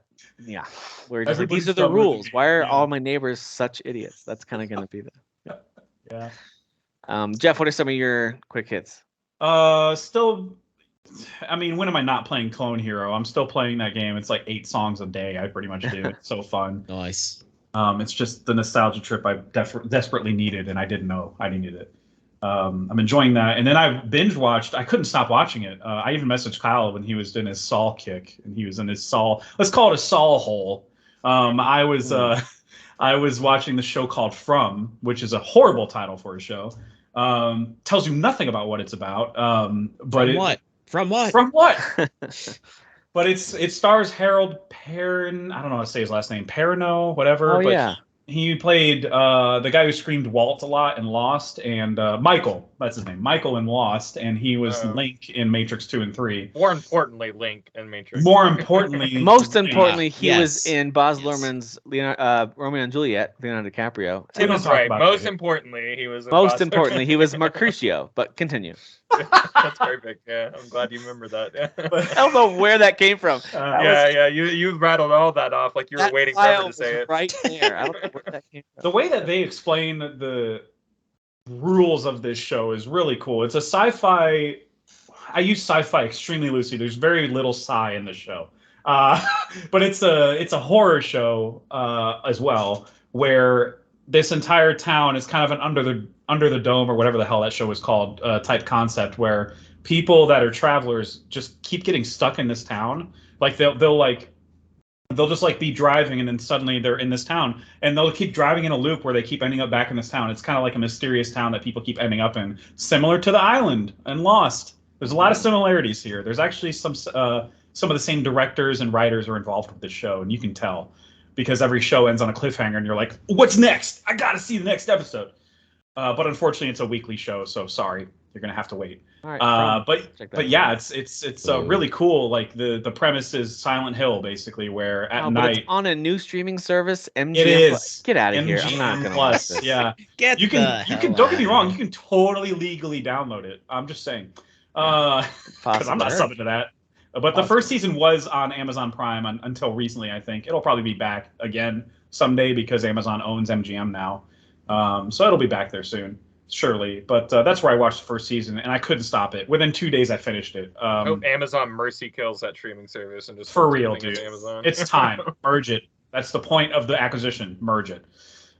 just like, these are the rules. Why are all my neighbors such idiots? That's kind of going to be Jeff, what are some of your quick hits? Still, I mean, when am I not playing Clone Hero? I'm still playing that game. It's like 8 songs a day. I pretty much do. It's so fun. Nice. It's just the nostalgia trip I desperately needed, and I didn't know I needed it. I'm enjoying that. And then I binge watched. I couldn't stop watching it. I even messaged Kyle when he was doing his Saul kick, and he was in his Saul. Let's call it a Saul hole. I was watching the show called From, which is a horrible title for a show. Tells you nothing about what it's about. From what? But it stars Harold Perrin. I don't know how to say his last name. Perrineau, whatever. Oh, but he played the guy who screamed Walt a lot in Lost, and Michael. That's his name. Michael in Lost, and he was Link in Matrix 2 and 3. More importantly, Link in Matrix. Most importantly, he was in Baz Luhrmann's Romeo and Juliet, Leonardo DiCaprio. Tim is right. Most importantly, he was. He was Mercutio. But continue. That's perfect. Yeah, I'm glad you remember that. Yeah. I don't know where that came from. You rattled all that off like you were waiting for me to say it. Right there. I don't know where that came from. The way that they explain the rules of this show is really cool. It's a sci-fi. I use sci-fi extremely loosely. There's very little sci in the show, but it's a horror show as well, where this entire town is kind of an under the dome or whatever the hell that show is called type concept, where people that are travelers just keep getting stuck in this town. Like they'll just like be driving and then suddenly they're in this town, and they'll keep driving in a loop where they keep ending up back in this town. It's kind of like a mysterious town that people keep ending up in, similar to The Island and Lost. There's a lot of similarities here. There's actually some of the same directors and writers are involved with this show, and you can tell because every show ends on a cliffhanger and you're like, what's next? I gotta see the next episode. But unfortunately, it's a weekly show, so sorry, you're gonna have to wait. All right, but yeah, it's really cool. Like the premise is Silent Hill, basically, where at night it's on a new streaming service. MGM. It is. Get out of here! MGM I'm not gonna Plus. watch this. Yeah, you can. Don't get me wrong. You can totally legally download it. I'm just saying, because I'm not subbing to that. But the first season was on Amazon Prime until recently. I think it'll probably be back again someday because Amazon owns MGM now. So it'll be back there soon, surely. But that's where I watched the first season, and I couldn't stop it. Within 2 days, I finished it. I hope Amazon mercy kills that streaming service and just for real, dude. Amazon. It's time. Merge it. That's the point of the acquisition. Merge it.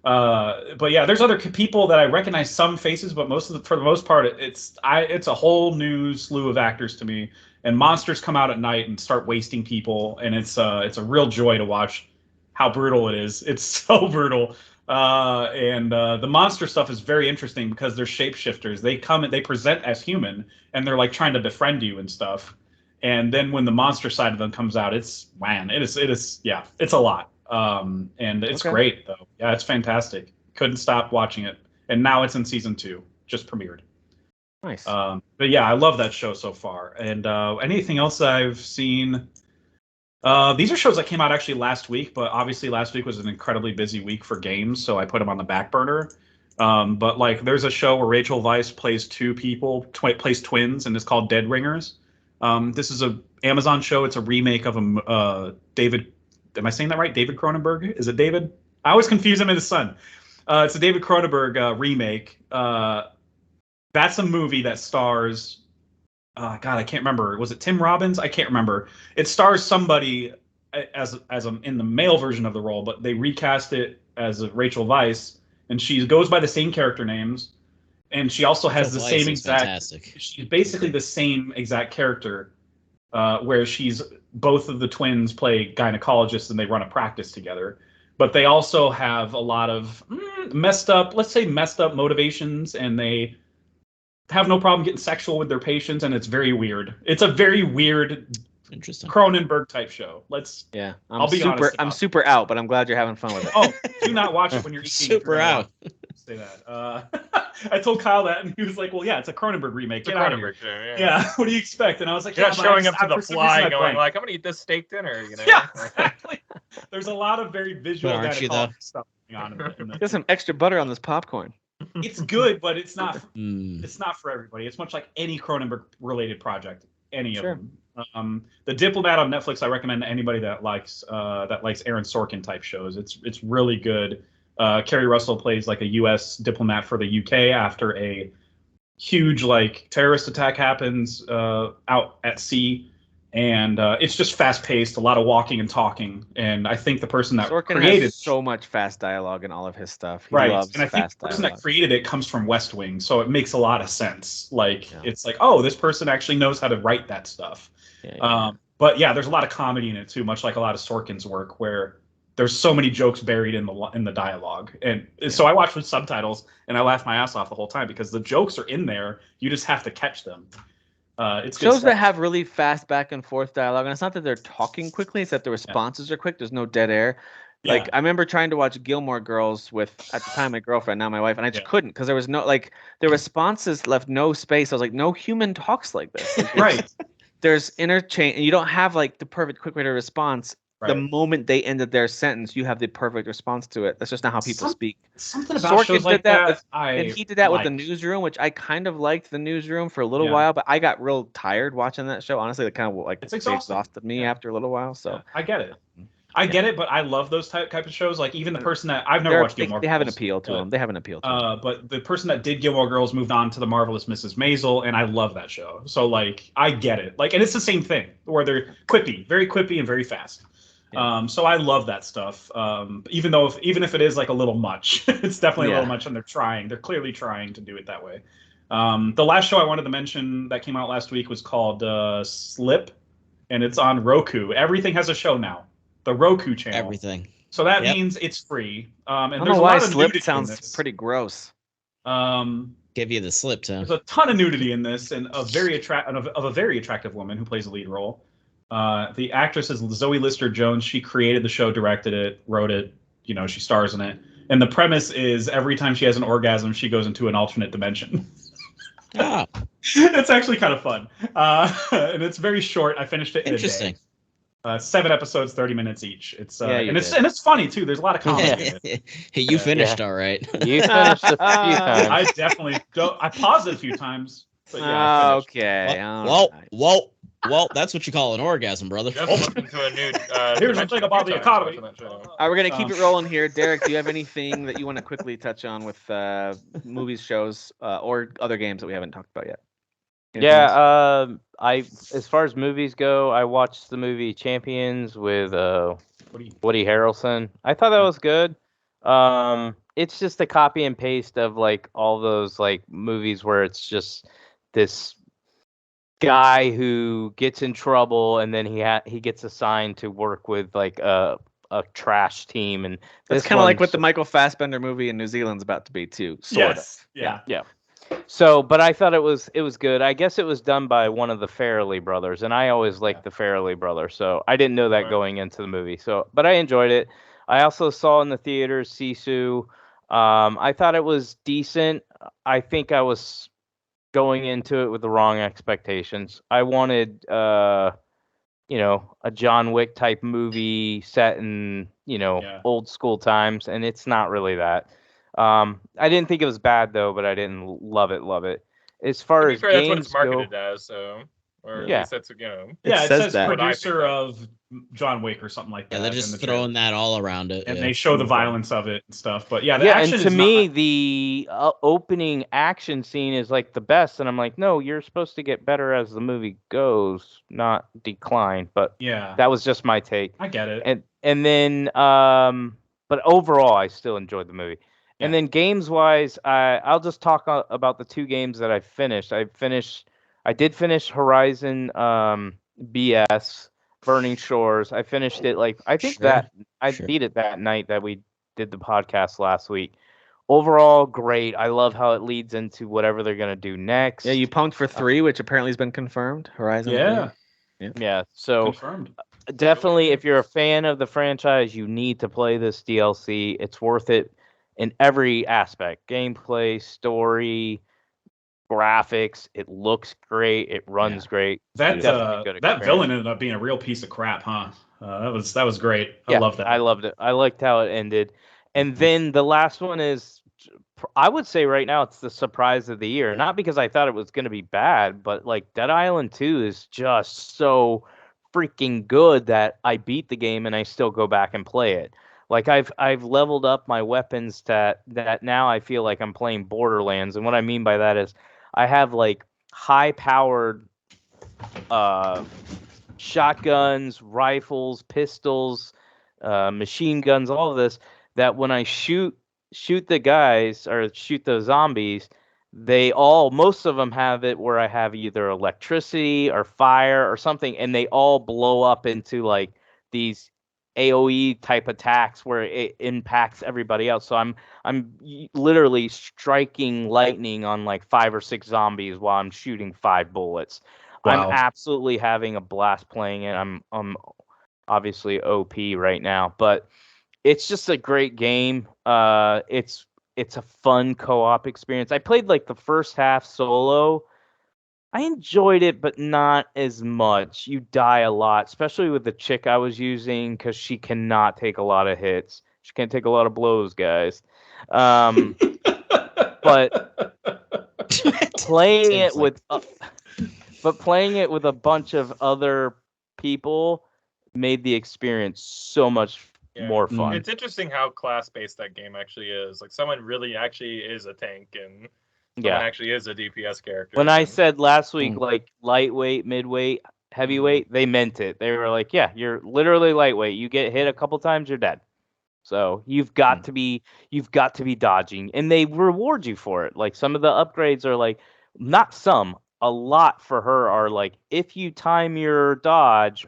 But yeah, there's other people that I recognize some faces, but for the most part, it's a whole new slew of actors to me. And monsters come out at night and start wasting people, and it's a real joy to watch how brutal it is. It's so brutal. And the monster stuff is very interesting because they're shapeshifters. They come and they present as human, and they're like trying to befriend you and stuff. And then when the monster side of them comes out, it's a lot. And it's great though. Yeah, it's fantastic. Couldn't stop watching it. And now it's in season 2, just premiered. Nice. But yeah, I love that show so far. And anything else I've seen? These are shows that came out actually last week, but obviously last week was an incredibly busy week for games, so I put them on the back burner. But like, there's a show where Rachel Weisz plays two people, plays twins, and it's called Dead Ringers. This is a Amazon show. It's a remake of David. Am I saying that right? David Cronenberg? Is it David? I always confuse him and his son. It's a David Cronenberg remake. That's a movie that stars. God, I can't remember. Was it Tim Robbins? I can't remember. It stars somebody as in the male version of the role, but they recast it as Rachel Weisz, and she goes by the same character names, and she also has the same exact. Fantastic. She's basically the same exact character, where both of the twins play gynecologists and they run a practice together, but they also have a lot of messed up motivations, and have no problem getting sexual with their patients, and it's very weird. It's a very weird, interesting Cronenberg type show. I'll be honest. I'm super out, but I'm glad you're having fun with it. Oh, do not watch it when you're eating. Super out. Say that. I told Kyle that, and he was like, "Well, yeah, it's a Cronenberg remake. Get out of here." Yeah. What do you expect? And I was like, "You're not showing up to the Fly, going like, I'm gonna eat this steak dinner." You know? Yeah, exactly. There's a lot of very visual stuff going on. There's some extra butter on this popcorn. It's good, but it's not. It's not for everybody. It's much like any Cronenberg related project. Any of them. The Diplomat on Netflix, I recommend to anybody that likes Aaron Sorkin type shows. It's really good. Kerry Russell plays like a U.S. diplomat for the UK after a huge like terrorist attack happens out at sea, and it's just fast paced, a lot of walking and talking. And I think the person that Sorkin created has so much fast dialogue in all of his stuff. He right, loves and I think the person that created it comes from West Wing, so it makes a lot of sense. Like it's like, oh, this person actually knows how to write that stuff. But yeah, there's a lot of comedy in it too, much like a lot of Sorkin's work, where there's so many jokes buried in the dialogue. And so I watched with subtitles, and I laughed my ass off the whole time because the jokes are in there. You just have to catch them. It's shows that have really fast back and forth dialogue, and it's not that they're talking quickly; it's that the responses are quick. There's no dead air. Like I remember trying to watch Gilmore Girls with, at the time, my girlfriend, now my wife, and I just couldn't because there was no the responses left no space. I was like, no human talks like this. Right. There's interchange, and you don't have like the perfect quick way to response. Right. The moment they ended their sentence, you have the perfect response to it. That's just not how people speak. Something about Sorkin shows like that. And he did that with the Newsroom, which I kind of liked the Newsroom for a little while, but I got real tired watching that show. Honestly, it kind of like exhausted me after a little while. So I get it. I get it, but I love those type of shows. Like even the person that I've never watched Gilmore Girls. They have an appeal to them. They have an appeal to them. But the person that did Gilmore Girls moved on to The Marvelous Mrs. Maisel, and I love that show. So like I get it. Like, and it's the same thing where they're quippy, very quippy and very fast. So I love that stuff. Even if it is like a little much, it's definitely a little much, and they're clearly trying to do it that way. The last show I wanted to mention that came out last week was called Slip, and it's on Roku. Everything has a show now. The Roku channel. Everything. So that means it's free. And I don't know why Slip sounds pretty gross. Give you the slip, Tim. There's a ton of nudity in this, and a very attractive woman who plays the lead role. The actress is Zoe Lister-Jones. She created the show, directed it, wrote it. You know, she stars in it. And the premise is every time she has an orgasm, she goes into an alternate dimension. It's actually kind of fun. And it's very short. I finished it in a day. 7 episodes, 30 minutes each. It's and it's funny too. There's a lot of comedy in it. Hey, you finished all right. You finished a few times. I definitely I paused it a few times. But okay. Well, that's what you call an orgasm, brother. Just into a new, here's the thing about the economy. We're going to keep it rolling here. Derek, do you have anything that you want to quickly touch on with movies, shows, or other games that we haven't talked about yet? As far as movies go, I watched the movie Champions with Woody Harrelson. I thought that was good. It's just a copy and paste of like all those like movies where it's just this guy who gets in trouble and then he gets assigned to work with like a trash team, and that's kind of like what the Michael Fassbender movie in New Zealand's about to be too. Sort of. Yeah. So, but I thought it was good. I guess it was done by one of the Farrelly brothers, and I always liked the Farrelly brothers, so I didn't know that going into the movie. So, but I enjoyed it. I also saw in the theaters Sisu. I thought it was decent. I think I was going into it with the wrong expectations. I wanted, a John Wick type movie set in, old school times, and it's not really that. I didn't think it was bad though, but I didn't love it. As far as games that's what it's marketed as, so or at least that's it says that. Producer of John Wick or something like that. Yeah, they're just throwing that all around it, and they show the violence of it and stuff. But the action. And to me, the opening action scene is like the best, and I'm like, no, you're supposed to get better as the movie goes, not decline. But that was just my take. I get it. And then, but overall, I still enjoyed the movie. And then games-wise, I'll just talk about the 2 games that I finished. I did finish Horizon BS, Burning Shores. I finished it I beat it that night that we did the podcast last week. overall, great. I love how it leads into whatever they're gonna do next. Yeah, you punked for 3, which apparently has been confirmed. Horizon. Yeah. 3. Yeah. So Confirmed. definitely, if you're a fan of the franchise, you need to play this DLC. It's worth it in every aspect: gameplay, story, graphics. It looks great. It runs great. That Definitely good that experience. villain ended up being a real piece of crap, huh? That was great. I love that. I loved it. I liked how it ended. And then the last one is, I would say right now it's the surprise of the year. Not because I thought it was going to be bad, but like Dead Island 2 is just so freaking good that I beat the game and I still go back and play it. Like I've leveled up my weapons to that now I feel like I'm playing Borderlands. And what I mean by that is I have like high powered shotguns, rifles, pistols, machine guns, all of this, that when I shoot the guys or shoot the zombies, most of them have it where I have either electricity or fire or something, and they all blow up into like these AoE type attacks where it impacts everybody else. So I'm literally striking lightning on like 5 or 6 zombies while I'm shooting 5 bullets. Wow. I'm absolutely having a blast playing it. I'm obviously OP right now, but it's just a great game. It's a fun co-op experience. I played like the first half solo. I enjoyed it, but not as much. You die a lot, especially with the chick I was using, because she cannot take a lot of hits. She can't take a lot of blows, guys. But playing it with a bunch of other people made the experience so much more fun. It's interesting how class-based that game actually is. Like someone really actually is a tank and someone actually is a DPS character. When I said last week, like lightweight, midweight, heavyweight, they meant it. They were like, yeah, you're literally lightweight. You get hit a couple times, you're dead. So you've got to be dodging, and they reward you for it. Like some of the upgrades are like, not some, a lot for her are like, if you time your dodge,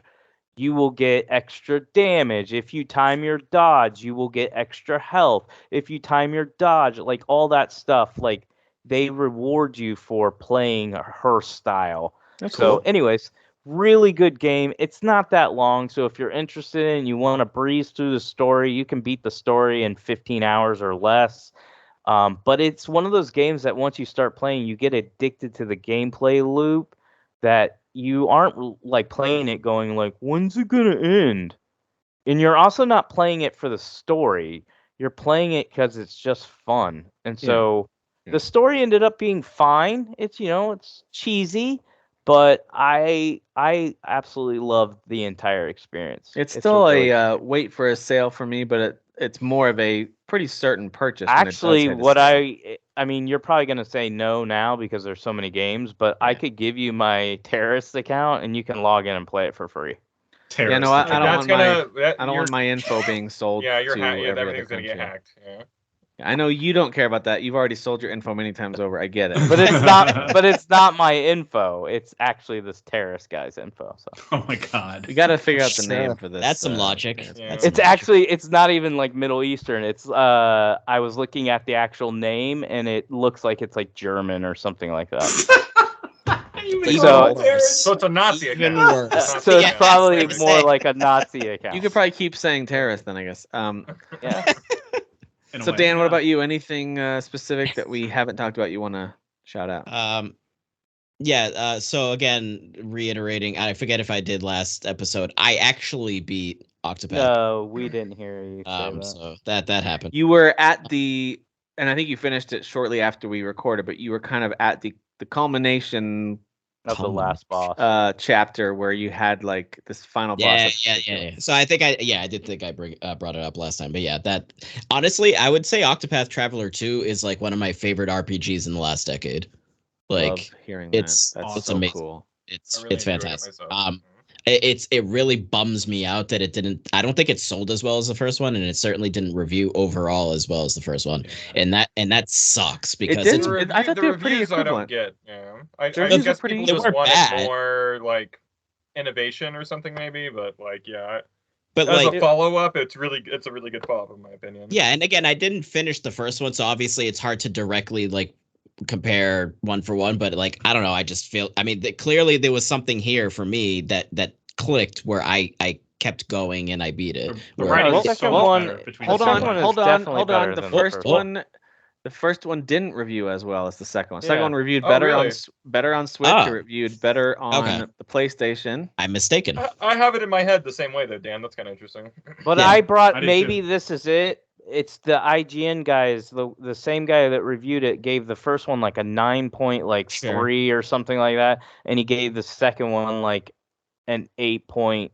you will get extra damage. If you time your dodge, you will get extra health. If you time your dodge, like all that stuff, like they reward you for playing her style. That's so cool. Anyways, really good game. It's not that long, so if you're interested and you want to breeze through the story, you can beat the story in 15 hours or less. But it's one of those games that once you start playing, you get addicted to the gameplay loop that you aren't like playing it going like, when's it gonna end? And you're also not playing it for the story. You're playing it because it's just fun. And so the story ended up being fine. It's it's cheesy, but I absolutely loved the entire experience. It's still a wait for a sale for me, but it's more of a pretty certain purchase. Actually, I mean, you're probably going to say no now because there's so many games, but I could give you my Terrorist account and you can log in and play it for free. I don't want my info being sold. Yeah, everything's going to get hacked. Yeah. I know you don't care about that. You've already sold your info many times over. I get it. But it's not. But it's not my info. It's actually this Terrorist guy's info. So. Oh my god. We got to figure out the name for this. That's some logic. It's actually. It's not even like Middle Eastern. It's. I was looking at the actual name, and it looks like it's like German or something like that. So it's a Nazi account. So it's probably more like a Nazi account. You could probably keep saying terrorist then, I guess. Yeah. So Dan, what about you? Anything specific that we haven't talked about you want to shout out? So again, reiterating, I forget if I did last episode. I actually beat Octopath. No, we didn't hear you say that. So that happened. You were at and I think you finished it shortly after we recorded, but you were kind of at the culmination of the last boss chapter where you had like this final boss. Yeah. So I think I did think I brought it up last time, but yeah, that honestly, I would say Octopath Traveler 2 is like one of my favorite RPGs in the last decade. Like, love hearing it's that. That's it's so amazing. Cool. It's fantastic. It really bums me out that it didn't. I don't think it sold as well as the first one, and it certainly didn't review overall as well as the first one. Yeah. And that sucks because I thought they were pretty equivalent. I don't get. Yeah, I guess people they just weren't wanted bad. more like innovation or something maybe, but like But as like a follow-up, it's a really good follow-up in my opinion. Yeah, and again, I didn't finish the first one, so obviously it's hard to directly like compare one for one. But like, I don't know, I just feel. I mean, clearly there was something here for me that clicked where I kept going and I beat it. The Where- writing Well, is so second much one- better between Hold the on, two. one is hold on, definitely hold on. better The than the first first one, the first one didn't review as well as the second one. Second Yeah. one reviewed Oh, better really? better on Switch. Ah. It reviewed better on Okay. the PlayStation. I'm mistaken. I have it in my head the same way though, Dan. That's kind of interesting. But Yeah. I brought I did maybe too. this is it. It's the IGN guys, the same guy that reviewed it gave the first one like a 9.3 Sure. or something like that, and he gave the second one like an 8.0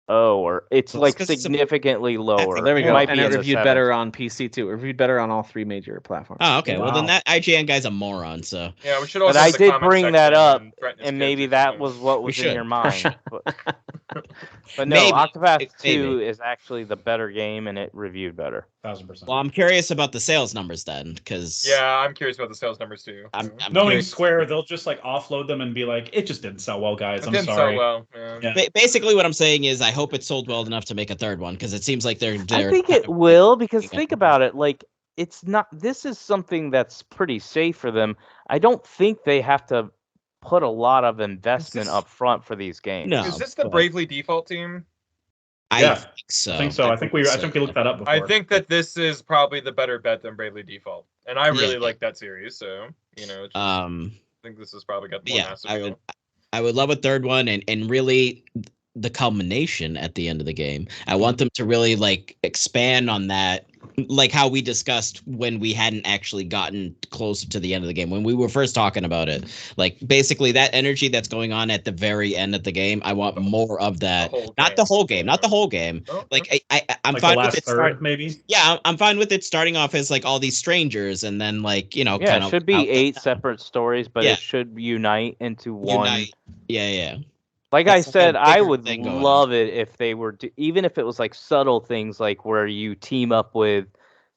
or it's Well, like it's 'cause it's a- significantly lower. there we It go. might And be it in the reviewed 7s. better on PC too. It reviewed better on all three major platforms. Oh, okay. Well, then Wow. that IGN guy's a moron. So Yeah, we should also. But I in the did comment bring that section up, threaten his and kids maybe or that something. was what was in should. your mind. But no, Maybe. Octopath Maybe. 2 is actually the better game, and it reviewed better. 1000%. well, I'm curious about the sales numbers then, because Yeah, I'm curious about the sales numbers too. I'm Knowing curious. Square, they'll just like offload them and be like, "It just didn't sell well, guys. It I'm didn't sorry." sell well. Yeah. Yeah. Basically, what I'm saying is, I hope it sold well enough to make a third one, because it seems like they're. I think kind it of- will, because Yeah. think about it, like it's not. This is something that's pretty safe for them. I don't think they have to put a lot of investment this- up front for these games. No. Is this the but- Bravely Default team? I Yeah, think so. I think so. I think we looked that up before. I think that this is probably the better bet than Bravely Default, and I really Yeah. like that series. So it's just, I think this has probably got more Yeah, massive I appeal. would. I would love a third one, and really the culmination at the end of the game. I want them to really like expand on that, like how we discussed when we hadn't actually gotten closer to the end of the game, when we were first talking about it. Like basically that energy that's going on at the very end of the game, I want more of that. Not the whole game, not the whole game. Oh, Like I'm like fine the with last it. third, maybe. Yeah, I'm fine with it starting off as like all these strangers, and then like Yeah, kind it of should be out- 8 separate stories, but Yeah. it should unite into one. unite. Yeah. Like That's I like a said, I bigger would thing going on. love it if they were, even if it was like subtle things, like where you team up with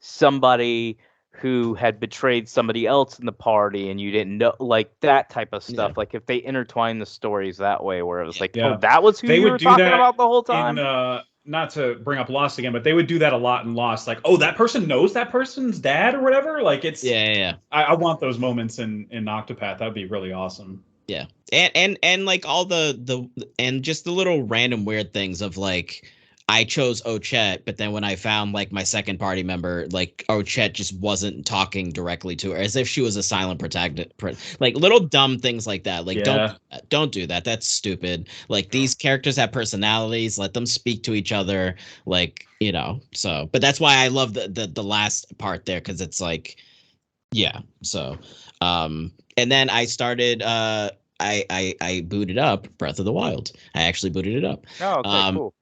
somebody who had betrayed somebody else in the party and you didn't know, like that type of stuff. Yeah. Like if they intertwine the stories that way, where it was like, Yeah. oh, that was who They you would were do talking that about the whole time. Not to bring up Lost again, but they would do that a lot in Lost. Like, oh, that person knows that person's dad or whatever. Like it's. Yeah. I want those moments in Octopath. That would be really awesome. Yeah, and like all the and just the little random weird things of like I chose Ochette, but then when I found like my second party member, like Ochette just wasn't talking directly to her, as if she was a silent protagonist. Like little dumb things like that. Like don't do that. That's stupid. Like these characters have personalities. Let them speak to each other. Like So, but that's why I love the last part there, because it's like, yeah. So, and then I started. I booted up Breath of the Wild. I actually booted it up. Oh, okay, cool.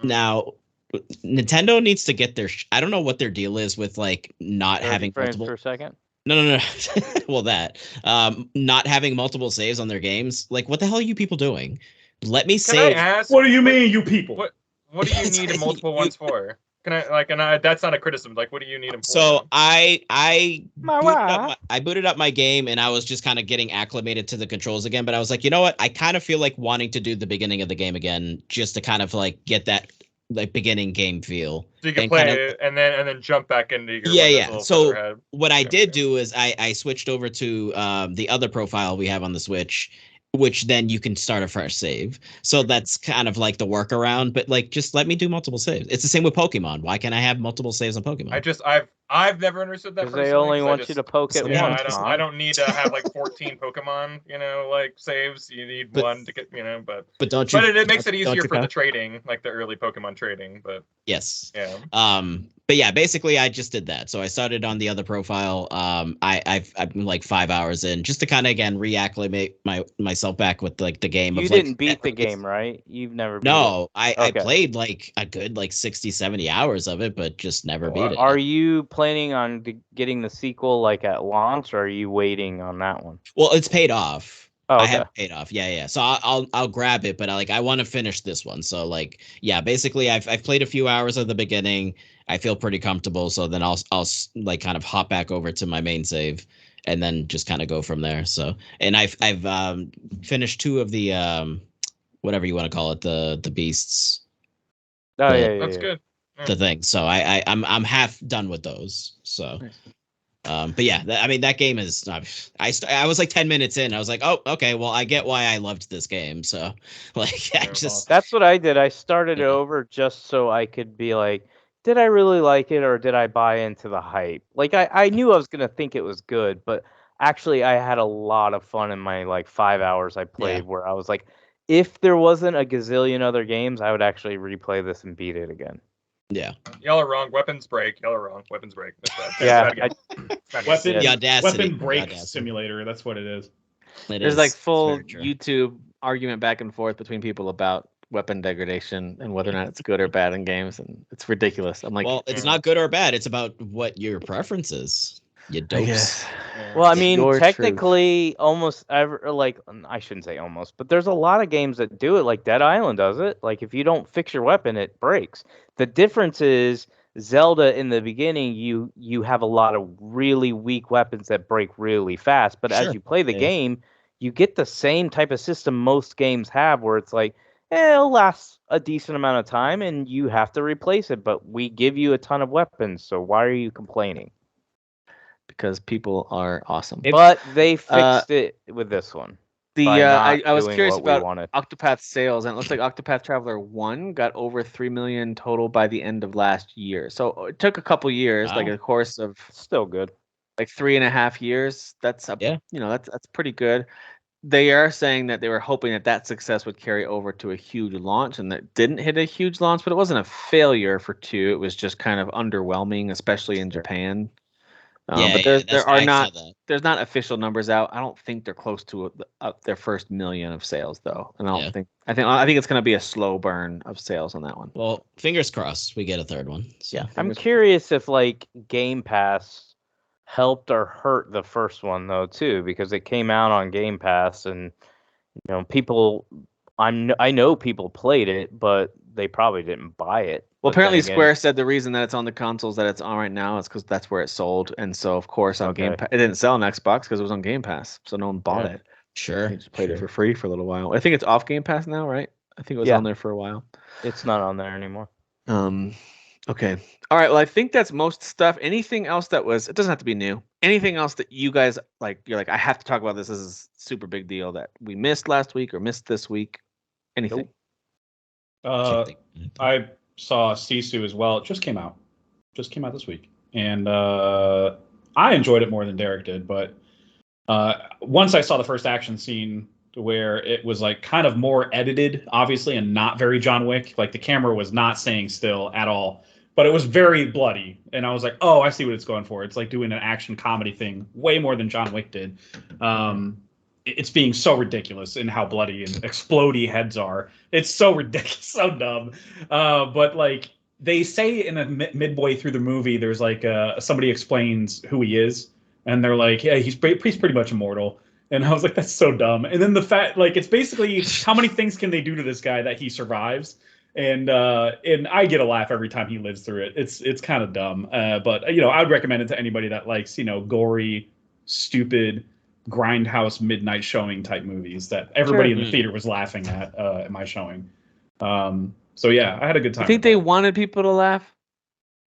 Now, Nintendo needs to get their. I don't know what their deal is with like not 30 having frames multiple. per second. No. Well, that not having multiple saves on their games. Like, what the hell are you people doing? Let me Can save. I ask? What do you mean, you people? What do you need multiple ones for? Can I like? And that's not a criticism. Like, what do you need them for? So I booted up my game, and I was just kind of getting acclimated to the controls again. But I was like, you know what? I kind of feel like wanting to do the beginning of the game again, just to kind of like get that like beginning game feel. So you can and play kind of- it and then jump back into your Yeah. So ahead. what I did do is I switched over to the other profile we have on the Switch, which then you can start a fresh save. So that's kind of like the workaround, but like just let me do multiple saves. It's the same with Pokemon. Why can't I have multiple saves on Pokemon? I've never understood that. Because they only want you to poke at Yeah, once. I don't need to have like 14 Pokemon, like saves. You need one to get, but don't you? But it makes it easier you for the trading, like the early Pokemon trading. But yes. yeah. But yeah, basically I just did that. So I started on the other profile. I've been like 5 hours in, just to kind of again reacclimate myself back with like the game. You didn't beat the game, right? You've never. Beat No, it. I played like a good like 60, 70 hours of it, but just never beat it. Are you planning on getting the sequel like at launch, or are you waiting on that one? Well, it's paid off. Oh, okay. I have paid off. Yeah. So I'll grab it, but I want to finish this one. So like, yeah, basically I've played a few hours of the beginning. I feel pretty comfortable. So then I'll like kind of hop back over to my main save and then just kind of go from there. So, and I've finished 2 of the whatever you want to call it, the beasts. Oh the, yeah, That's good. the thing. So I'm half done with those. So. But yeah, I mean that game is. I was like 10 minutes in. I was like, oh, okay. Well, I get why I loved this game. So, like, I just. That's what I did. I started it over just so I could be like, did I really like it or did I buy into the hype? Like, I knew I was gonna think it was good, but actually, I had a lot of fun in my like 5 hours I played. Where I was like, if there wasn't a gazillion other games, I would actually replay this and beat it again. Yeah. Y'all are wrong. Weapons break. Y'all are wrong. Weapons break. Yeah. Weapon break simulator. That's what it is. There's like full YouTube argument back and forth between people about weapon degradation and whether or not it's good or bad in games, and it's ridiculous. I'm like, well, it's not good or bad. It's about what your preference is. You dopes. Well, I mean, technically, almost ever, like, I shouldn't say almost, but there's a lot of games that do it. Like Dead Island does it. Like, if you don't fix your weapon, it breaks. The difference is Zelda in the beginning, you have a lot of really weak weapons that break really fast. But as you play the game, you get the same type of system most games have, where it's like, it'll last a decent amount of time, and you have to replace it. But we give you a ton of weapons, so why are you complaining? Because people are awesome. But they fixed it with this one. I was curious about Octopath sales, and it looks like Octopath Traveler 1 got over 3 million total by the end of last year. So it took a couple years, like a course of still good, like 3.5 years. That's that's pretty good. They are saying that they were hoping that success would carry over to a huge launch, and that didn't hit a huge launch, but it wasn't a failure for 2. It was just kind of underwhelming, especially in Japan. But there's not official numbers out. I don't think they're close to their first million of sales though, and I think it's going to be a slow burn of sales on that one. Well, fingers crossed we get a third one. So. Yeah, I'm curious if like Game Pass helped or hurt the first one though too, because it came out on Game Pass, and people. I know people played it, but they probably didn't buy it. Well, apparently Square said the reason that it's on the consoles that it's on right now is because that's where it sold, and so of course on Game Pass it didn't sell on Xbox because it was on Game Pass, so no one bought it. Sure, they just played it for free for a little while. I think it's off Game Pass now, right? I think it was on there for a while. It's not on there anymore. Okay. All right. Well, I think that's most stuff. Anything else that was? It doesn't have to be new. Anything else that you guys like? You're like, I have to talk about this. This is a super big deal that we missed last week or missed this week. Anything? I saw Sisu as well. It just came out this week, and I enjoyed it more than Derek did. But once I saw the first action scene, where it was like kind of more edited, obviously, and not very John Wick. Like the camera was not staying still at all, but it was very bloody, and I was like, oh, I see what it's going for. It's like doing an action comedy thing, way more than John Wick did. It's being so ridiculous in how bloody and explodey heads are. It's so ridiculous, so dumb. But like they say in a midway through the movie, there's like somebody explains who he is, and they're like, yeah, he's pretty much immortal. And I was like, that's so dumb. And then the fact, like, it's basically how many things can they do to this guy that he survives? And I get a laugh every time he lives through it. It's kind of dumb. But I would recommend it to anybody that likes gory, stupid, grindhouse midnight showing type movies that everybody in the theater was laughing at my showing. So yeah, I had a good time. You think they wanted people to laugh?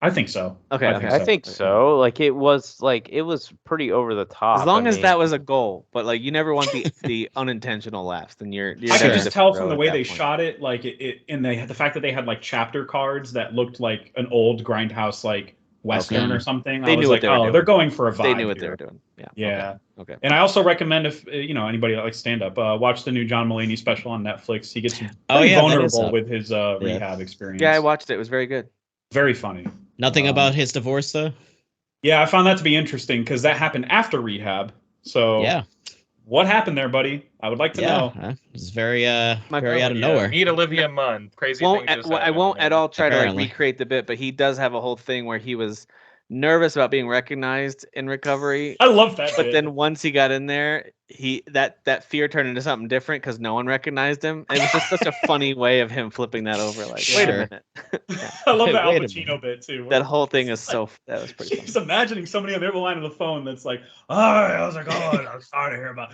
I think so. Okay, I think so. Like it was pretty over the top. As long as that was a goal, but like you never want the unintentional laughs. Then you're I could just tell from the way they shot it, like and the fact that they had like chapter cards that looked like an old grindhouse like Western or something. They knew what they were doing. They're going for a vibe. They knew what they were doing. Yeah. Okay. And I also recommend if anybody that likes stand up, watch the new John Mulaney special on Netflix. He gets pretty vulnerable with his rehab experience. Yeah, I watched it. It was very good. Very funny. Nothing about his divorce though. Yeah, I found that to be interesting because that happened after rehab. So yeah, what happened there, buddy? I would like to know. It's very very out of nowhere. Meet Olivia Munn. Crazy thing. I won't at all try to recreate the bit, but he does have a whole thing where he was nervous about being recognized in recovery. I love that. But then once he got in there, that fear turned into something different because no one recognized him. And it was just such a funny way of him flipping that over. Like, wait a minute. I love the Al Pacino bit too. That whole thing is that was pretty funny. Just imagining somebody on the other line of the phone that's like, "Hi, how's it going? I'm sorry to hear about."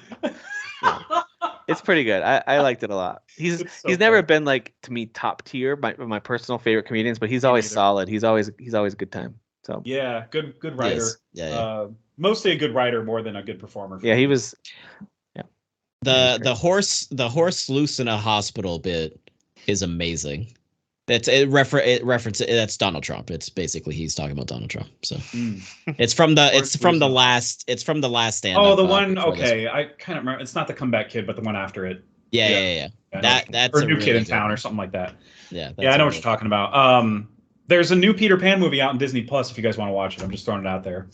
It's pretty good. I liked it a lot. He's never been like to me top tier, my personal favorite comedians, but he's always solid. He's always a good time. So yeah, good writer. Yes. Yeah. Mostly a good writer more than a good performer. Yeah, he was. Yeah. The horse loose in a hospital bit is amazing. That's that's Donald Trump. It's basically he's talking about Donald Trump. So it's from the last stand. Oh, the one. Okay, I kind of remember. It's not the Comeback Kid, but the one after it. Yeah. That's or New really Kid in Town or something like that. Yeah. I know what you're talking about. There's a new Peter Pan movie out in Disney Plus. If you guys want to watch it, I'm just throwing it out there.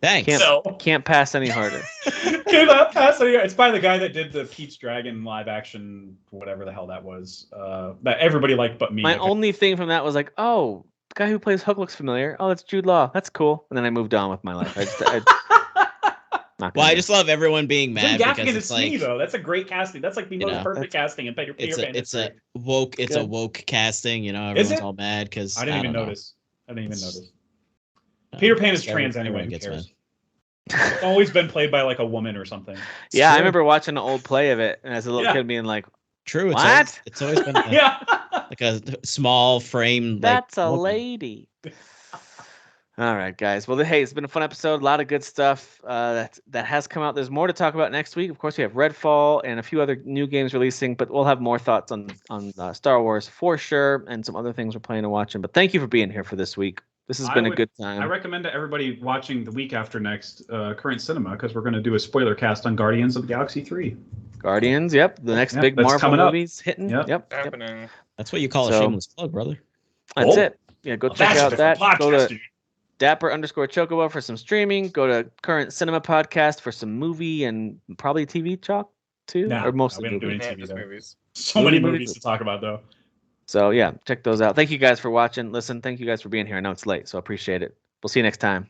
Thanks. Can't pass any harder. Cannot pass any. It's by the guy that did the Pete's Dragon live action, whatever the hell that was. That everybody liked but me. My only thing from that was like, oh, the guy who plays Hook looks familiar. Oh, that's Jude Law. That's cool. And then I moved on with my life. I just love everyone being mad because it's like me, though. That's a great casting. That's like the most perfect casting in Peter Pan. It's a woke casting. You know, everyone's all mad because I didn't even notice. Peter Pan is trans anyway. Who cares? It's always been played by like a woman or something. Yeah, I remember watching an old play of it, and as a little kid being like, "True, what?" It's always been like a small frame. That's a lady. All right, guys. Well, hey, it's been a fun episode. A lot of good stuff that has come out. There's more to talk about next week. Of course, we have Redfall and a few other new games releasing, but we'll have more thoughts on Star Wars for sure, and some other things we're planning to watching. But thank you for being here for this week. This has been a good time. I recommend to everybody watching the week after next Current Cinema, because we're going to do a spoiler cast on Guardians of the Galaxy 3. Guardians, yep. The next big Marvel movie's hitting. Yep. Happening. That's what you call a shameless plug, brother. That's it. Yeah, go check out that. Go to Dapper_Chocobo for some streaming. Go to Current Cinema Podcast for some movie and probably TV talk too. Or mostly movies. So many movies to talk about, though. So yeah, check those out. Thank you guys for watching. Listen, thank you guys for being here. I know it's late, so I appreciate it. We'll see you next time.